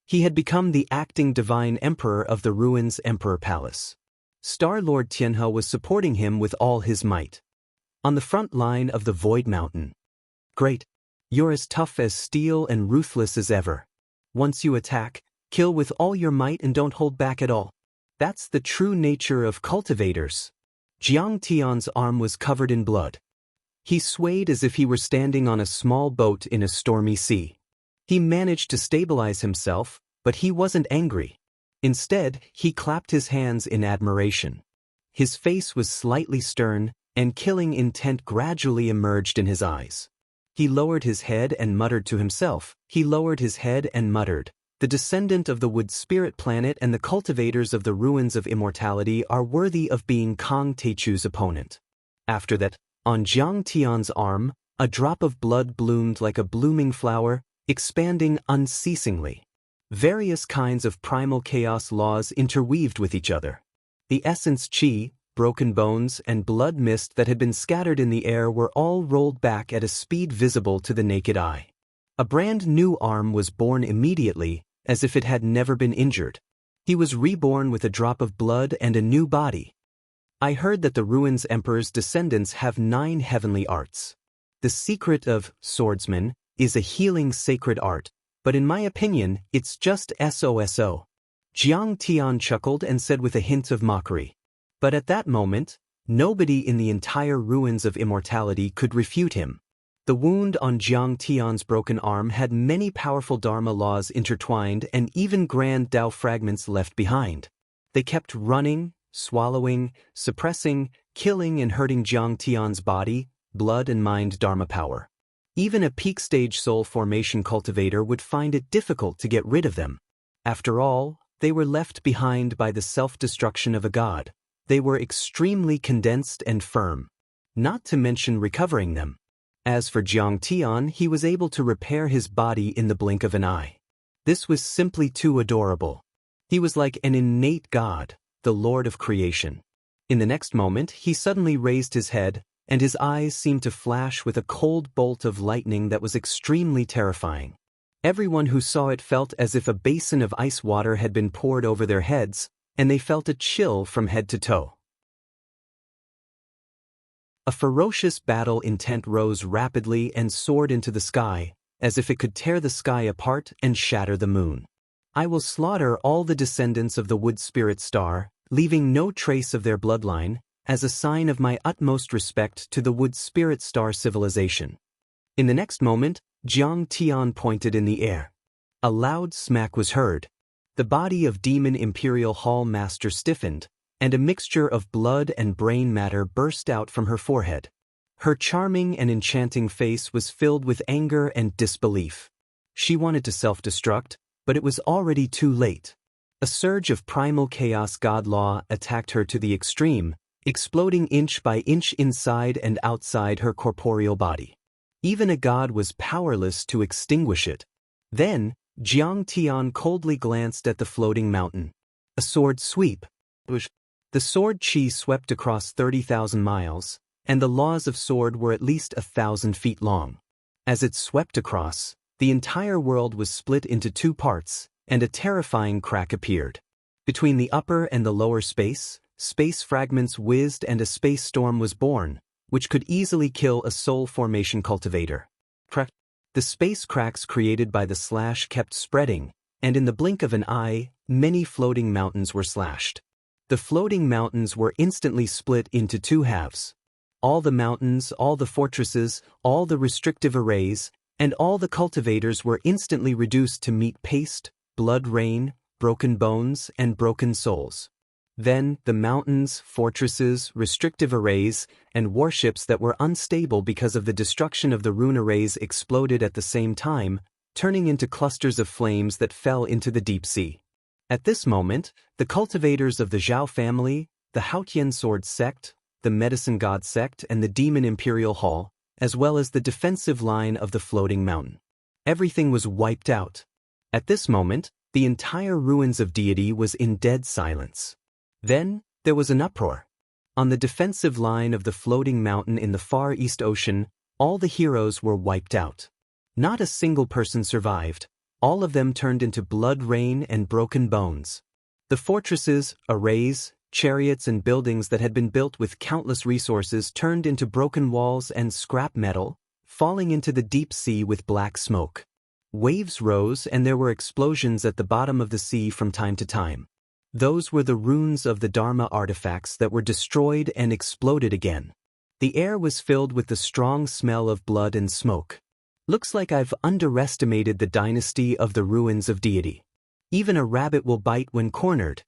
He had become the acting divine emperor of the ruins Emperor Palace. Star Lord Tianhe was supporting him with all his might. On the front line of the Void Mountain. Great. You're as tough as steel and ruthless as ever. Once you attack, kill with all your might and don't hold back at all. That's the true nature of cultivators. Jiang Tian's arm was covered in blood. He swayed as if he were standing on a small boat in a stormy sea. He managed to stabilize himself, but he wasn't angry. Instead, he clapped his hands in admiration. His face was slightly stern, and killing intent gradually emerged in his eyes. He lowered his head and muttered to himself. He lowered his head and muttered, "The descendant of the wood spirit planet and the cultivators of the ruins of immortality are worthy of being Kong Techu's opponent." After that, on Jiang Tian's arm, a drop of blood bloomed like a blooming flower, expanding unceasingly. Various kinds of primal chaos laws interweaved with each other. The essence chi, broken bones, and blood mist that had been scattered in the air were all rolled back at a speed visible to the naked eye. A brand new arm was born immediately, as if it had never been injured. He was reborn with a drop of blood and a new body. I heard that the ruins emperor's descendants have 9 heavenly arts. The secret of swordsman is a healing sacred art, but in my opinion, it's just SOSO. Jiang Tian chuckled and said with a hint of mockery. But at that moment, nobody in the entire ruins of immortality could refute him. The wound on Jiang Tian's broken arm had many powerful Dharma laws intertwined and even grand Tao fragments left behind. They kept running, swallowing, suppressing, killing and hurting Jiang Tian's body, blood and mind Dharma power. Even a peak-stage soul formation cultivator would find it difficult to get rid of them. After all, they were left behind by the self-destruction of a god. They were extremely condensed and firm, not to mention recovering them. As for Jiang Tian, he was able to repair his body in the blink of an eye. This was simply too adorable. He was like an innate god, the Lord of creation. In the next moment, he suddenly raised his head, and his eyes seemed to flash with a cold bolt of lightning that was extremely terrifying. Everyone who saw it felt as if a basin of ice water had been poured over their heads, and they felt a chill from head to toe. A ferocious battle intent rose rapidly and soared into the sky, as if it could tear the sky apart and shatter the moon. I will slaughter all the descendants of the wood spirit star, leaving no trace of their bloodline, as a sign of my utmost respect to the wood spirit star civilization. In the next moment, Jiang Tian pointed in the air. A loud smack was heard. The body of Demon Imperial Hall Master stiffened, and a mixture of blood and brain matter burst out from her forehead. Her charming and enchanting face was filled with anger and disbelief. She wanted to self-destruct, but it was already too late. A surge of primal chaos god law attacked her to the extreme, exploding inch by inch inside and outside her corporeal body. Even a god was powerless to extinguish it. Then, Jiang Tian coldly glanced at the floating mountain. A sword sweep. The sword chi swept across 30,000 miles, and the laws of sword were at least 1,000 feet long. As it swept across, the entire world was split into two parts, and a terrifying crack appeared. Between the upper and the lower space fragments whizzed and a space storm was born, which could easily kill a soul formation cultivator. The space cracks created by the slash kept spreading, and in the blink of an eye, many floating mountains were slashed. The floating mountains were instantly split into two halves. All the mountains, all the fortresses, all the restrictive arrays, and all the cultivators were instantly reduced to meat paste, blood rain, broken bones, and broken souls. Then, the mountains, fortresses, restrictive arrays, and warships that were unstable because of the destruction of the rune arrays exploded at the same time, turning into clusters of flames that fell into the deep sea. At this moment, the cultivators of the Zhao family, the Haotian Sword sect, the Medicine God sect, and the Demon Imperial Hall, as well as the defensive line of the floating mountain. Everything was wiped out. At this moment, the entire ruins of deity was in dead silence. Then, there was an uproar. On the defensive line of the floating mountain in the Far East Ocean, all the heroes were wiped out. Not a single person survived. All of them turned into blood rain and broken bones. The fortresses, arrays, chariots and buildings that had been built with countless resources turned into broken walls and scrap metal, falling into the deep sea with black smoke. Waves rose and there were explosions at the bottom of the sea from time to time. Those were the runes of the Dharma artifacts that were destroyed and exploded again. The air was filled with the strong smell of blood and smoke. Looks like I've underestimated the dynasty of the ruins of deity. Even a rabbit will bite when cornered.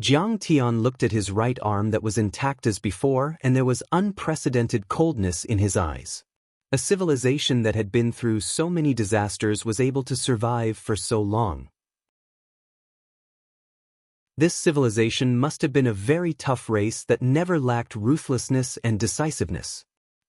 Jiang Tian looked at his right arm that was intact as before, and there was unprecedented coldness in his eyes. A civilization that had been through so many disasters was able to survive for so long. This civilization must have been a very tough race that never lacked ruthlessness and decisiveness.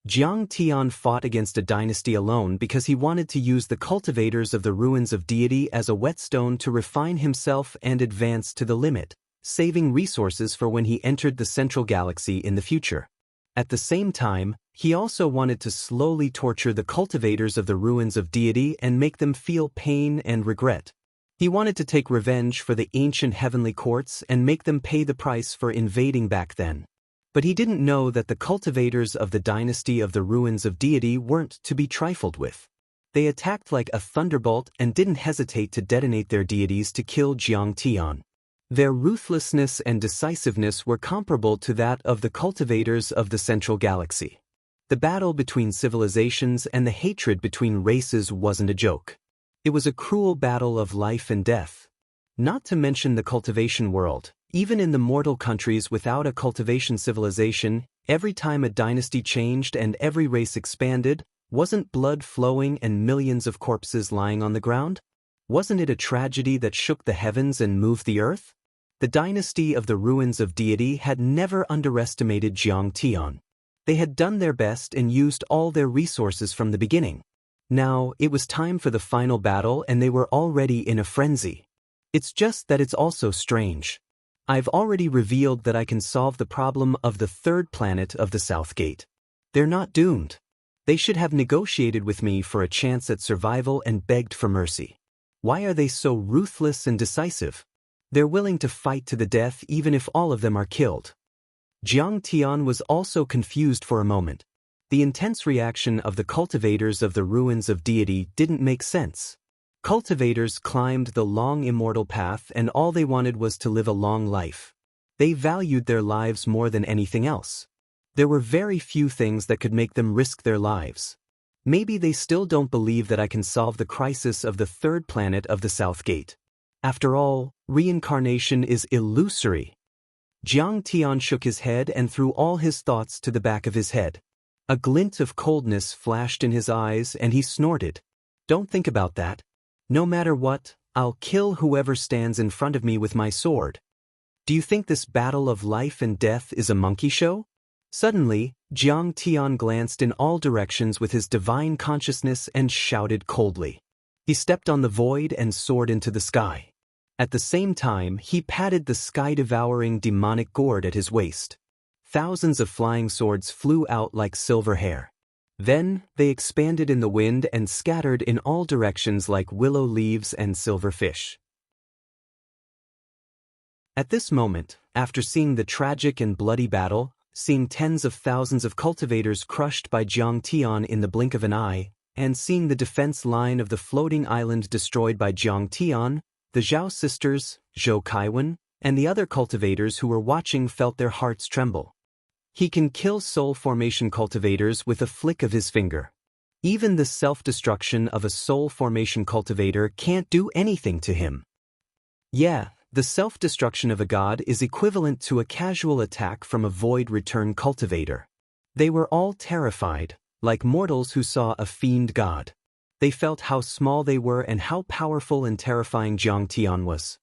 Jiang Tian fought against a dynasty alone because he wanted to use the cultivators of the ruins of deity as a whetstone to refine himself and advance to the limit, saving resources for when he entered the central galaxy in the future. At the same time, he also wanted to slowly torture the cultivators of the ruins of deity and make them feel pain and regret. He wanted to take revenge for the ancient heavenly courts and make them pay the price for invading back then. But he didn't know that the cultivators of the dynasty of the ruins of deity weren't to be trifled with. They attacked like a thunderbolt and didn't hesitate to detonate their deities to kill Jiang Tian. Their ruthlessness and decisiveness were comparable to that of the cultivators of the Central Galaxy. The battle between civilizations and the hatred between races wasn't a joke. It was a cruel battle of life and death. Not to mention the cultivation world. Even in the mortal countries without a cultivation civilization, every time a dynasty changed and every race expanded, wasn't blood flowing and millions of corpses lying on the ground? Wasn't it a tragedy that shook the heavens and moved the earth? The dynasty of the ruins of deity had never underestimated Jiang Tian. They had done their best and used all their resources from the beginning. Now, it was time for the final battle and they were already in a frenzy. It's just that it's also strange. I've already revealed that I can solve the problem of the third planet of the South Gate. They're not doomed. They should have negotiated with me for a chance at survival and begged for mercy. Why are they so ruthless and decisive? They're willing to fight to the death even if all of them are killed. Jiang Tian was also confused for a moment. The intense reaction of the cultivators of the ruins of deity didn't make sense. Cultivators climbed the long immortal path and all they wanted was to live a long life. They valued their lives more than anything else. There were very few things that could make them risk their lives. Maybe they still don't believe that I can solve the crisis of the third planet of the South Gate. After all, reincarnation is illusory. Jiang Tian shook his head and threw all his thoughts to the back of his head. A glint of coldness flashed in his eyes and he snorted. Don't think about that. No matter what, I'll kill whoever stands in front of me with my sword. Do you think this battle of life and death is a monkey show? Suddenly, Jiang Tian glanced in all directions with his divine consciousness and shouted coldly. He stepped on the void and soared into the sky. At the same time, he patted the sky-devouring demonic gourd at his waist. Thousands of flying swords flew out like silver hair. Then, they expanded in the wind and scattered in all directions like willow leaves and silver fish. At this moment, after seeing the tragic and bloody battle, seeing tens of thousands of cultivators crushed by Jiang Tian in the blink of an eye, and seeing the defense line of the floating island destroyed by Jiang Tian, the Zhao sisters, Zhou Kaiwen, and the other cultivators who were watching felt their hearts tremble. He can kill soul formation cultivators with a flick of his finger. Even the self-destruction of a soul formation cultivator can't do anything to him. Yeah, the self-destruction of a god is equivalent to a casual attack from a void return cultivator. They were all terrified, like mortals who saw a fiend god. They felt how small they were and how powerful and terrifying Jiang Tian was.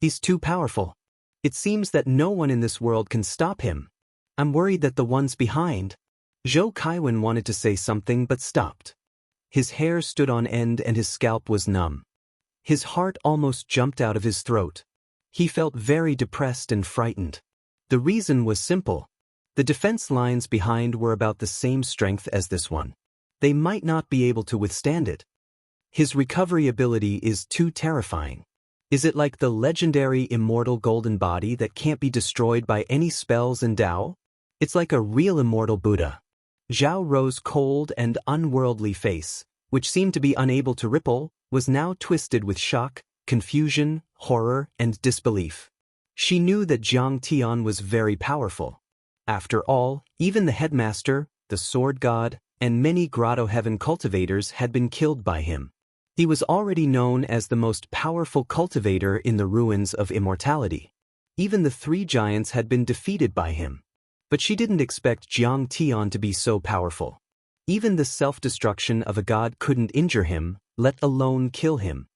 He's too powerful. It seems that no one in this world can stop him. I'm worried that the ones behind. Zhou Kaiwen wanted to say something but stopped. His hair stood on end and his scalp was numb. His heart almost jumped out of his throat. He felt very depressed and frightened. The reason was simple. The defense lines behind were about the same strength as this one. They might not be able to withstand it. His recovery ability is too terrifying. Is it like the legendary immortal golden body that can't be destroyed by any spells and Tao? It's like a real immortal Buddha. Zhao Rou's cold and unworldly face, which seemed to be unable to ripple, was now twisted with shock, confusion, horror, and disbelief. She knew that Jiang Tian was very powerful. After all, even the headmaster, the sword god, and many grotto heaven cultivators had been killed by him. He was already known as the most powerful cultivator in the ruins of immortality. Even the three giants had been defeated by him. But she didn't expect Jiang Tian to be so powerful. Even the self-destruction of a god couldn't injure him, let alone kill him.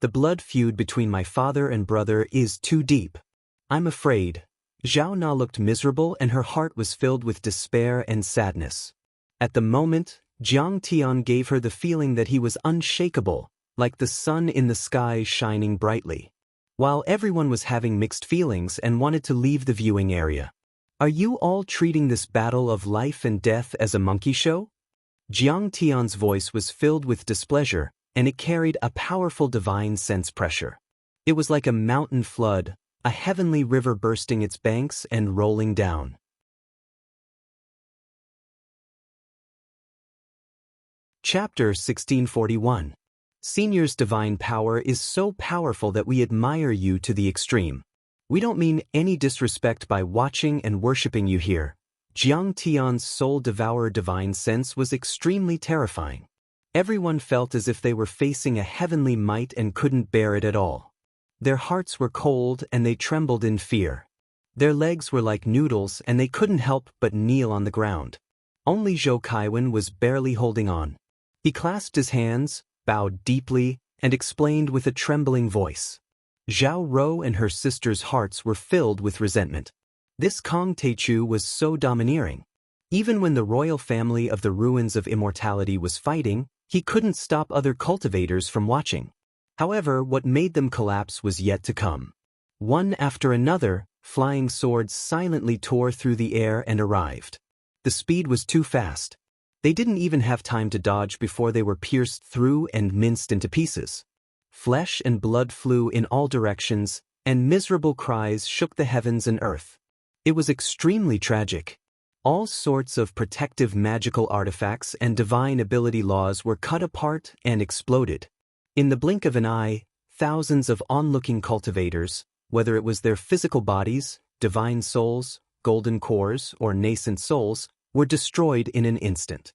The blood feud between my father and brother is too deep. I'm afraid. Zhao Na looked miserable and her heart was filled with despair and sadness. At the moment, Jiang Tian gave her the feeling that he was unshakable, like the sun in the sky shining brightly. While everyone was having mixed feelings and wanted to leave the viewing area. Are you all treating this battle of life and death as a monkey show? Jiang Tian's voice was filled with displeasure, and it carried a powerful divine sense pressure. It was like a mountain flood, a heavenly river bursting its banks and rolling down. Chapter 1641. Senior's divine power is so powerful that we admire you to the extreme. We don't mean any disrespect by watching and worshipping you here. Jiang Tian's soul-devourer divine sense was extremely terrifying. Everyone felt as if they were facing a heavenly might and couldn't bear it at all. Their hearts were cold and they trembled in fear. Their legs were like noodles and they couldn't help but kneel on the ground. Only Zhou Kaiwen was barely holding on. He clasped his hands, bowed deeply, and explained with a trembling voice. Zhao Rou and her sister's hearts were filled with resentment. This Kong Teichu was so domineering. Even when the royal family of the Ruins of Immortality was fighting, he couldn't stop other cultivators from watching. However, what made them collapse was yet to come. One after another, flying swords silently tore through the air and arrived. The speed was too fast. They didn't even have time to dodge before they were pierced through and minced into pieces. Flesh and blood flew in all directions, and miserable cries shook the heavens and earth. It was extremely tragic. All sorts of protective magical artifacts and divine ability laws were cut apart and exploded. In the blink of an eye, thousands of onlooking cultivators, whether it was their physical bodies, divine souls, golden cores, or nascent souls, were destroyed in an instant.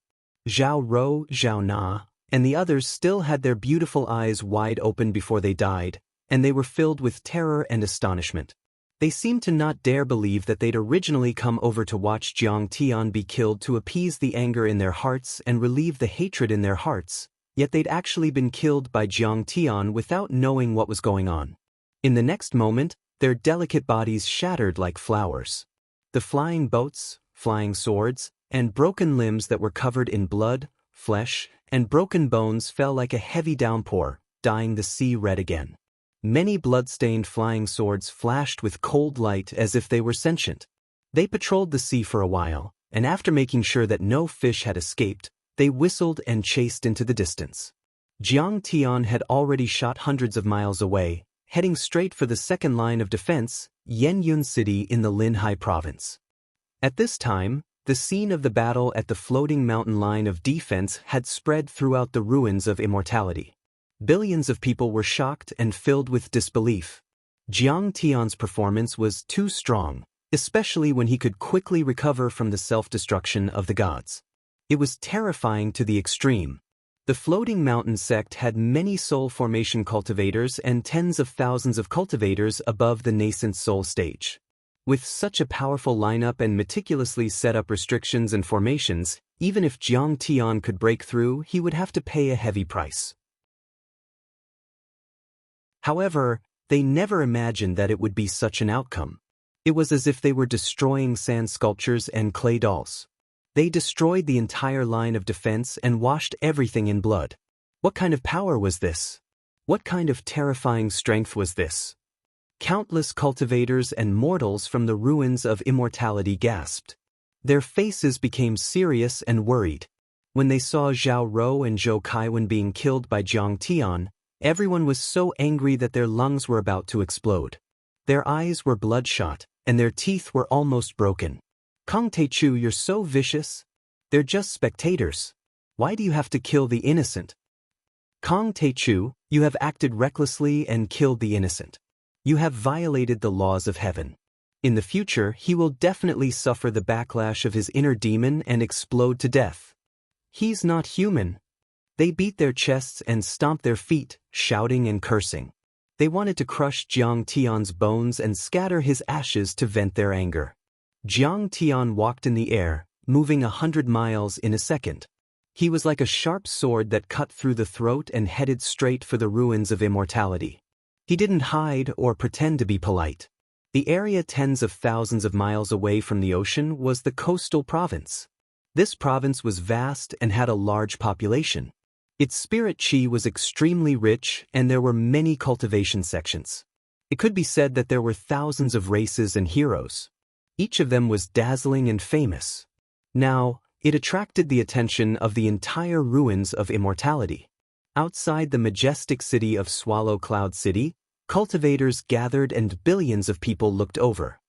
Zhao Rou, Zhao Na, and the others still had their beautiful eyes wide open before they died, and they were filled with terror and astonishment. They seemed to not dare believe that they'd originally come over to watch Jiang Tian be killed to appease the anger in their hearts and relieve the hatred in their hearts, yet they'd actually been killed by Jiang Tian without knowing what was going on. In the next moment, their delicate bodies shattered like flowers. The flying boats, flying swords, and broken limbs that were covered in blood, flesh, and broken bones fell like a heavy downpour, dyeing the sea red again. Many blood-stained flying swords flashed with cold light as if they were sentient. They patrolled the sea for a while, and after making sure that no fish had escaped, they whistled and chased into the distance. Jiang Tian had already shot hundreds of miles away, heading straight for the second line of defense, Yenyun City in the Linhai province. At this time, the scene of the battle at the floating mountain line of defense had spread throughout the Ruins of Immortality. Billions of people were shocked and filled with disbelief. Jiang Tian's performance was too strong, especially when he could quickly recover from the self-destruction of the gods. It was terrifying to the extreme. The floating mountain sect had many soul formation cultivators and tens of thousands of cultivators above the nascent soul stage. With such a powerful lineup and meticulously set up restrictions and formations, even if Jiang Tian could break through, he would have to pay a heavy price. However, they never imagined that it would be such an outcome. It was as if they were destroying sand sculptures and clay dolls. They destroyed the entire line of defense and washed everything in blood. What kind of power was this? What kind of terrifying strength was this? Countless cultivators and mortals from the Ruins of Immortality gasped. Their faces became serious and worried. When they saw Zhao Rou and Zhou Kaiwen being killed by Jiang Tian, everyone was so angry that their lungs were about to explode. Their eyes were bloodshot, and their teeth were almost broken. Kong Teichu, you're so vicious. They're just spectators. Why do you have to kill the innocent? Kong Teichu, you have acted recklessly and killed the innocent. You have violated the laws of heaven. In the future, he will definitely suffer the backlash of his inner demon and explode to death. He's not human. They beat their chests and stomped their feet, shouting and cursing. They wanted to crush Jiang Tian's bones and scatter his ashes to vent their anger. Jiang Tian walked in the air, moving 100 miles in a second. He was like a sharp sword that cut through the throat and headed straight for the Ruins of Immortality. He didn't hide or pretend to be polite. The area tens of thousands of miles away from the ocean was the coastal province. This province was vast and had a large population. Its spirit chi was extremely rich and there were many cultivation sections. It could be said that there were thousands of races and heroes. Each of them was dazzling and famous. Now, it attracted the attention of the entire Ruins of Immortality. Outside the majestic city of Swallow Cloud City, cultivators gathered and billions of people looked over.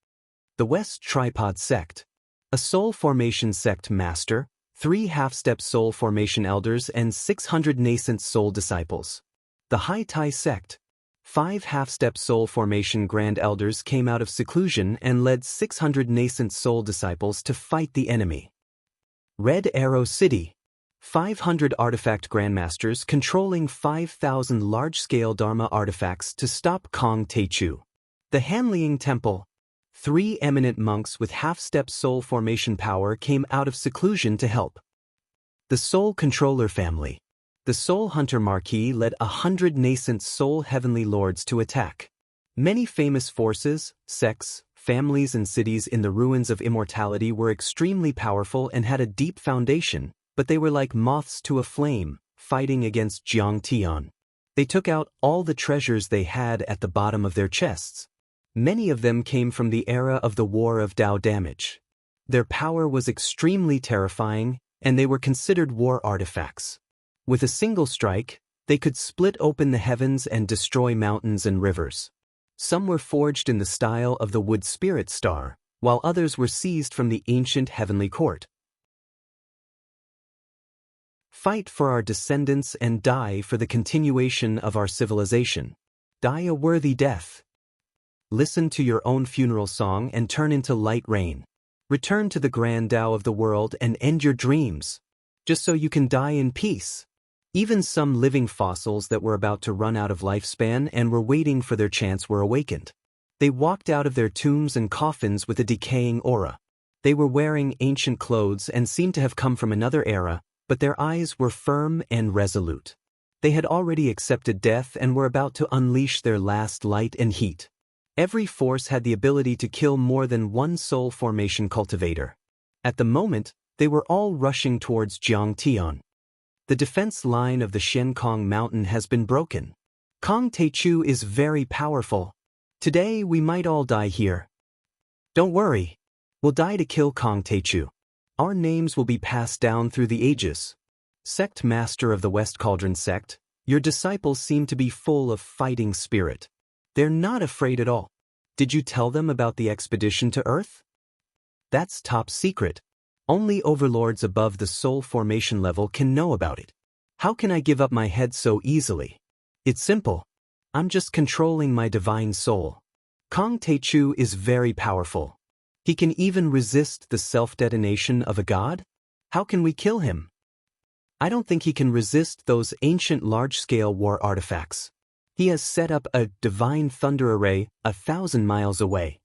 The West Tripod Sect. A soul formation sect master, 3 half-step soul formation elders and 600 nascent soul disciples. The Hai Tai sect. 5 half-step soul formation grand elders came out of seclusion and led 600 nascent soul disciples to fight the enemy. Red Arrow City. 500 artifact grandmasters controlling 5,000 large-scale Dharma artifacts to stop Kong Techu. The Hanliang Temple. 3 eminent monks with half-step soul formation power came out of seclusion to help. The Soul Controller family. The Soul Hunter Marquis led 100 nascent soul heavenly lords to attack. Many famous forces, sects, families and cities in the ruins of immortality were extremely powerful and had a deep foundation, but they were like moths to a flame, fighting against Jiang Tian. They took out all the treasures they had at the bottom of their chests. Many of them came from the era of the War of Dao Damage. Their power was extremely terrifying, and they were considered war artifacts. With a single strike, they could split open the heavens and destroy mountains and rivers. Some were forged in the style of the wood spirit star, while others were seized from the ancient heavenly court. Fight for our descendants and die for the continuation of our civilization. Die a worthy death. Listen to your own funeral song and turn into light rain. Return to the grand Tao of the world and end your dreams, just so you can die in peace. Even some living fossils that were about to run out of lifespan and were waiting for their chance were awakened. They walked out of their tombs and coffins with a decaying aura. They were wearing ancient clothes and seemed to have come from another era, but their eyes were firm and resolute. They had already accepted death and were about to unleash their last light and heat. Every force had the ability to kill more than one soul formation cultivator. At the moment, they were all rushing towards Jiang Tian. The defense line of the Shenkong mountain has been broken. Kong Techu is very powerful. Today we might all die here. Don't worry. We'll die to kill Kong Techu. Our names will be passed down through the ages. Sect Master of the West Cauldron Sect, your disciples seem to be full of fighting spirit. They're not afraid at all. Did you tell them about the expedition to Earth? That's top secret. Only overlords above the soul formation level can know about it. How can I give up my head so easily? It's simple. I'm just controlling my divine soul. Kong Techu is very powerful. He can even resist the self-detonation of a god? How can we kill him? I don't think he can resist those ancient large-scale war artifacts. He has set up a divine thunder array 1,000 miles away.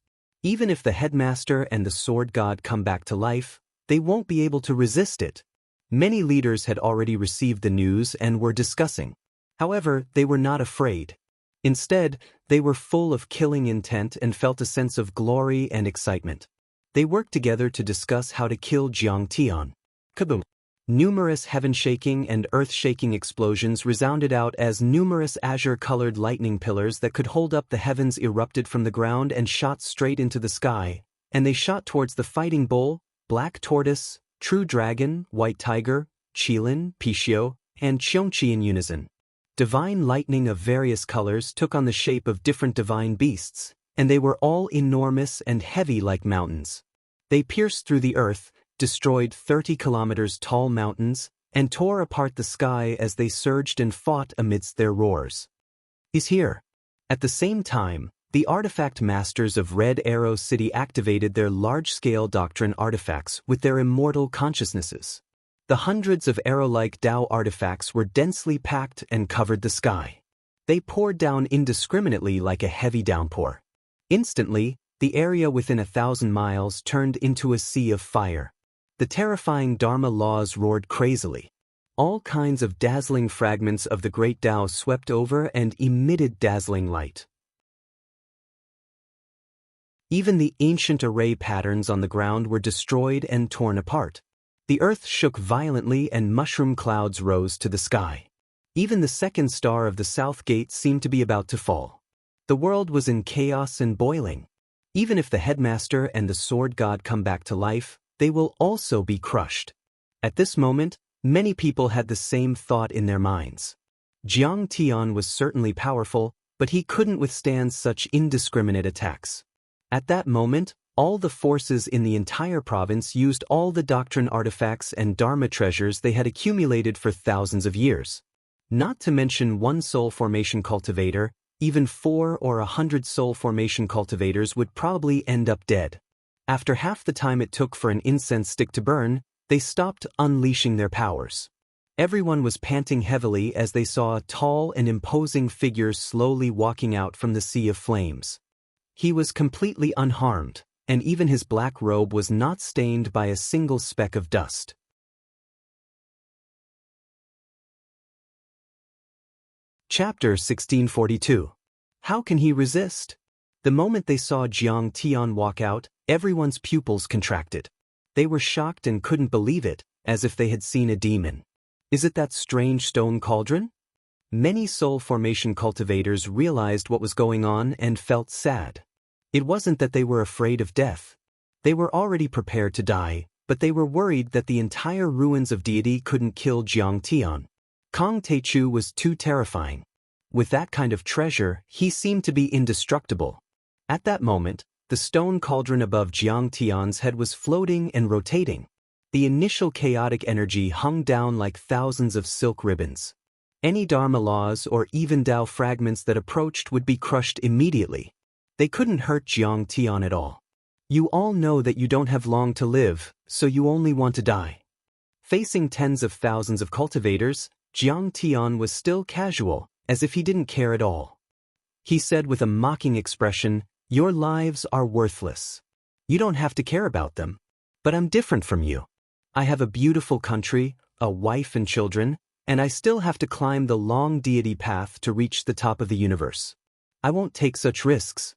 Even if the headmaster and the sword god come back to life, they won't be able to resist it. Many leaders had already received the news and were discussing. However, they were not afraid. Instead, they were full of killing intent and felt a sense of glory and excitement. They worked together to discuss how to kill Jiang Tian. Kaboom! Numerous heaven-shaking and earth-shaking explosions resounded out as numerous azure-colored lightning pillars that could hold up the heavens erupted from the ground and shot straight into the sky, and they shot towards the fighting bull, black tortoise, true dragon, white tiger, Qilin, Pishio, and Qiongqi in unison. Divine lightning of various colors took on the shape of different divine beasts, and they were all enormous and heavy like mountains. They pierced through the earth, destroyed 30 kilometers tall mountains, and tore apart the sky as they surged and fought amidst their roars. He's here. At the same time, the artifact masters of Red Arrow City activated their large-scale doctrine artifacts with their immortal consciousnesses. The hundreds of arrow-like Tao artifacts were densely packed and covered the sky. They poured down indiscriminately like a heavy downpour. Instantly, the area within 1,000 miles turned into a sea of fire. The terrifying Dharma laws roared crazily. All kinds of dazzling fragments of the great Tao swept over and emitted dazzling light. Even the ancient array patterns on the ground were destroyed and torn apart. The earth shook violently and mushroom clouds rose to the sky. Even the second star of the south gate seemed to be about to fall. The world was in chaos and boiling. Even if the headmaster and the sword god come back to life, they will also be crushed. At this moment, many people had the same thought in their minds. Jiang Tian was certainly powerful, but he couldn't withstand such indiscriminate attacks. At that moment, All the forces in the entire province used all the doctrine artifacts and dharma treasures they had accumulated for thousands of years. Not to mention one soul formation cultivator, even 4 or 100 soul formation cultivators would probably end up dead. After half the time it took for an incense stick to burn, they stopped unleashing their powers. Everyone was panting heavily as they saw a tall and imposing figure slowly walking out from the sea of flames. He was completely unharmed, and even his black robe was not stained by a single speck of dust. Chapter 1642. How can he resist? The moment they saw Jiang Tian walk out, everyone's pupils contracted. They were shocked and couldn't believe it, as if they had seen a demon. Is it that strange stone cauldron? Many soul formation cultivators realized what was going on and felt sad. It wasn't that they were afraid of death. They were already prepared to die, but they were worried that the entire ruins of deity couldn't kill Jiang Tian. Kong Teichu was too terrifying. With that kind of treasure, he seemed to be indestructible. At that moment, the stone cauldron above Jiang Tian's head was floating and rotating. The initial chaotic energy hung down like thousands of silk ribbons. Any Dharma laws or even Tao fragments that approached would be crushed immediately. They couldn't hurt Jiang Tian at all. You all know that you don't have long to live, so you only want to die. Facing tens of thousands of cultivators, Jiang Tian was still casual, as if he didn't care at all. He said with a mocking expression, "Your lives are worthless. You don't have to care about them. But I'm different from you. I have a beautiful country, a wife and children, and I still have to climb the long deity path to reach the top of the universe. I won't take such risks."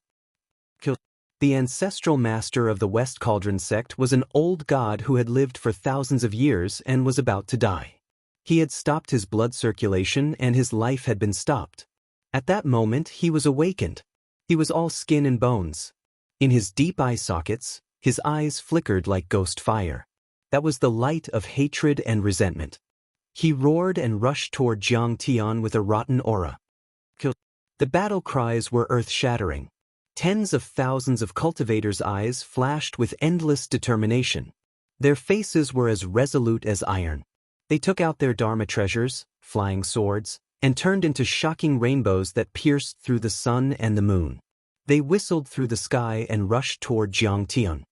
The ancestral master of the West Cauldron sect was an old god who had lived for thousands of years and was about to die. He had stopped his blood circulation and his life had been stopped. At that moment he was awakened. He was all skin and bones. In his deep eye sockets, his eyes flickered like ghost fire. That was the light of hatred and resentment. He roared and rushed toward Jiang Tian with a rotten aura. The battle cries were earth-shattering. Tens of thousands of cultivators' eyes flashed with endless determination. Their faces were as resolute as iron. They took out their dharma treasures, flying swords, and turned into shocking rainbows that pierced through the sun and the moon. They whistled through the sky and rushed toward Jiang Tian.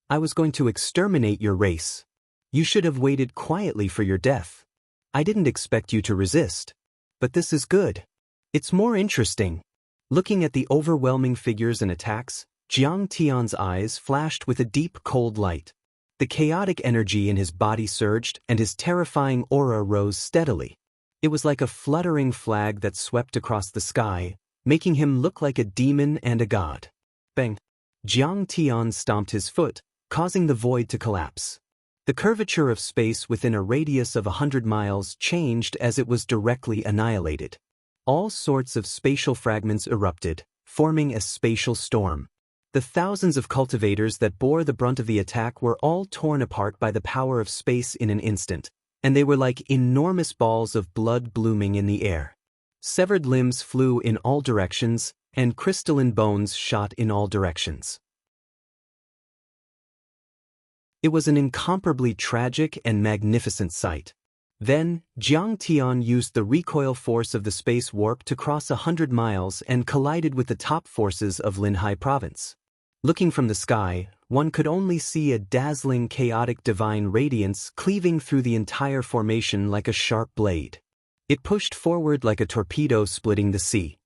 "I was going to exterminate your race. You should have waited quietly for your death. I didn't expect you to resist. But this is good. It's more interesting." Looking at the overwhelming figures and attacks, Jiang Tian's eyes flashed with a deep cold light. The chaotic energy in his body surged and his terrifying aura rose steadily. It was like a fluttering flag that swept across the sky, making him look like a demon and a god. Bang! Jiang Tian stomped his foot, causing the void to collapse. The curvature of space within a radius of 100 miles changed as it was directly annihilated. All sorts of spatial fragments erupted, forming a spatial storm. The thousands of cultivators that bore the brunt of the attack were all torn apart by the power of space in an instant, and they were like enormous balls of blood blooming in the air. Severed limbs flew in all directions, and crystalline bones shot in all directions. It was an incomparably tragic and magnificent sight. Then, Jiang Tian used the recoil force of the space warp to cross 100 miles and collided with the top forces of Linhai province. Looking from the sky, one could only see a dazzling chaotic divine radiance cleaving through the entire formation like a sharp blade. It pushed forward like a torpedo splitting the sea.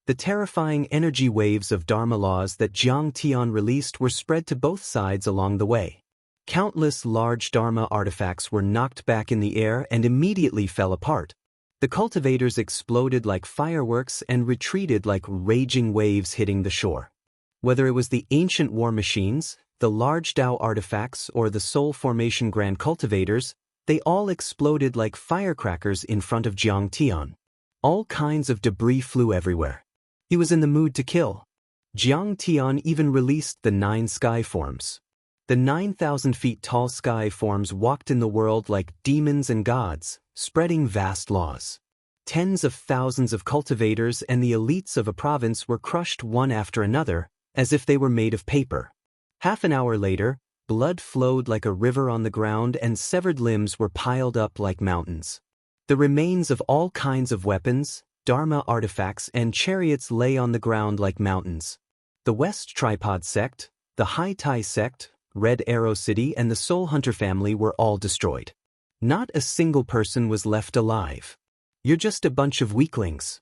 The terrifying energy waves of Dharma laws that Jiang Tian released were spread to both sides along the way. Countless large Dharma artifacts were knocked back in the air and immediately fell apart. The cultivators exploded like fireworks and retreated like raging waves hitting the shore. Whether it was the ancient war machines, the large Tao artifacts, or the soul formation grand cultivators, they all exploded like firecrackers in front of Jiang Tian. All kinds of debris flew everywhere. He was in the mood to kill. Jiang Tian even released the 9 sky forms. The 9,000 feet tall sky forms walked in the world like demons and gods, spreading vast laws. Tens of thousands of cultivators and the elites of a province were crushed one after another, as if they were made of paper. Half an hour later, blood flowed like a river on the ground and severed limbs were piled up like mountains. The remains of all kinds of weapons, Dharma artifacts and chariots lay on the ground like mountains. The West Tripod sect, the High Tai sect, Red Arrow City and the Soul Hunter family were all destroyed. Not a single person was left alive. You're just a bunch of weaklings.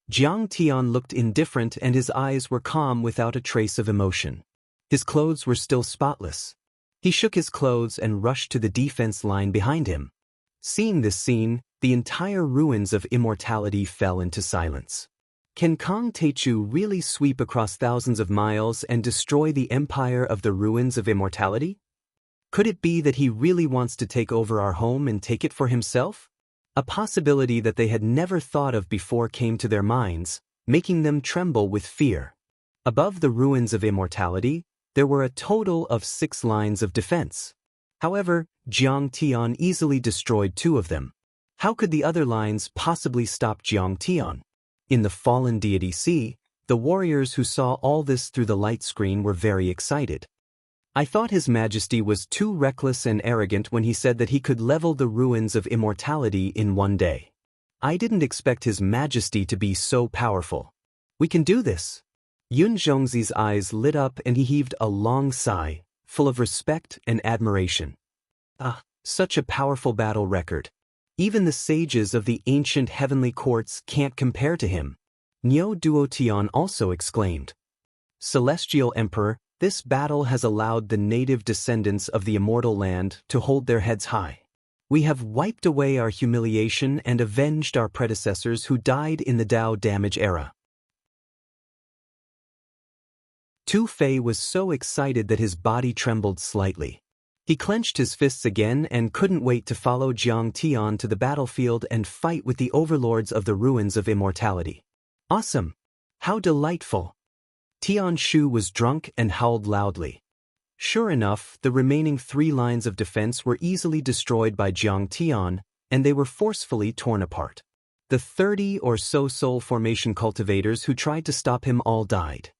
Jiang Tian looked indifferent and his eyes were calm without a trace of emotion. His clothes were still spotless. He shook his clothes and rushed to the defense line behind him. Seeing this scene, the entire ruins of immortality fell into silence. Can Kang Techu really sweep across thousands of miles and destroy the empire of the ruins of immortality? Could it be that he really wants to take over our home and take it for himself? A possibility that they had never thought of before came to their minds, making them tremble with fear. Above the ruins of immortality, there were a total of 6 lines of defense. However, Jiang Tian easily destroyed 2 of them. How could the other lines possibly stop Jiang Tian? In the fallen deity sea, the warriors who saw all this through the light screen were very excited. I thought His Majesty was too reckless and arrogant when he said that he could level the ruins of immortality in one day. I didn't expect His Majesty to be so powerful. We can do this. Yun Zhongzi's eyes lit up and he heaved a long sigh, full of respect and admiration. Ah, such a powerful battle record. Even the sages of the ancient heavenly courts can't compare to him. Niu Duotian also exclaimed. Celestial Emperor, this battle has allowed the native descendants of the immortal land to hold their heads high. We have wiped away our humiliation and avenged our predecessors who died in the Dao damage era. Tu Fei was so excited that his body trembled slightly. He clenched his fists again and couldn't wait to follow Jiang Tian to the battlefield and fight with the overlords of the ruins of immortality. Awesome! How delightful! Tian Shu was drunk and howled loudly. Sure enough, the remaining 3 lines of defense were easily destroyed by Jiang Tian, and they were forcefully torn apart. The 30 or so soul formation cultivators who tried to stop him all died.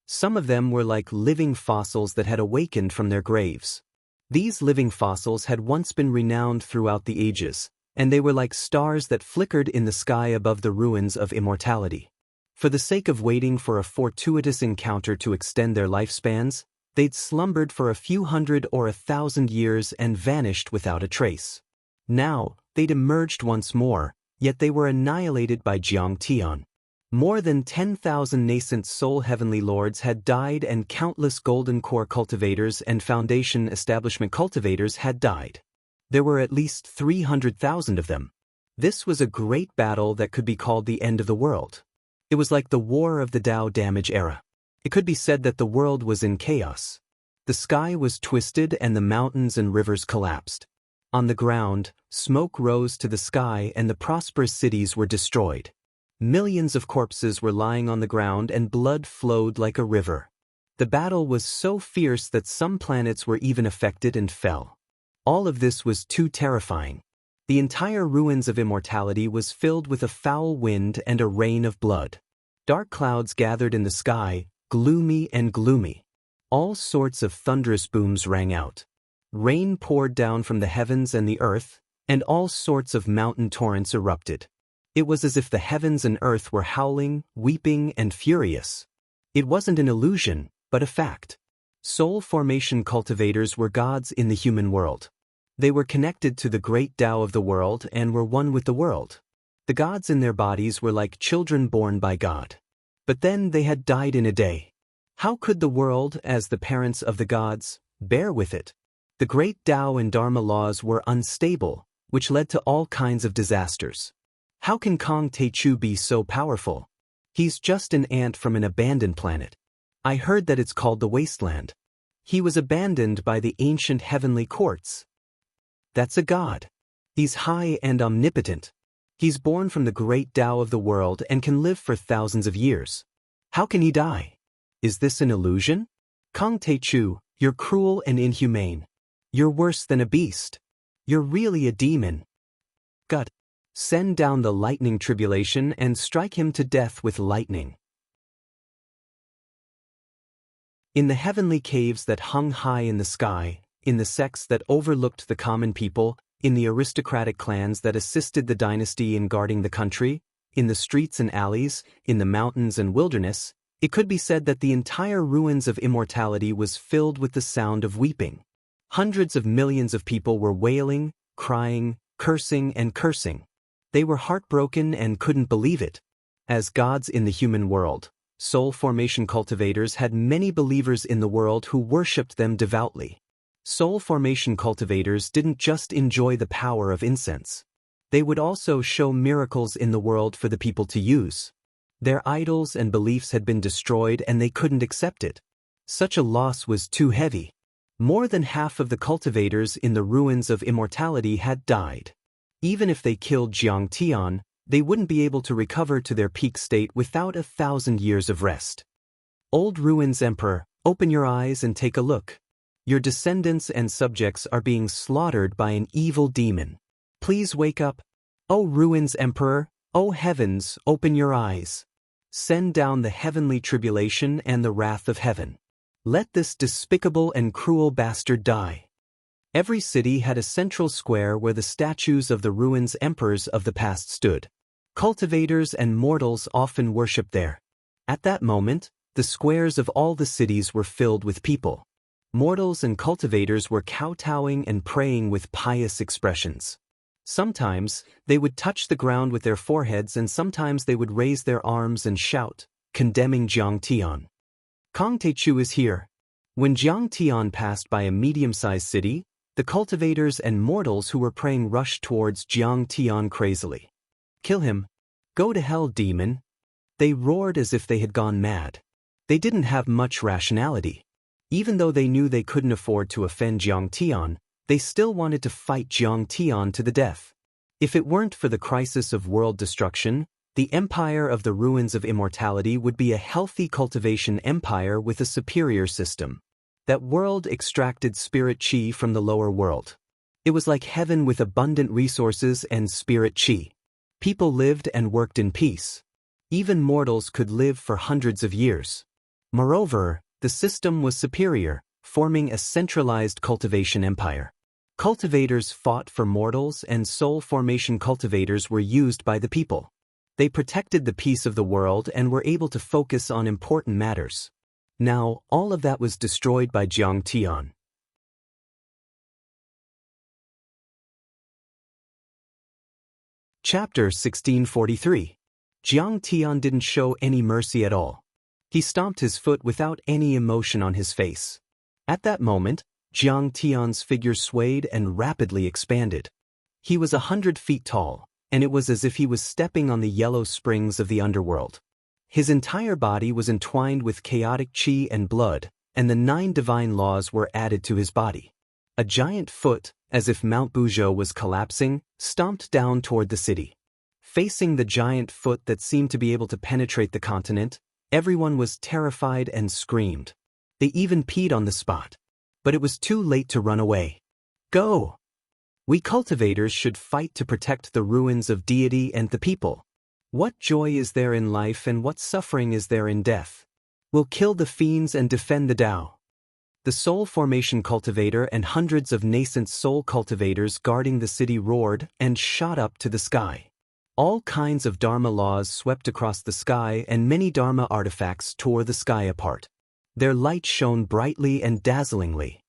Some of them were like living fossils that had awakened from their graves. These living fossils had once been renowned throughout the ages, and they were like stars that flickered in the sky above the ruins of immortality. For the sake of waiting for a fortuitous encounter to extend their lifespans, they'd slumbered for a few hundred or 1,000 years and vanished without a trace. Now, they'd emerged once more, yet they were annihilated by Jiang Tian. More than 10,000 nascent soul heavenly lords had died and countless golden core cultivators and foundation establishment cultivators had died. There were at least 300,000 of them. This was a great battle that could be called the end of the world. It was like the war of the Dao damage era. It could be said that the world was in chaos. The sky was twisted and the mountains and rivers collapsed. On the ground, smoke rose to the sky and the prosperous cities were destroyed. Millions of corpses were lying on the ground and blood flowed like a river. The battle was so fierce that some planets were even affected and fell. All of this was too terrifying. The entire ruins of immortality was filled with a foul wind and a rain of blood. Dark clouds gathered in the sky, gloomy and gloomy. All sorts of thunderous booms rang out. Rain poured down from the heavens and the earth, and all sorts of mountain torrents erupted. It was as if the heavens and earth were howling, weeping, and furious. It wasn't an illusion, but a fact. Soul formation cultivators were gods in the human world. They were connected to the great Tao of the world and were one with the world. The gods in their bodies were like children born by God. But then they had died in a day. How could the world, as the parents of the gods, bear with it? The great Tao and Dharma laws were unstable, which led to all kinds of disasters. How can Kang Techu be so powerful? He's just an ant from an abandoned planet. I heard that it's called the Wasteland. He was abandoned by the ancient heavenly courts. That's a god. He's high and omnipotent. He's born from the great Tao of the world and can live for thousands of years. How can he die? Is this an illusion? Kang Techu, you're cruel and inhumane. You're worse than a beast. You're really a demon. God, send down the lightning tribulation and strike him to death with lightning. In the heavenly caves that hung high in the sky, in the sects that overlooked the common people, in the aristocratic clans that assisted the dynasty in guarding the country, in the streets and alleys, in the mountains and wilderness, it could be said that the entire ruins of immortality was filled with the sound of weeping. Hundreds of millions of people were wailing, crying, cursing and cursing. They were heartbroken and couldn't believe it. As gods in the human world, soul formation cultivators had many believers in the world who worshipped them devoutly. Soul formation cultivators didn't just enjoy the power of incense. They would also show miracles in the world for the people to use. Their idols and beliefs had been destroyed and they couldn't accept it. Such a loss was too heavy. More than half of the cultivators in the ruins of immortality had died. Even if they killed Jiang Tian, they wouldn't be able to recover to their peak state without 1,000 years of rest. Old Ruins Emperor, open your eyes and take a look. Your descendants and subjects are being slaughtered by an evil demon. Please wake up. O Ruins Emperor, O heavens, open your eyes. Send down the heavenly tribulation and the wrath of heaven. Let this despicable and cruel bastard die. Every city had a central square where the statues of the ruins emperors of the past stood. Cultivators and mortals often worshipped there. At that moment, the squares of all the cities were filled with people. Mortals and cultivators were kowtowing and praying with pious expressions. Sometimes, they would touch the ground with their foreheads and sometimes they would raise their arms and shout, condemning Jiang Tian. Kong Techu is here. When Jiang Tian passed by a medium-sized city, the cultivators and mortals who were praying rushed towards Jiang Tian crazily. Kill him. Go to hell, demon. They roared as if they had gone mad. They didn't have much rationality. Even though they knew they couldn't afford to offend Jiang Tian, they still wanted to fight Jiang Tian to the death. If it weren't for the crisis of world destruction, the empire of the ruins of immortality would be a healthy cultivation empire with a superior system. That world extracted spirit chi from the lower world. It was like heaven with abundant resources and spirit chi. People lived and worked in peace. Even mortals could live for hundreds of years. Moreover, the system was superior, forming a centralized cultivation empire. Cultivators fought for mortals and soul formation cultivators were used by the people. They protected the peace of the world and were able to focus on important matters. Now, all of that was destroyed by Jiang Tian. Chapter 1643. Jiang Tian didn't show any mercy at all. He stomped his foot without any emotion on his face. At that moment, Jiang Tian's figure swayed and rapidly expanded. He was 100 feet tall, and it was as if he was stepping on the yellow springs of the underworld. His entire body was entwined with chaotic chi and blood, and the 9 divine laws were added to his body. A giant foot, as if Mount Buzhou was collapsing, stomped down toward the city. Facing the giant foot that seemed to be able to penetrate the continent, everyone was terrified and screamed. They even peed on the spot. But it was too late to run away. Go! We cultivators should fight to protect the ruins of deity and the people. What joy is there in life and what suffering is there in death? We'll kill the fiends and defend the Tao. The soul formation cultivator and hundreds of nascent soul cultivators guarding the city roared and shot up to the sky. All kinds of Dharma laws swept across the sky and many Dharma artifacts tore the sky apart. Their light shone brightly and dazzlingly.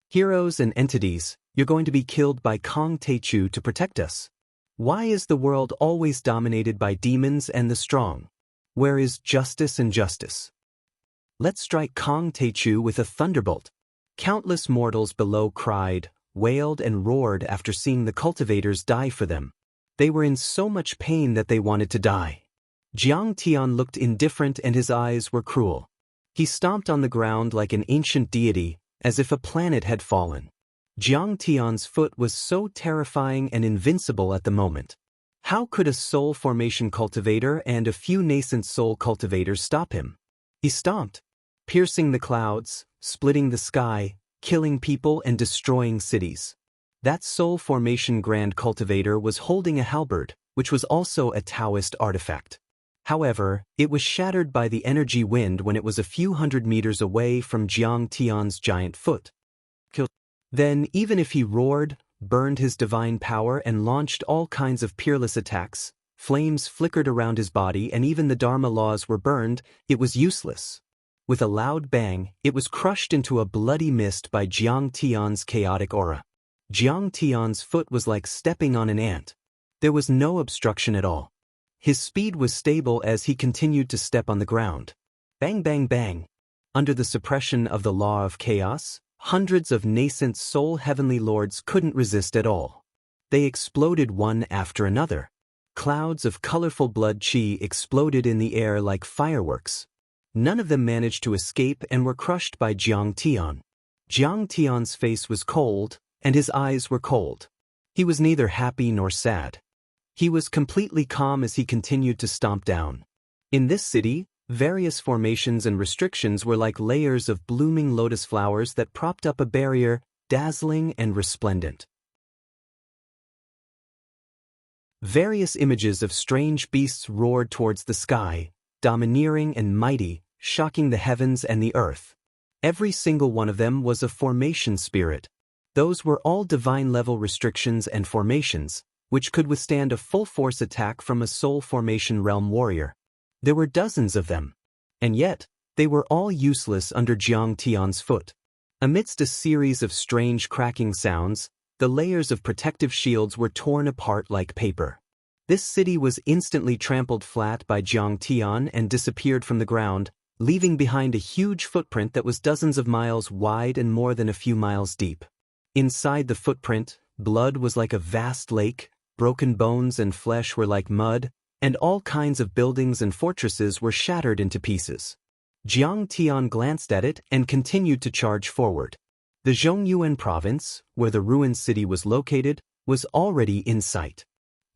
Heroes and entities, you're going to be killed by Kong Techu to protect us. Why is the world always dominated by demons and the strong? Where is justice and justice? Let's strike Kong Techu with a thunderbolt. Countless mortals below cried, wailed and roared after seeing the cultivators die for them. They were in so much pain that they wanted to die. Jiang Tian looked indifferent and his eyes were cruel. He stomped on the ground like an ancient deity, as if a planet had fallen. Jiang Tian's foot was so terrifying and invincible at the moment. How could a soul formation cultivator and a few nascent soul cultivators stop him? He stomped, piercing the clouds, splitting the sky, killing people and destroying cities. That soul formation grand cultivator was holding a halberd, which was also a Taoist artifact. However, it was shattered by the energy wind when it was a few hundred meters away from Jiang Tian's giant foot. Then, even if he roared, burned his divine power and launched all kinds of peerless attacks, flames flickered around his body and even the Dharma laws were burned, it was useless. With a loud bang, it was crushed into a bloody mist by Jiang Tian's chaotic aura. Jiang Tian's foot was like stepping on an ant. There was no obstruction at all. His speed was stable as he continued to step on the ground. Bang bang bang. Under the suppression of the law of chaos, hundreds of nascent soul heavenly lords couldn't resist at all. They exploded one after another. Clouds of colorful blood chi exploded in the air like fireworks. None of them managed to escape and were crushed by Jiang Tian. Jiang Tian's face was cold, and his eyes were cold. He was neither happy nor sad. He was completely calm as he continued to stomp down. In this city, various formations and restrictions were like layers of blooming lotus flowers that propped up a barrier, dazzling and resplendent. Various images of strange beasts roared towards the sky, domineering and mighty, shocking the heavens and the earth. Every single one of them was a formation spirit. Those were all divine-level restrictions and formations, which could withstand a full-force attack from a soul formation realm warrior. There were dozens of them. And yet, they were all useless under Jiang Tian's foot. Amidst a series of strange cracking sounds, the layers of protective shields were torn apart like paper. This city was instantly trampled flat by Jiang Tian and disappeared from the ground, leaving behind a huge footprint that was dozens of miles wide and more than a few miles deep. Inside the footprint, blood was like a vast lake, broken bones and flesh were like mud, and all kinds of buildings and fortresses were shattered into pieces. Jiang Tian glanced at it and continued to charge forward. The Zhongyuan province, where the ruined city was located, was already in sight.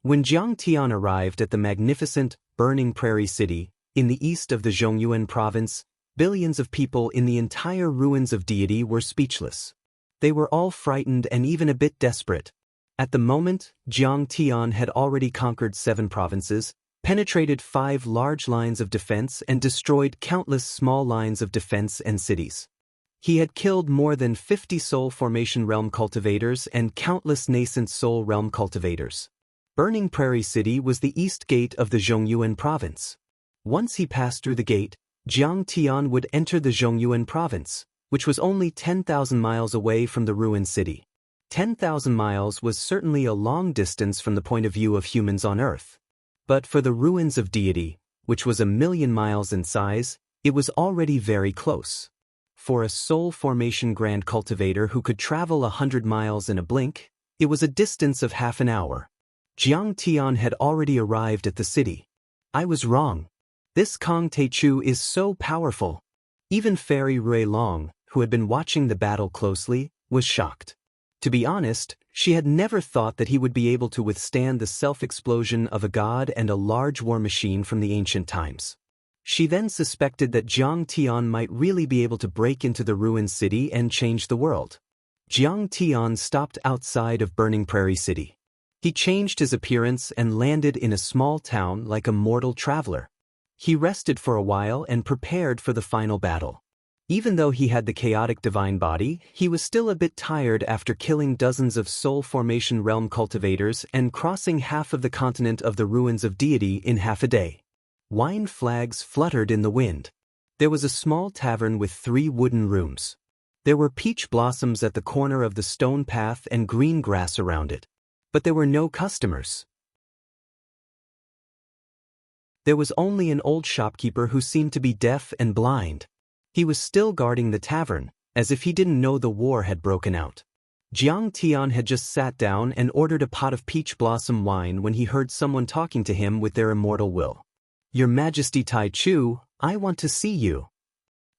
When Jiang Tian arrived at the magnificent, burning prairie city, in the east of the Zhongyuan province, billions of people in the entire ruins of deity were speechless. They were all frightened and even a bit desperate. At the moment, Jiang Tian had already conquered 7 provinces, penetrated 5 large lines of defense and destroyed countless small lines of defense and cities. He had killed more than 50 soul formation realm cultivators and countless nascent soul realm cultivators. Burning Prairie City was the east gate of the Zhongyuan province. Once he passed through the gate, Jiang Tian would enter the Zhongyuan province, which was only 10,000 miles away from the ruined city. 10,000 miles was certainly a long distance from the point of view of humans on Earth. But for the ruins of deity, which was 1,000,000 miles in size, it was already very close. For a soul formation grand cultivator who could travel 100 miles in a blink, it was a distance of half an hour. Jiang Tian had already arrived at the city. I was wrong. This Kong Teichu is so powerful. Even Fairy Rui Long, who had been watching the battle closely, was shocked. To be honest, she had never thought that he would be able to withstand the self-explosion of a god and a large war machine from the ancient times. She then suspected that Jiang Tian might really be able to break into the ruined city and change the world. Jiang Tian stopped outside of Burning Prairie City. He changed his appearance and landed in a small town like a mortal traveler. He rested for a while and prepared for the final battle. Even though he had the chaotic divine body, he was still a bit tired after killing dozens of soul formation realm cultivators and crossing half of the continent of the ruins of deity in half a day. Wine flags fluttered in the wind. There was a small tavern with 3 wooden rooms. There were peach blossoms at the corner of the stone path and green grass around it. But there were no customers. There was only an old shopkeeper who seemed to be deaf and blind. He was still guarding the tavern, as if he didn't know the war had broken out. Jiang Tian had just sat down and ordered a pot of peach blossom wine when he heard someone talking to him with their immortal will. Your Majesty Tai Chu, I want to see you.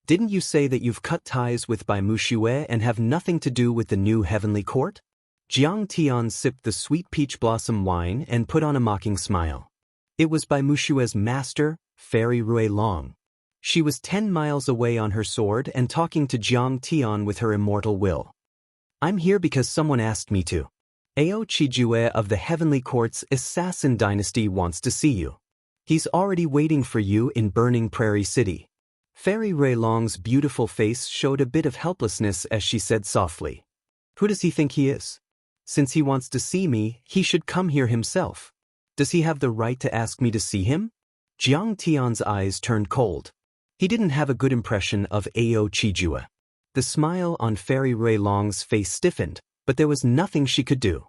Didn't you say that you've cut ties with Bai Muxue and have nothing to do with the new heavenly court? Jiang Tian sipped the sweet peach blossom wine and put on a mocking smile. It was Bai Muxue's master, Fairy Rui Long. She was 10 miles away on her sword and talking to Jiang Tian with her immortal will. I'm here because someone asked me to. Ao Qijue of the Heavenly Court's Assassin Dynasty wants to see you. He's already waiting for you in Burning Prairie City. Fairy Raylong's beautiful face showed a bit of helplessness as she said softly. Who does he think he is? Since he wants to see me, he should come here himself. Does he have the right to ask me to see him? Jiang Tian's eyes turned cold. He didn't have a good impression of Ao Qijue. The smile on Fairy Raylong's face stiffened, but there was nothing she could do.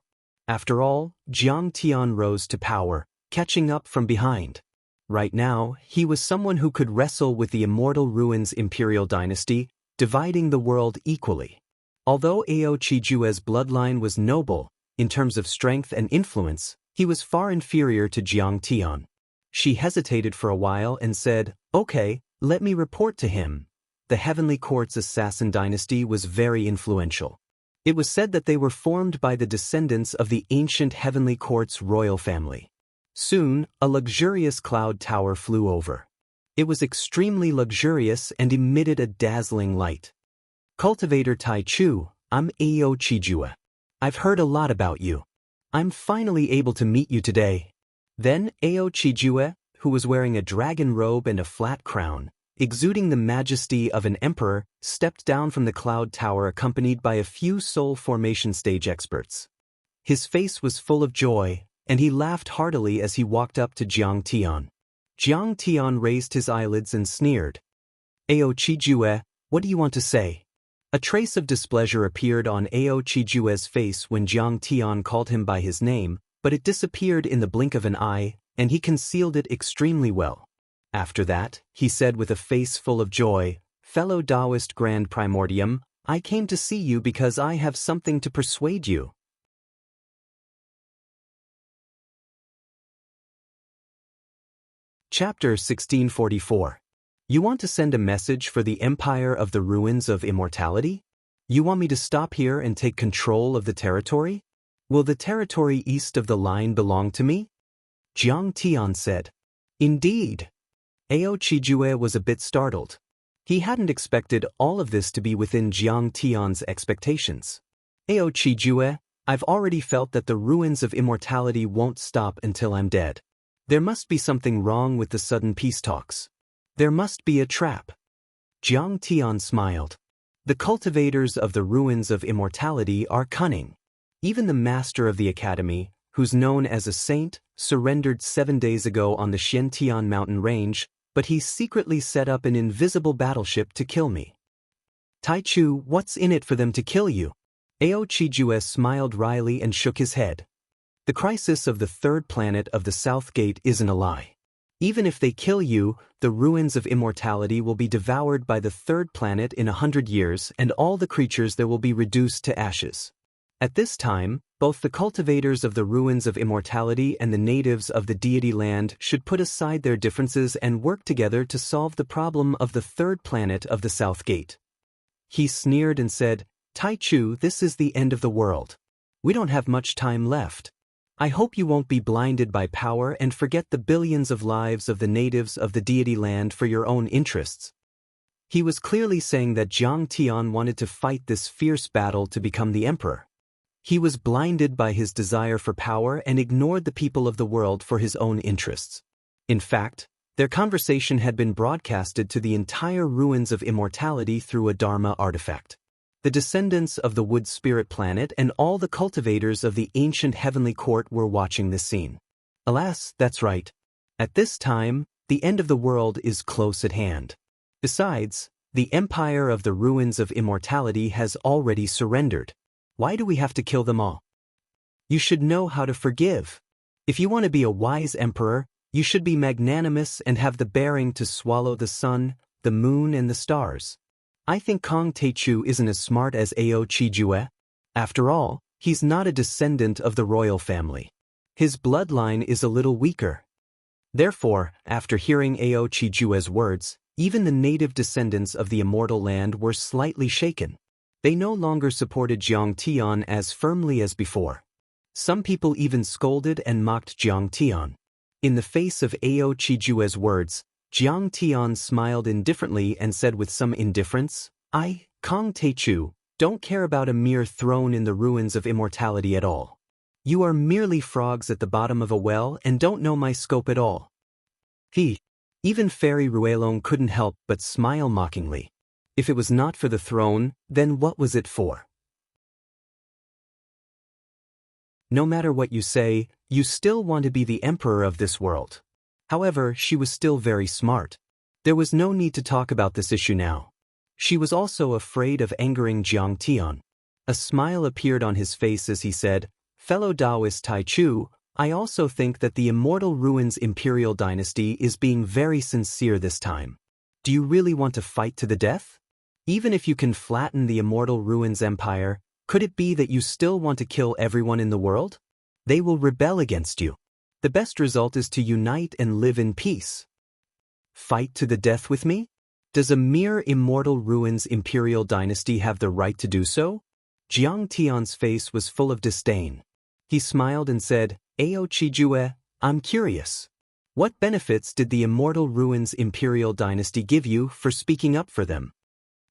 After all, Jiang Tian rose to power, catching up from behind. Right now, he was someone who could wrestle with the immortal ruins imperial dynasty, dividing the world equally. Although Ao Qijue's bloodline was noble, in terms of strength and influence, he was far inferior to Jiang Tian. She hesitated for a while and said, "Okay, let me report to him." The Heavenly Court's assassin dynasty was very influential. It was said that they were formed by the descendants of the ancient Heavenly Court's royal family. Soon, a luxurious cloud tower flew over. It was extremely luxurious and emitted a dazzling light. Cultivator Tai Chu, I'm Ao Qijue. I've heard a lot about you. I'm finally able to meet you today. Then Ao Qijue, who was wearing a dragon robe and a flat crown, exuding the majesty of an emperor, stepped down from the cloud tower accompanied by a few soul formation stage experts. His face was full of joy, and he laughed heartily as he walked up to Jiang Tian. Jiang Tian raised his eyelids and sneered. Ao Qijue, what do you want to say? A trace of displeasure appeared on Ao Qijue's face when Jiang Tian called him by his name, but it disappeared in the blink of an eye, and he concealed it extremely well. After that, he said with a face full of joy, "Fellow Taoist Grand Primordium, I came to see you because I have something to persuade you." Chapter 1644. You want to send a message for the Empire of the Ruins of Immortality? You want me to stop here and take control of the territory? Will the territory east of the line belong to me? Jiang Tian said. Indeed. Ao Qijue was a bit startled. He hadn't expected all of this to be within Jiang Tian's expectations. Ao Qijue, I've already felt that the ruins of immortality won't stop until I'm dead. There must be something wrong with the sudden peace talks. There must be a trap. Jiang Tian smiled. The cultivators of the ruins of immortality are cunning. Even the master of the academy, who's known as a saint, surrendered 7 days ago on the Xiantian mountain range, but he secretly set up an invisible battleship to kill me. Tai Chu, what's in it for them to kill you? Ao Qijue smiled wryly and shook his head. The crisis of the third planet of the South Gate isn't a lie. Even if they kill you, the ruins of immortality will be devoured by the third planet in 100 years, and all the creatures there will be reduced to ashes. At this time, both the cultivators of the ruins of immortality and the natives of the deity land should put aside their differences and work together to solve the problem of the third planet of the South Gate. He sneered and said, Tai Chu, this is the end of the world. We don't have much time left. I hope you won't be blinded by power and forget the billions of lives of the natives of the deity land for your own interests. He was clearly saying that Jiang Tian wanted to fight this fierce battle to become the emperor. He was blinded by his desire for power and ignored the people of the world for his own interests. In fact, their conversation had been broadcasted to the entire ruins of immortality through a Dharma artifact. The descendants of the wood spirit planet and all the cultivators of the ancient heavenly court were watching this scene. Alas, that's right. At this time, the end of the world is close at hand. Besides, the empire of the ruins of immortality has already surrendered. Why do we have to kill them all? You should know how to forgive. If you want to be a wise emperor, you should be magnanimous and have the bearing to swallow the sun, the moon, and the stars. I think Kong Teichu isn't as smart as Ao Qijue. After all, he's not a descendant of the royal family. His bloodline is a little weaker. Therefore, after hearing Ao Qijue's words, even the native descendants of the immortal land were slightly shaken. They no longer supported Jiang Tian as firmly as before. Some people even scolded and mocked Jiang Tian. In the face of Ao Qijue's words, Jiang Tian smiled indifferently and said with some indifference, I, Kong Teichu, don't care about a mere throne in the ruins of immortality at all. You are merely frogs at the bottom of a well and don't know my scope at all. Even Fairy Ruelong couldn't help but smile mockingly. If it was not for the throne, then what was it for? No matter what you say, you still want to be the emperor of this world. However, she was still very smart. There was no need to talk about this issue now. She was also afraid of angering Jiang Tian. A smile appeared on his face as he said, "Fellow Taoist Tai Chu, I also think that the Immortal Ruins Imperial Dynasty is being very sincere this time. Do you really want to fight to the death? Even if you can flatten the Immortal Ruins Empire, could it be that you still want to kill everyone in the world? They will rebel against you. The best result is to unite and live in peace. Fight to the death with me? Does a mere Immortal Ruins Imperial Dynasty have the right to do so?" Jiang Tian's face was full of disdain. He smiled and said, "Ao Chijue, I'm curious. What benefits did the Immortal Ruins Imperial Dynasty give you for speaking up for them?"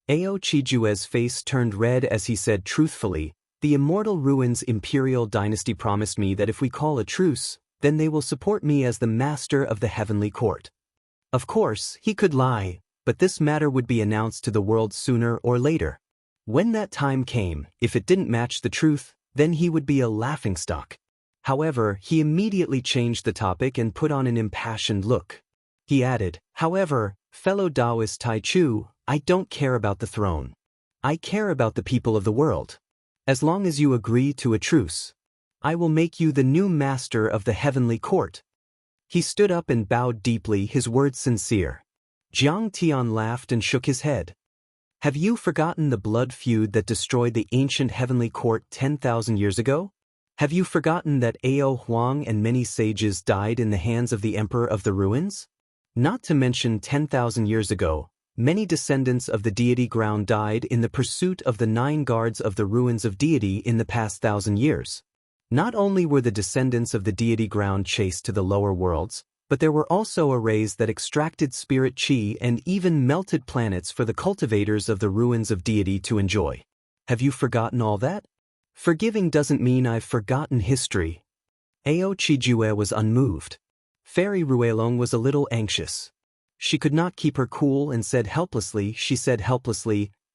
Ao Chijue's face turned red as he said truthfully, "The Immortal Ruins Imperial Dynasty promised me that if we call a truce, then they will support me as the master of the Heavenly Court." Of course, he could lie, but this matter would be announced to the world sooner or later. When that time came, if it didn't match the truth, then he would be a laughingstock. However, he immediately changed the topic and put on an impassioned look. He added, "However, fellow Taoist Tai Chu, I don't care about the throne. I care about the people of the world. As long as you agree to a truce, I will make you the new master of the Heavenly Court." He stood up and bowed deeply, his words sincere. Jiang Tian laughed and shook his head. "Have you forgotten the blood feud that destroyed the ancient Heavenly Court 10,000 years ago? Have you forgotten that Ao Huang and many sages died in the hands of the Emperor of the Ruins? Not to mention 10,000 years ago, many descendants of the deity ground died in the pursuit of the 9 guards of the ruins of deity in the past 1,000 years. Not only were the descendants of the deity ground chased to the lower worlds, but there were also arrays that extracted spirit chi and even melted planets for the cultivators of the ruins of deity to enjoy. Have you forgotten all that? Forgiving doesn't mean I've forgotten history." Ao Chijue was unmoved. Fairy Ruelong was a little anxious. She could not keep her cool and said helplessly,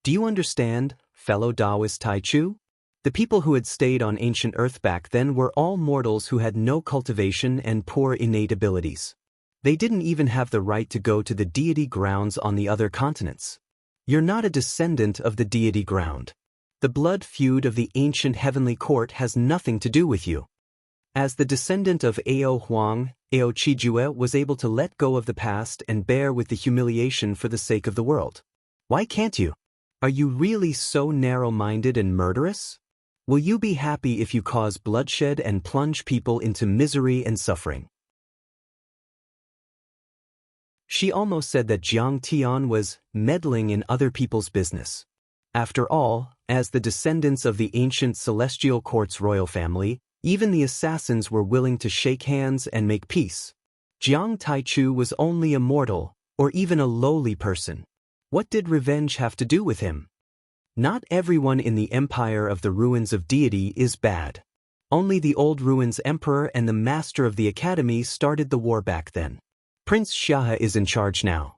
"Do you understand, fellow Taoist Tai Chu? The people who had stayed on ancient Earth back then were all mortals who had no cultivation and poor innate abilities. They didn't even have the right to go to the deity grounds on the other continents. You're not a descendant of the deity ground. The blood feud of the ancient Heavenly Court has nothing to do with you. As the descendant of Ao Huang, Ao Chijue was able to let go of the past and bear with the humiliation for the sake of the world. Why can't you? Are you really so narrow-minded and murderous? Will you be happy if you cause bloodshed and plunge people into misery and suffering?" She almost said that Jiang Tian was meddling in other people's business. After all, as the descendants of the ancient Celestial Court's royal family, even the assassins were willing to shake hands and make peace. Jiang Taichu was only a mortal, or even a lowly person. What did revenge have to do with him? Not everyone in the empire of the ruins of deity is bad. Only the old ruins emperor and the master of the academy started the war back then. Prince Xia is in charge now.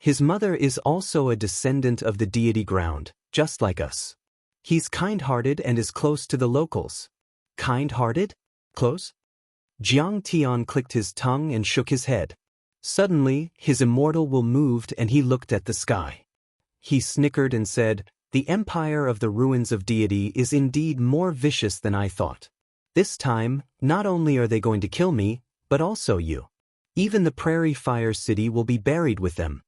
His mother is also a descendant of the deity ground, just like us. He's kind-hearted and is close to the locals. Kind-hearted? Close? Jiang Tian clicked his tongue and shook his head. Suddenly, his immortal will moved and he looked at the sky. He snickered and said, "The empire of the ruins of deity is indeed more vicious than I thought. This time, not only are they going to kill me, but also you. Even the Prairie Fire City will be buried with them."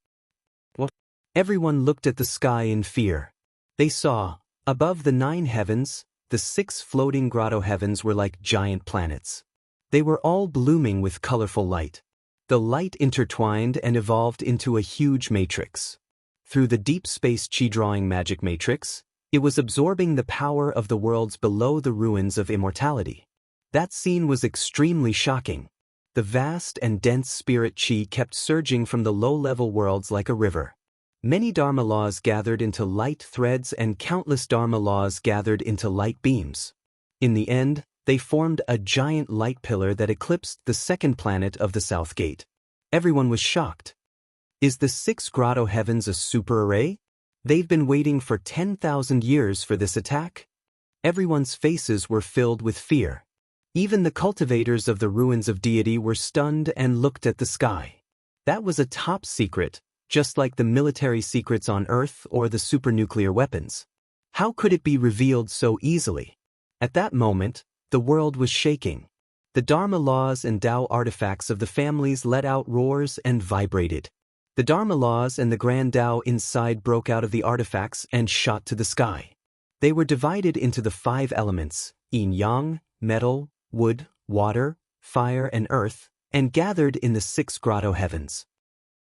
What? Everyone looked at the sky in fear. They saw, above the 9 heavens, the 6 floating grotto heavens were like giant planets. They were all blooming with colorful light. The light intertwined and evolved into a huge matrix. Through the deep space chi-drawing magic matrix, it was absorbing the power of the worlds below the ruins of immortality. That scene was extremely shocking. The vast and dense spirit chi kept surging from the low-level worlds like a river. Many Dharma laws gathered into light threads and countless Dharma laws gathered into light beams. In the end, they formed a giant light pillar that eclipsed the second planet of the South Gate. Everyone was shocked. Is the 6 grotto heavens a super array? They've been waiting for 10,000 years for this attack? Everyone's faces were filled with fear. Even the cultivators of the ruins of deity were stunned and looked at the sky. That was a top secret, just like the military secrets on Earth or the supernuclear weapons. How could it be revealed so easily? At that moment, the world was shaking. The Dharma laws and Tao artifacts of the families let out roars and vibrated. The Dharma laws and the grand Tao inside broke out of the artifacts and shot to the sky. They were divided into the 5 elements, yin-yang, metal, wood, water, fire and earth, and gathered in the 6 grotto heavens.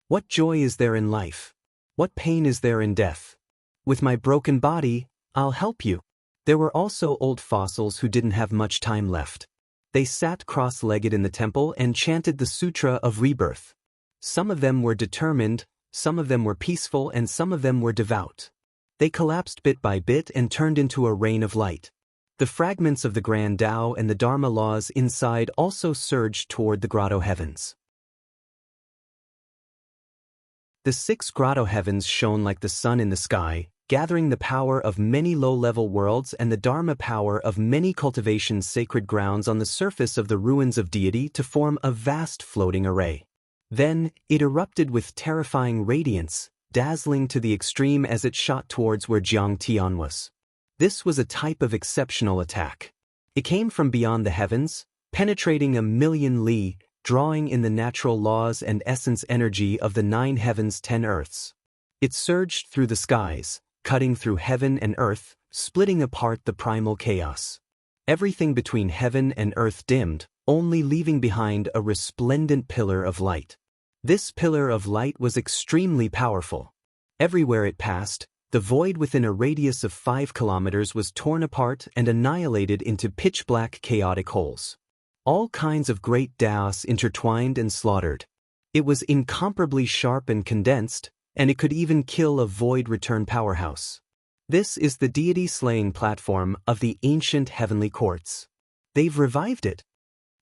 What joy is there in life? What pain is there in death? With my broken body, I'll help you. There were also old fossils who didn't have much time left. They sat cross-legged in the temple and chanted the Sutra of Rebirth. Some of them were determined, some of them were peaceful, and some of them were devout. They collapsed bit by bit and turned into a rain of light. The fragments of the Grand Tao and the Dharma laws inside also surged toward the grotto heavens. The 6 grotto heavens shone like the sun in the sky, gathering the power of many low-level worlds and the Dharma power of many cultivation sacred grounds on the surface of the ruins of deity to form a vast floating array. Then, it erupted with terrifying radiance, dazzling to the extreme as it shot towards where Jiang Tian was. This was a type of exceptional attack. It came from beyond the heavens, penetrating 1,000,000 li, drawing in the natural laws and essence energy of the 9 heavens 10 earths. It surged through the skies, cutting through heaven and earth, splitting apart the primal chaos. Everything between heaven and earth dimmed, only leaving behind a resplendent pillar of light. This pillar of light was extremely powerful. Everywhere it passed, the void within a radius of 5 kilometers was torn apart and annihilated into pitch-black chaotic holes. All kinds of great Taos intertwined and slaughtered. It was incomparably sharp and condensed, and it could even kill a void return powerhouse. This is the deity-slaying platform of the ancient heavenly courts. They've revived it.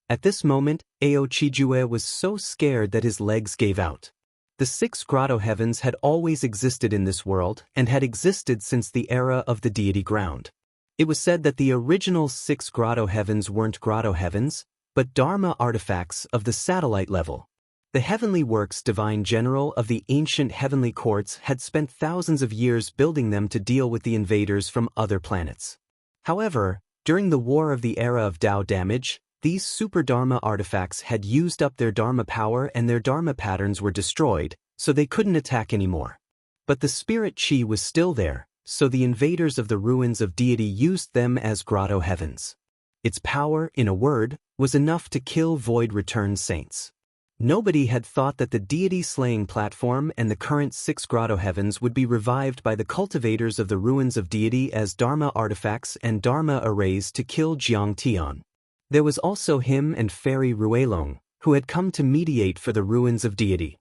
At this moment, Ao Chijue was so scared that his legs gave out. The 6 grotto heavens had always existed in this world and had existed since the era of the deity ground. It was said that the original 6 grotto heavens weren't grotto heavens, but Dharma artifacts of the satellite level. The heavenly works divine general of the ancient heavenly courts had spent thousands of years building them to deal with the invaders from other planets. However, during the War of the Era of Tao damage, these super Dharma artifacts had used up their Dharma power and their Dharma patterns were destroyed, so they couldn't attack anymore. But the spirit chi was still there, so the invaders of the ruins of deity used them as grotto heavens. Its power, in a word, was enough to kill void return saints. Nobody had thought that the deity-slaying platform and the current 6 grotto heavens would be revived by the cultivators of the ruins of deity as Dharma artifacts and Dharma arrays to kill Jiang Tian. There was also him and Fairy Ruelong, who had come to mediate for the ruins of deity.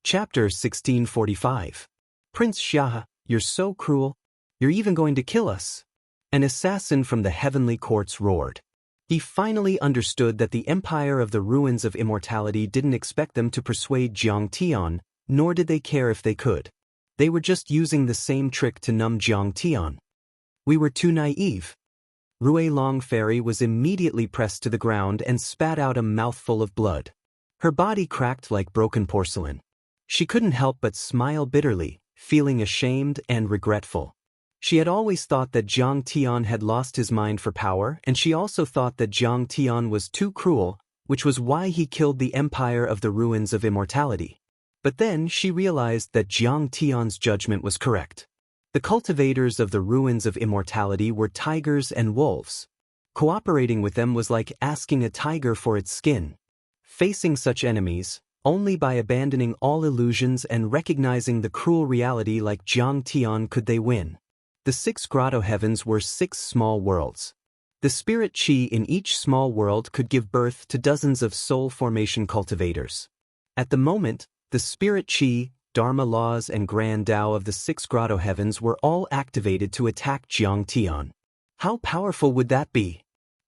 Chapter 1645. Prince Xia, you're so cruel. You're even going to kill us. An assassin from the heavenly courts roared. He finally understood that the empire of the ruins of immortality didn't expect them to persuade Jiang Tian, nor did they care if they could. They were just using the same trick to numb Jiang Tian. We were too naive. Ruelong Fairy was immediately pressed to the ground and spat out a mouthful of blood. Her body cracked like broken porcelain. She couldn't help but smile bitterly, feeling ashamed and regretful. She had always thought that Jiang Tian had lost his mind for power, and she also thought that Jiang Tian was too cruel, which was why he killed the empire of the ruins of immortality. But then she realized that Jiang Tian's judgment was correct. The cultivators of the ruins of immortality were tigers and wolves. Cooperating with them was like asking a tiger for its skin. Facing such enemies, only by abandoning all illusions and recognizing the cruel reality like Jiang Tian could they win. The 6 grotto heavens were 6 small worlds. The spirit chi in each small world could give birth to dozens of soul formation cultivators. At the moment, the spirit chi, Dharma laws and grand Tao of the 6 grotto heavens were all activated to attack Jiang Tian. How powerful would that be?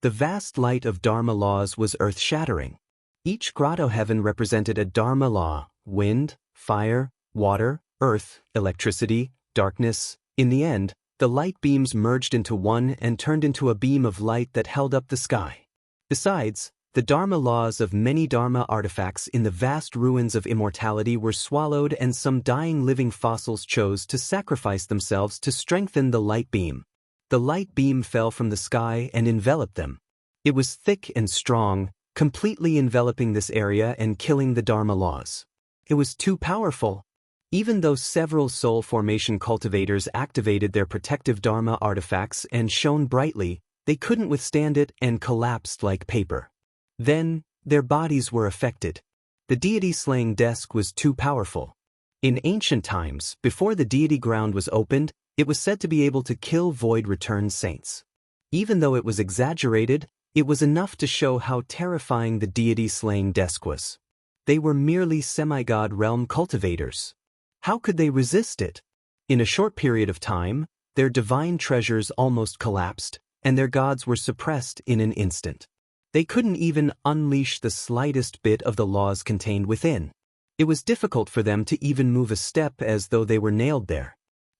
The vast light of Dharma laws was earth-shattering. Each grotto heaven represented a Dharma law: wind, fire, water, earth, electricity, darkness. In the end, the light beams merged into one and turned into a beam of light that held up the sky. Besides, the Dharma laws of many Dharma artifacts in the vast ruins of immortality were swallowed, and some dying living fossils chose to sacrifice themselves to strengthen the light beam. The light beam fell from the sky and enveloped them. It was thick and strong, completely enveloping this area and killing the Dharma laws. It was too powerful. Even though several soul formation cultivators activated their protective Dharma artifacts and shone brightly, they couldn't withstand it and collapsed like paper. Then, their bodies were affected. The deity-slaying desk was too powerful. In ancient times, before the deity ground was opened, it was said to be able to kill void-returned saints. Even though it was exaggerated, it was enough to show how terrifying the deity-slaying desk was. They were merely semi-god realm cultivators. How could they resist it? In a short period of time, their divine treasures almost collapsed, and their gods were suppressed in an instant. They couldn't even unleash the slightest bit of the laws contained within. It was difficult for them to even move a step, as though they were nailed there.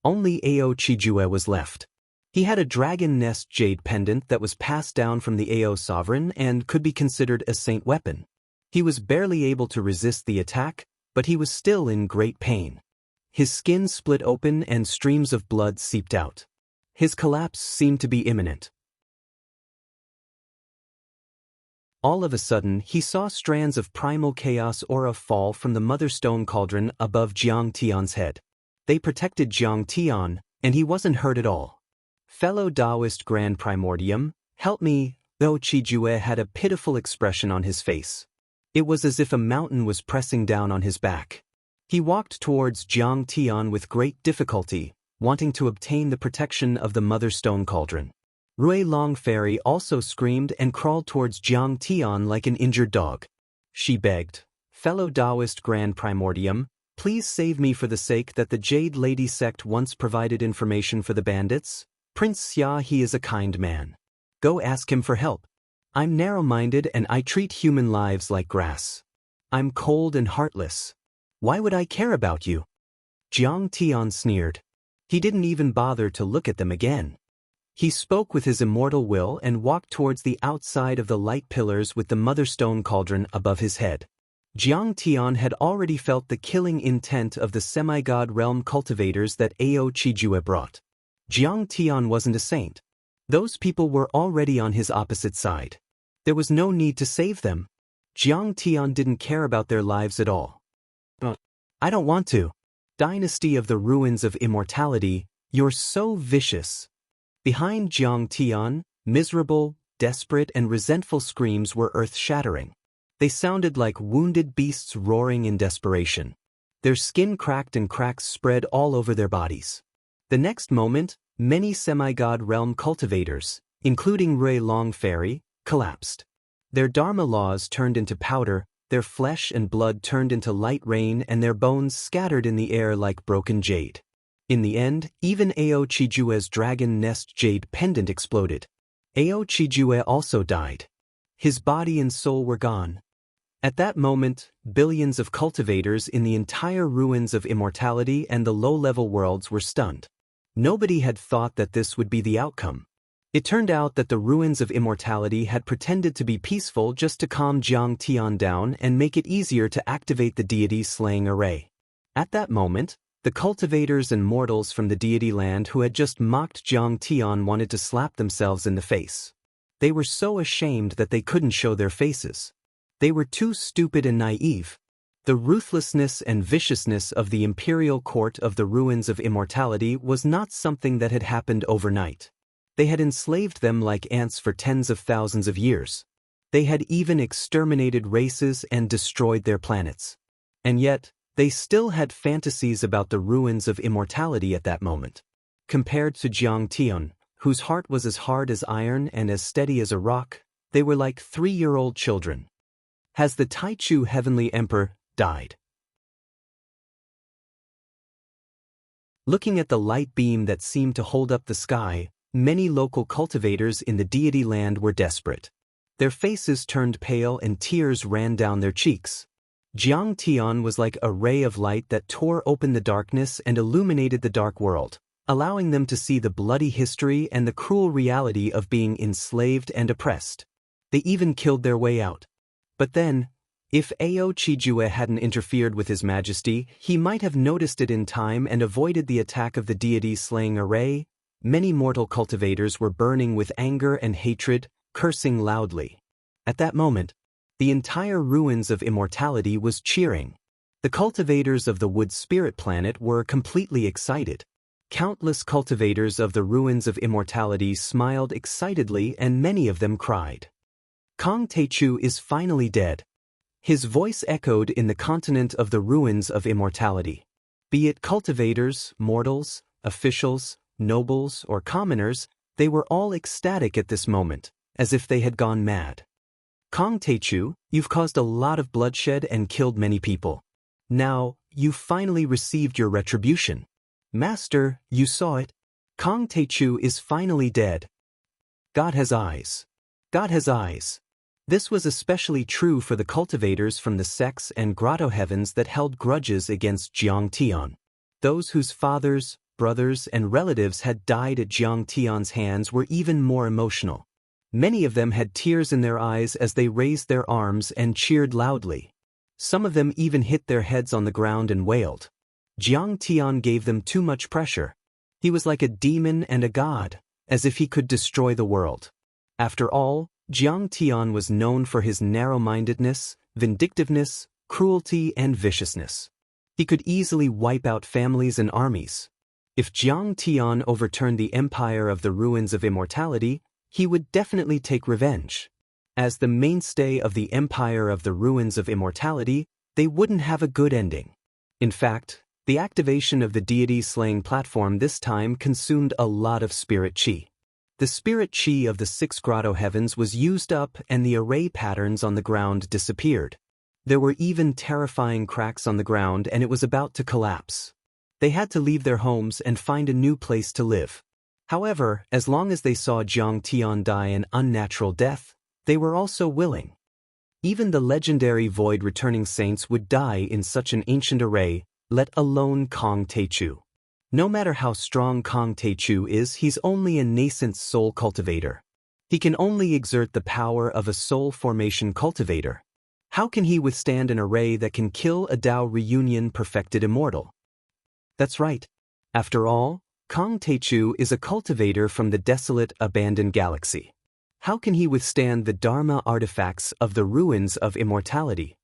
Only Ao Chijue was left. He had a dragon nest jade pendant that was passed down from the Ao sovereign and could be considered a saint weapon. He was barely able to resist the attack, but he was still in great pain. His skin split open and streams of blood seeped out. His collapse seemed to be imminent. All of a sudden, he saw strands of primal chaos aura fall from the Mother Stone Cauldron above Jiang Tian's head. They protected Jiang Tian, and he wasn't hurt at all. Fellow Taoist Grand Primordium, help me, though Chijue had a pitiful expression on his face. It was as if a mountain was pressing down on his back. He walked towards Jiang Tian with great difficulty, wanting to obtain the protection of the Mother Stone Cauldron. Rui Long Fairy also screamed and crawled towards Jiang Tian like an injured dog. She begged, "Fellow Taoist Grand Primordium, please save me for the sake that the Jade Lady sect once provided information for the bandits. Prince Xia, he is a kind man. Go ask him for help. I'm narrow-minded and I treat human lives like grass. I'm cold and heartless. Why would I care about you?" Jiang Tian sneered. He didn't even bother to look at them again. He spoke with his immortal will and walked towards the outside of the light pillars with the Mother Stone Cauldron above his head. Jiang Tian had already felt the killing intent of the semi-god realm cultivators that Ao Chijue brought. Jiang Tian wasn't a saint. Those people were already on his opposite side. There was no need to save them. Jiang Tian didn't care about their lives at all. "But I don't want to. Dynasty of the Ruins of Immortality, you're so vicious." Behind Jiang Tian, miserable, desperate and resentful screams were earth-shattering. They sounded like wounded beasts roaring in desperation. Their skin cracked and cracks spread all over their bodies. The next moment, many semi-god realm cultivators, including Rui Long Fairy, collapsed. Their Dharma laws turned into powder, their flesh and blood turned into light rain, and their bones scattered in the air like broken jade. In the end, even Ao Chijue's dragon nest jade pendant exploded. Ao Chijue also died. His body and soul were gone. At that moment, billions of cultivators in the entire ruins of immortality and the low-level worlds were stunned. Nobody had thought that this would be the outcome. It turned out that the ruins of immortality had pretended to be peaceful just to calm Jiang Tian down and make it easier to activate the deity's slaying array. At that moment, the cultivators and mortals from the deity land who had just mocked Jiang Tian wanted to slap themselves in the face. They were so ashamed that they couldn't show their faces. They were too stupid and naive. The ruthlessness and viciousness of the imperial court of the ruins of immortality was not something that had happened overnight. They had enslaved them like ants for tens of thousands of years. They had even exterminated races and destroyed their planets. And yet, they still had fantasies about the ruins of immortality at that moment. Compared to Jiang Tian, whose heart was as hard as iron and as steady as a rock, they were like 3-year-old children. Has the Taichu Heavenly Emperor died? Looking at the light beam that seemed to hold up the sky, Many local cultivators in the deity land were desperate. Their faces turned pale and tears ran down their cheeks. Jiang Tian was like a ray of light that tore open the darkness and illuminated the dark world, allowing them to see the bloody history and the cruel reality of being enslaved and oppressed. They even killed their way out. But then, if Ao Qijue hadn't interfered with His Majesty, he might have noticed it in time and avoided the attack of the deity's slaying array. Many mortal cultivators were burning with anger and hatred, cursing loudly. At that moment, the entire ruins of immortality was cheering. The cultivators of the wood spirit planet were completely excited. Countless cultivators of the ruins of immortality smiled excitedly and many of them cried. Kong Techu is finally dead. His voice echoed in the continent of the ruins of immortality. Be it cultivators, mortals, officials, nobles, or commoners, they were all ecstatic at this moment, as if they had gone mad. Kong Techu, you've caused a lot of bloodshed and killed many people. Now, you've finally received your retribution. Master, you saw it. Kong Techu is finally dead. God has eyes. God has eyes. This was especially true for the cultivators from the sects and grotto heavens that held grudges against Jiang Tian. Those whose fathers, brothers, and relatives had died at Jiang Tian's hands were even more emotional. Many of them had tears in their eyes as they raised their arms and cheered loudly. Some of them even hit their heads on the ground and wailed. Jiang Tian gave them too much pressure. He was like a demon and a god, as if he could destroy the world. After all, Jiang Tian was known for his narrow-mindedness, vindictiveness, cruelty, and viciousness. He could easily wipe out families and armies. If Jiang Tian overturned the empire of the ruins of immortality, he would definitely take revenge. As the mainstay of the empire of the ruins of immortality, they wouldn't have a good ending. In fact, the activation of the deity's slaying platform this time consumed a lot of spirit chi. The spirit chi of the 6 grotto heavens was used up and the array patterns on the ground disappeared. There were even terrifying cracks on the ground and it was about to collapse. They had to leave their homes and find a new place to live. However, as long as they saw Jiang Tian die an unnatural death, they were also willing. Even the legendary void returning saints would die in such an ancient array, let alone Kong Techu. No matter how strong Kong Techu is, he's only a nascent soul cultivator. He can only exert the power of a soul formation cultivator. How can he withstand an array that can kill a Tao reunion perfected immortal? That's right. After all, Kong Techu is a cultivator from the desolate, abandoned galaxy. How can he withstand the Dharma artifacts of the ruins of immortality?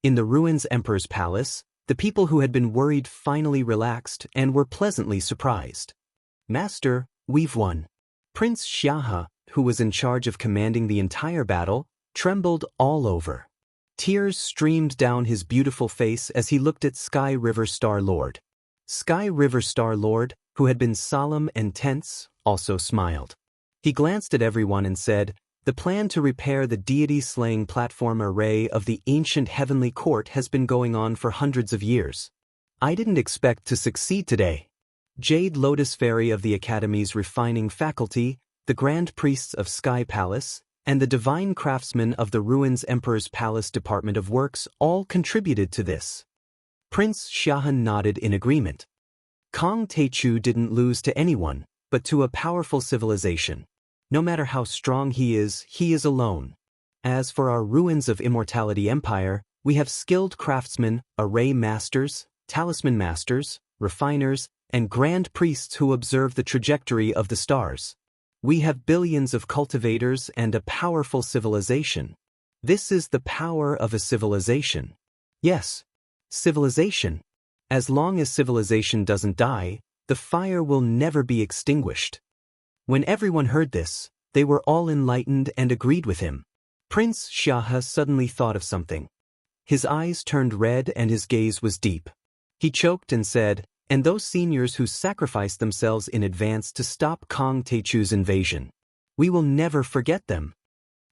In the ruins' Emperor's palace, the people who had been worried finally relaxed and were pleasantly surprised. Master, we've won. Prince Xiahe, who was in charge of commanding the entire battle, trembled all over. Tears streamed down his beautiful face as he looked at Sky River Star Lord. Sky River Star Lord, who had been solemn and tense, also smiled. He glanced at everyone and said, "The plan to repair the deity-slaying platform array of the ancient heavenly court has been going on for hundreds of years. I didn't expect to succeed today." Jade Lotus Fairy of the Academy's refining faculty, the Grand Priests of Sky Palace, and the Divine Craftsmen of the Ruins Emperor's Palace Department of Works all contributed to this. Prince Xiahe nodded in agreement. Kong Techu didn't lose to anyone, but to a powerful civilization. No matter how strong he is alone. As for our Ruins of Immortality Empire, we have skilled craftsmen, array masters, talisman masters, refiners, and grand priests who observe the trajectory of the stars. We have billions of cultivators and a powerful civilization. This is the power of a civilization. Yes, civilization. As long as civilization doesn't die, the fire will never be extinguished. When everyone heard this, they were all enlightened and agreed with him. Prince Xiahe suddenly thought of something. His eyes turned red and his gaze was deep. He choked and said, "And those seniors who sacrificed themselves in advance to stop Kong Techu's invasion. We will never forget them."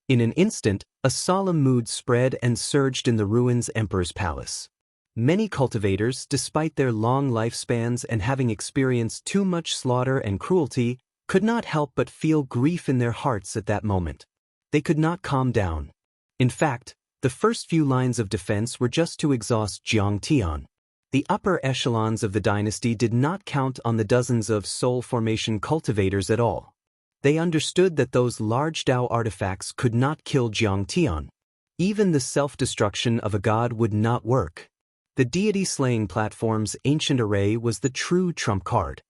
In an instant, a solemn mood spread and surged in the ruins' Emperor's palace. Many cultivators, despite their long lifespans and having experienced too much slaughter and cruelty, could not help but feel grief in their hearts at that moment. They could not calm down. In fact, the first few lines of defense were just to exhaust Jiang Tian. The upper echelons of the dynasty did not count on the dozens of soul formation cultivators at all. They understood that those large Dao artifacts could not kill Jiang Tian. Even the self-destruction of a god would not work. The deity-slaying platform's ancient array was the true trump card.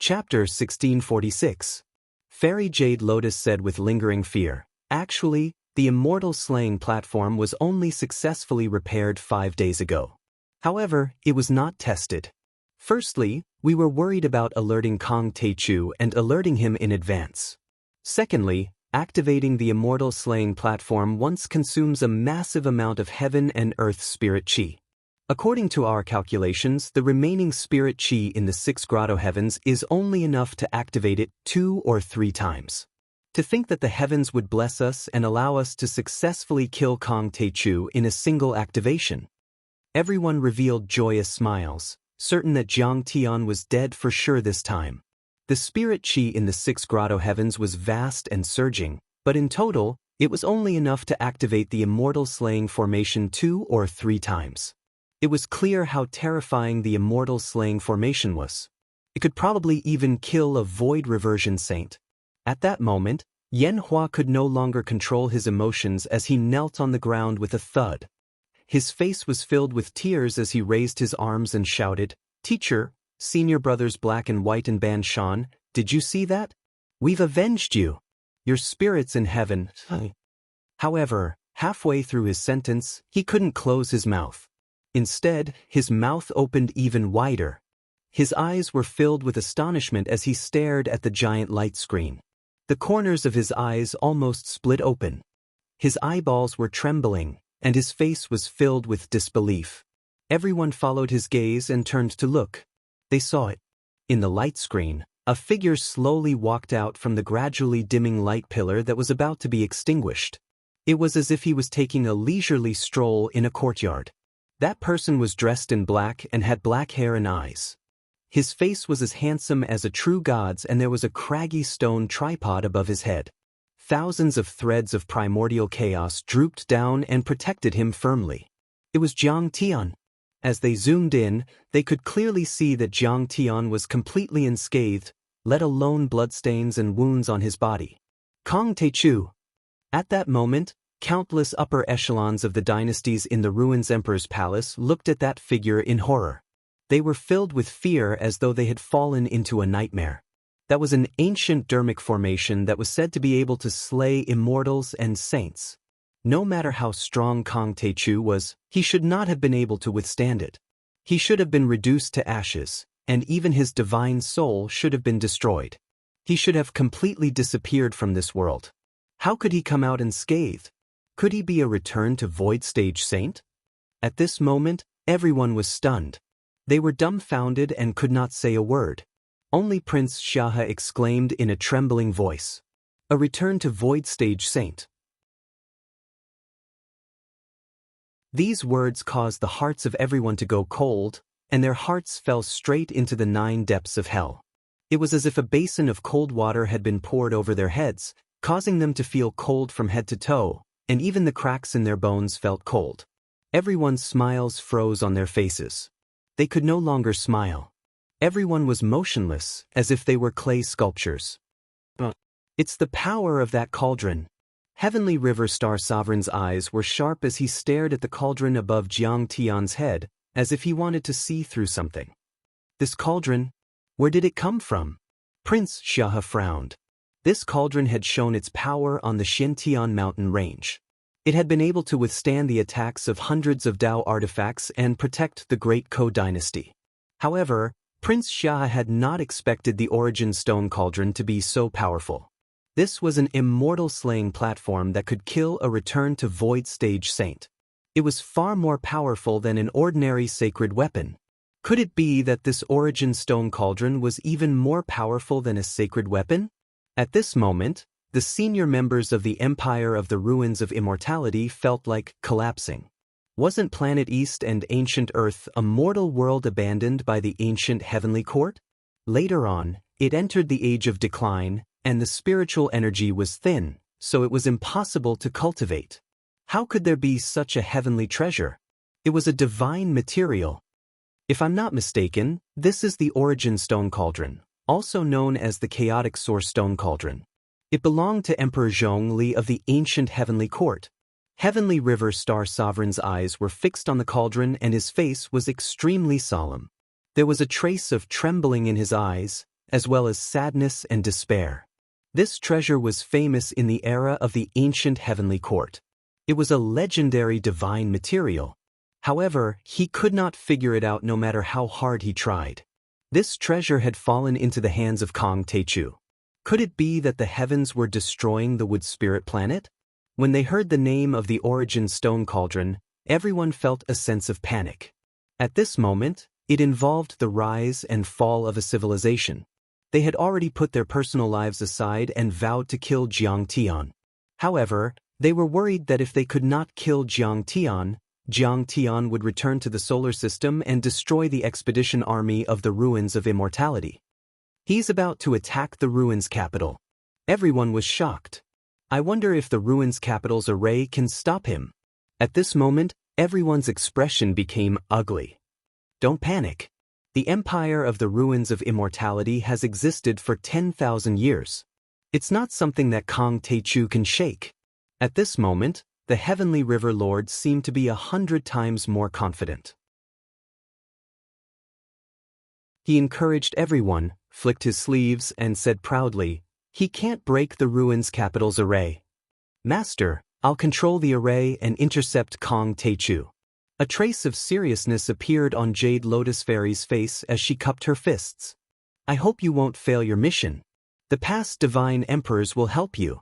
Chapter 1646. Fairy Jade Lotus said with lingering fear, "Actually, the immortal slaying platform was only successfully repaired 5 days ago. However, it was not tested. Firstly, we were worried about alerting Kong Teichu and alerting him in advance. Secondly, activating the immortal slaying platform once consumes a massive amount of heaven and earth spirit chi. According to our calculations, the remaining spirit chi in the 6 grotto heavens is only enough to activate it 2 or 3 times. To think that the heavens would bless us and allow us to successfully kill Kong Teichu in a single activation." Everyone revealed joyous smiles, certain that Jiang Tian was dead for sure this time. The spirit chi in the 6 grotto heavens was vast and surging, but in total, it was only enough to activate the immortal slaying formation 2 or 3 times. It was clear how terrifying the immortal slaying formation was. It could probably even kill a void reversion saint. At that moment, Yen Hua could no longer control his emotions as he knelt on the ground with a thud. His face was filled with tears as he raised his arms and shouted, "Teacher, senior brothers Black and White and Ban Shan, did you see that? We've avenged you. Your spirits in heaven." However, halfway through his sentence, he couldn't close his mouth. Instead, his mouth opened even wider. His eyes were filled with astonishment as he stared at the giant light screen. The corners of his eyes almost split open. His eyeballs were trembling, and his face was filled with disbelief. Everyone followed his gaze and turned to look. They saw it. In the light screen, a figure slowly walked out from the gradually dimming light pillar that was about to be extinguished. It was as if he was taking a leisurely stroll in a courtyard. That person was dressed in black and had black hair and eyes. His face was as handsome as a true god's, and there was a craggy stone tripod above his head. Thousands of threads of primordial chaos drooped down and protected him firmly. It was Jiang Tian. As they zoomed in, they could clearly see that Jiang Tian was completely unscathed, let alone bloodstains and wounds on his body. Kong Teichu. At that moment, countless upper echelons of the dynasties in the ruins Emperor's palace looked at that figure in horror. They were filled with fear as though they had fallen into a nightmare. That was an ancient dermic formation that was said to be able to slay immortals and saints. No matter how strong Kong Teichu was, he should not have been able to withstand it. He should have been reduced to ashes, and even his divine soul should have been destroyed. He should have completely disappeared from this world. How could he come out unscathed? Could he be a return to Void Stage Saint? At this moment, everyone was stunned. They were dumbfounded and could not say a word. Only Prince Shaha exclaimed in a trembling voice, "A return to Void Stage Saint." These words caused the hearts of everyone to go cold, and their hearts fell straight into the 9 depths of hell. It was as if a basin of cold water had been poured over their heads, causing them to feel cold from head to toe, and even the cracks in their bones felt cold. Everyone's smiles froze on their faces. They could no longer smile. Everyone was motionless, as if they were clay sculptures. It's the power of that cauldron. Heavenly River Star Sovereign's eyes were sharp as he stared at the cauldron above Jiang Tian's head, as if he wanted to see through something. This cauldron? Where did it come from? Prince Shaha frowned. This cauldron had shown its power on the Xintian mountain range. It had been able to withstand the attacks of hundreds of Dao artifacts and protect the Great Ko dynasty. However, Prince Shaha had not expected the Origin Stone Cauldron to be so powerful. This was an immortal slaying platform that could kill a return to Void Stage Saint. It was far more powerful than an ordinary sacred weapon. Could it be that this Origin Stone Cauldron was even more powerful than a sacred weapon? At this moment, the senior members of the Empire of the Ruins of Immortality felt like collapsing. Wasn't Planet East and Ancient Earth a mortal world abandoned by the ancient heavenly court? Later on, it entered the age of decline, and the spiritual energy was thin, so it was impossible to cultivate. How could there be such a heavenly treasure? It was a divine material. If I'm not mistaken, this is the Origin Stone Cauldron, also known as the Chaotic Source Stone Cauldron. It belonged to Emperor Zhongli of the ancient heavenly court. Heavenly River Star Sovereign's eyes were fixed on the cauldron and his face was extremely solemn. There was a trace of trembling in his eyes, as well as sadness and despair. This treasure was famous in the era of the ancient heavenly court. It was a legendary divine material. However, he could not figure it out no matter how hard he tried. This treasure had fallen into the hands of Kong Techu. Could it be that the heavens were destroying the Wood Spirit planet? When they heard the name of the Origin Stone Cauldron, everyone felt a sense of panic. At this moment, it involved the rise and fall of a civilization. They had already put their personal lives aside and vowed to kill Jiang Tian. However, they were worried that if they could not kill Jiang Tian would return to the solar system and destroy the expedition army of the Ruins of Immortality. He's about to attack the Ruins capital. Everyone was shocked. I wonder if the Ruins capital's array can stop him. At this moment, everyone's expression became ugly. Don't panic. The Empire of the Ruins of Immortality has existed for 10,000 years. It's not something that Kong Techu can shake. At this moment, the Heavenly River Lord seemed to be 100 times more confident. He encouraged everyone, flicked his sleeves, and said proudly, "He can't break the Ruins capital's array. Master, I'll control the array and intercept Kong Techu." A trace of seriousness appeared on Jade Lotus Fairy's face as she cupped her fists. "I hope you won't fail your mission. The past divine emperors will help you."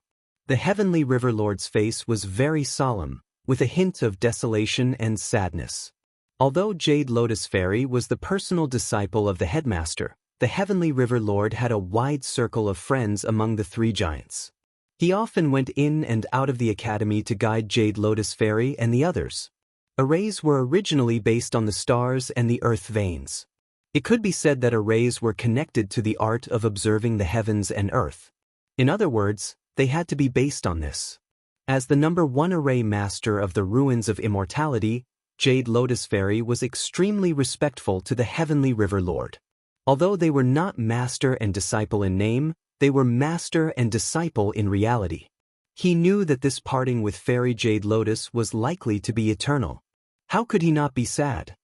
The Heavenly River Lord's face was very solemn, with a hint of desolation and sadness. Although Jade Lotus Fairy was the personal disciple of the headmaster, the Heavenly River Lord had a wide circle of friends among the three giants. He often went in and out of the academy to guide Jade Lotus Fairy and the others. Arrays were originally based on the stars and the earth veins. It could be said that arrays were connected to the art of observing the heavens and earth. In other words, they had to be based on this. As the number one array master of the Ruins of Immortality, Jade Lotus Fairy was extremely respectful to the Heavenly River Lord. Although they were not master and disciple in name, they were master and disciple in reality. He knew that this parting with Fairy Jade Lotus was likely to be eternal. How could he not be sad?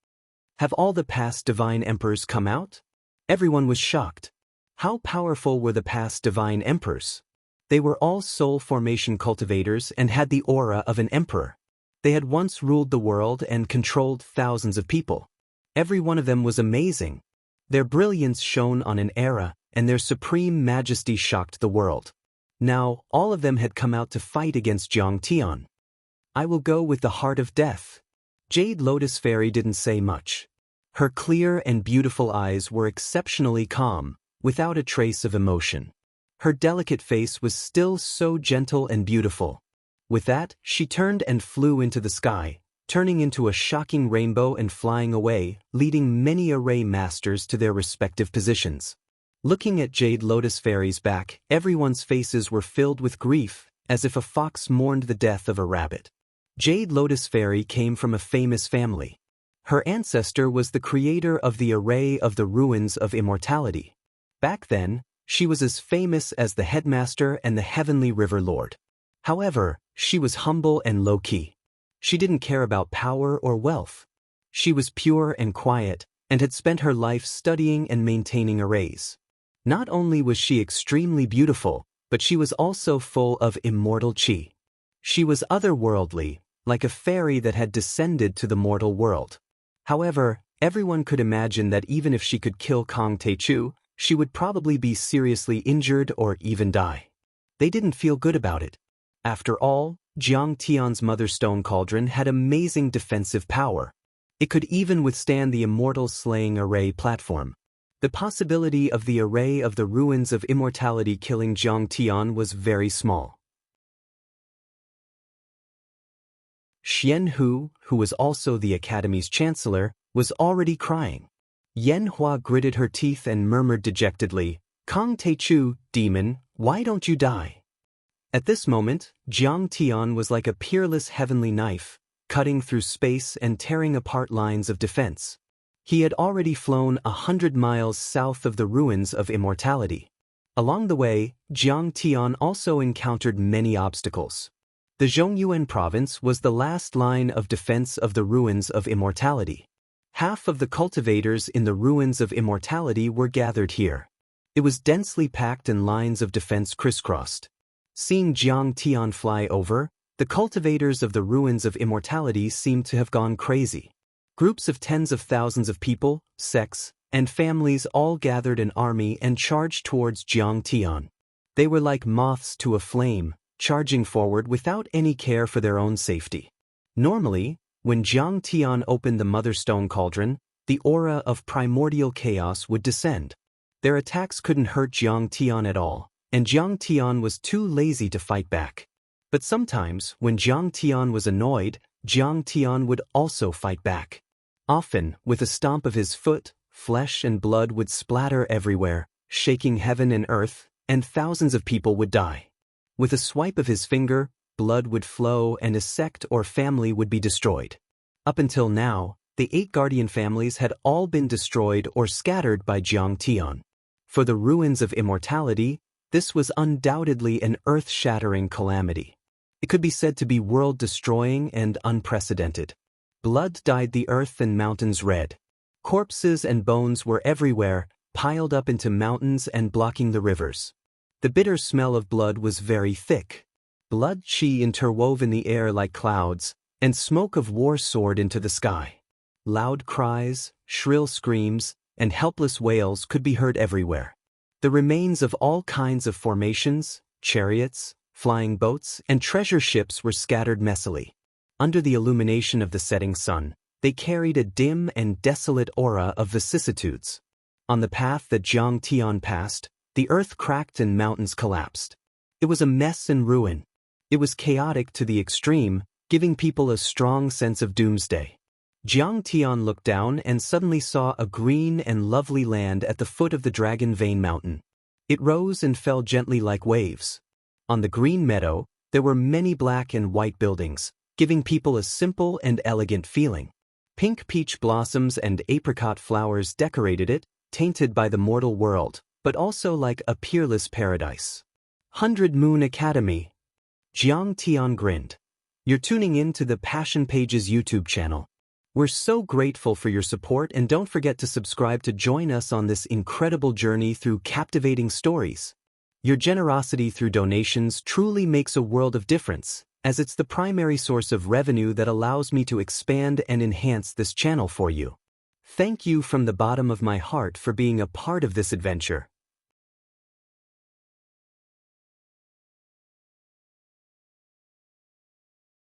Have all the past divine emperors come out? Everyone was shocked. How powerful were the past divine emperors? They were all soul formation cultivators and had the aura of an emperor. They had once ruled the world and controlled thousands of people. Every one of them was amazing. Their brilliance shone on an era, and their supreme majesty shocked the world. Now, all of them had come out to fight against Jiang Tian. "I will go with the heart of death." Jade Lotus Fairy didn't say much. Her clear and beautiful eyes were exceptionally calm, without a trace of emotion. Her delicate face was still so gentle and beautiful. With that, she turned and flew into the sky, turning into a shocking rainbow and flying away, leading many array masters to their respective positions. Looking at Jade Lotus Fairy's back, everyone's faces were filled with grief, as if a fox mourned the death of a rabbit. Jade Lotus Fairy came from a famous family. Her ancestor was the creator of the array of the Ruins of Immortality. Back then, she was as famous as the headmaster and the Heavenly River Lord. However, she was humble and low-key. She didn't care about power or wealth. She was pure and quiet, and had spent her life studying and maintaining arrays. Not only was she extremely beautiful, but she was also full of immortal chi. She was otherworldly, like a fairy that had descended to the mortal world. However, everyone could imagine that even if she could kill Kong Techu, she would probably be seriously injured or even die. They didn't feel good about it. After all, Jiang Tian's Mother Stone Cauldron had amazing defensive power. It could even withstand the immortal slaying array platform. The possibility of the array of the ruins of immortality killing Jiang Tian was very small. Xian Hu, who was also the academy's chancellor, was already crying. Yan Hua gritted her teeth and murmured dejectedly, "Kong Teichu, demon, why don't you die?" At this moment, Jiang Tian was like a peerless heavenly knife, cutting through space and tearing apart lines of defense. He had already flown 100 miles south of the ruins of immortality. Along the way, Jiang Tian also encountered many obstacles. The Zhongyuan province was the last line of defense of the ruins of immortality. Half of the cultivators in the ruins of immortality were gathered here. It was densely packed and lines of defense crisscrossed. Seeing Jiang Tian fly over, the cultivators of the ruins of immortality seemed to have gone crazy. Groups of tens of thousands of people, sects, and families all gathered an army and charged towards Jiang Tian. They were like moths to a flame, charging forward without any care for their own safety. Normally, when Jiang Tian opened the Mother Stone Cauldron, the aura of primordial chaos would descend. Their attacks couldn't hurt Jiang Tian at all, and Jiang Tian was too lazy to fight back. But sometimes, when Jiang Tian was annoyed, Jiang Tian would also fight back. Often, with a stomp of his foot, flesh and blood would splatter everywhere, shaking heaven and earth, and thousands of people would die. With a swipe of his finger, blood would flow and a sect or family would be destroyed. Up until now, the 8 guardian families had all been destroyed or scattered by Jiang Tian. For the ruins of immortality, this was undoubtedly an earth-shattering calamity. It could be said to be world-destroying and unprecedented. Blood dyed the earth and mountains red. Corpses and bones were everywhere, piled up into mountains and blocking the rivers. The bitter smell of blood was very thick. Blood qi interwove in the air like clouds, and smoke of war soared into the sky. Loud cries, shrill screams, and helpless wails could be heard everywhere. The remains of all kinds of formations, chariots, flying boats, and treasure ships were scattered messily. Under the illumination of the setting sun, they carried a dim and desolate aura of vicissitudes. On the path that Jiang Tian passed, the earth cracked and mountains collapsed. It was a mess and ruin. It was chaotic to the extreme, giving people a strong sense of doomsday. Jiang Tian looked down and suddenly saw a green and lovely land at the foot of the Dragon Vein Mountain. It rose and fell gently like waves. On the green meadow, there were many black and white buildings, giving people a simple and elegant feeling. Pink peach blossoms and apricot flowers decorated it, tainted by the mortal world, but also like a peerless paradise. 100 Moon Academy. Jiang Tian grinned. You're tuning in to the Passion Pages YouTube channel. We're so grateful for your support, and don't forget to subscribe to join us on this incredible journey through captivating stories. Your generosity through donations truly makes a world of difference, as it's the primary source of revenue that allows me to expand and enhance this channel for you. Thank you from the bottom of my heart for being a part of this adventure.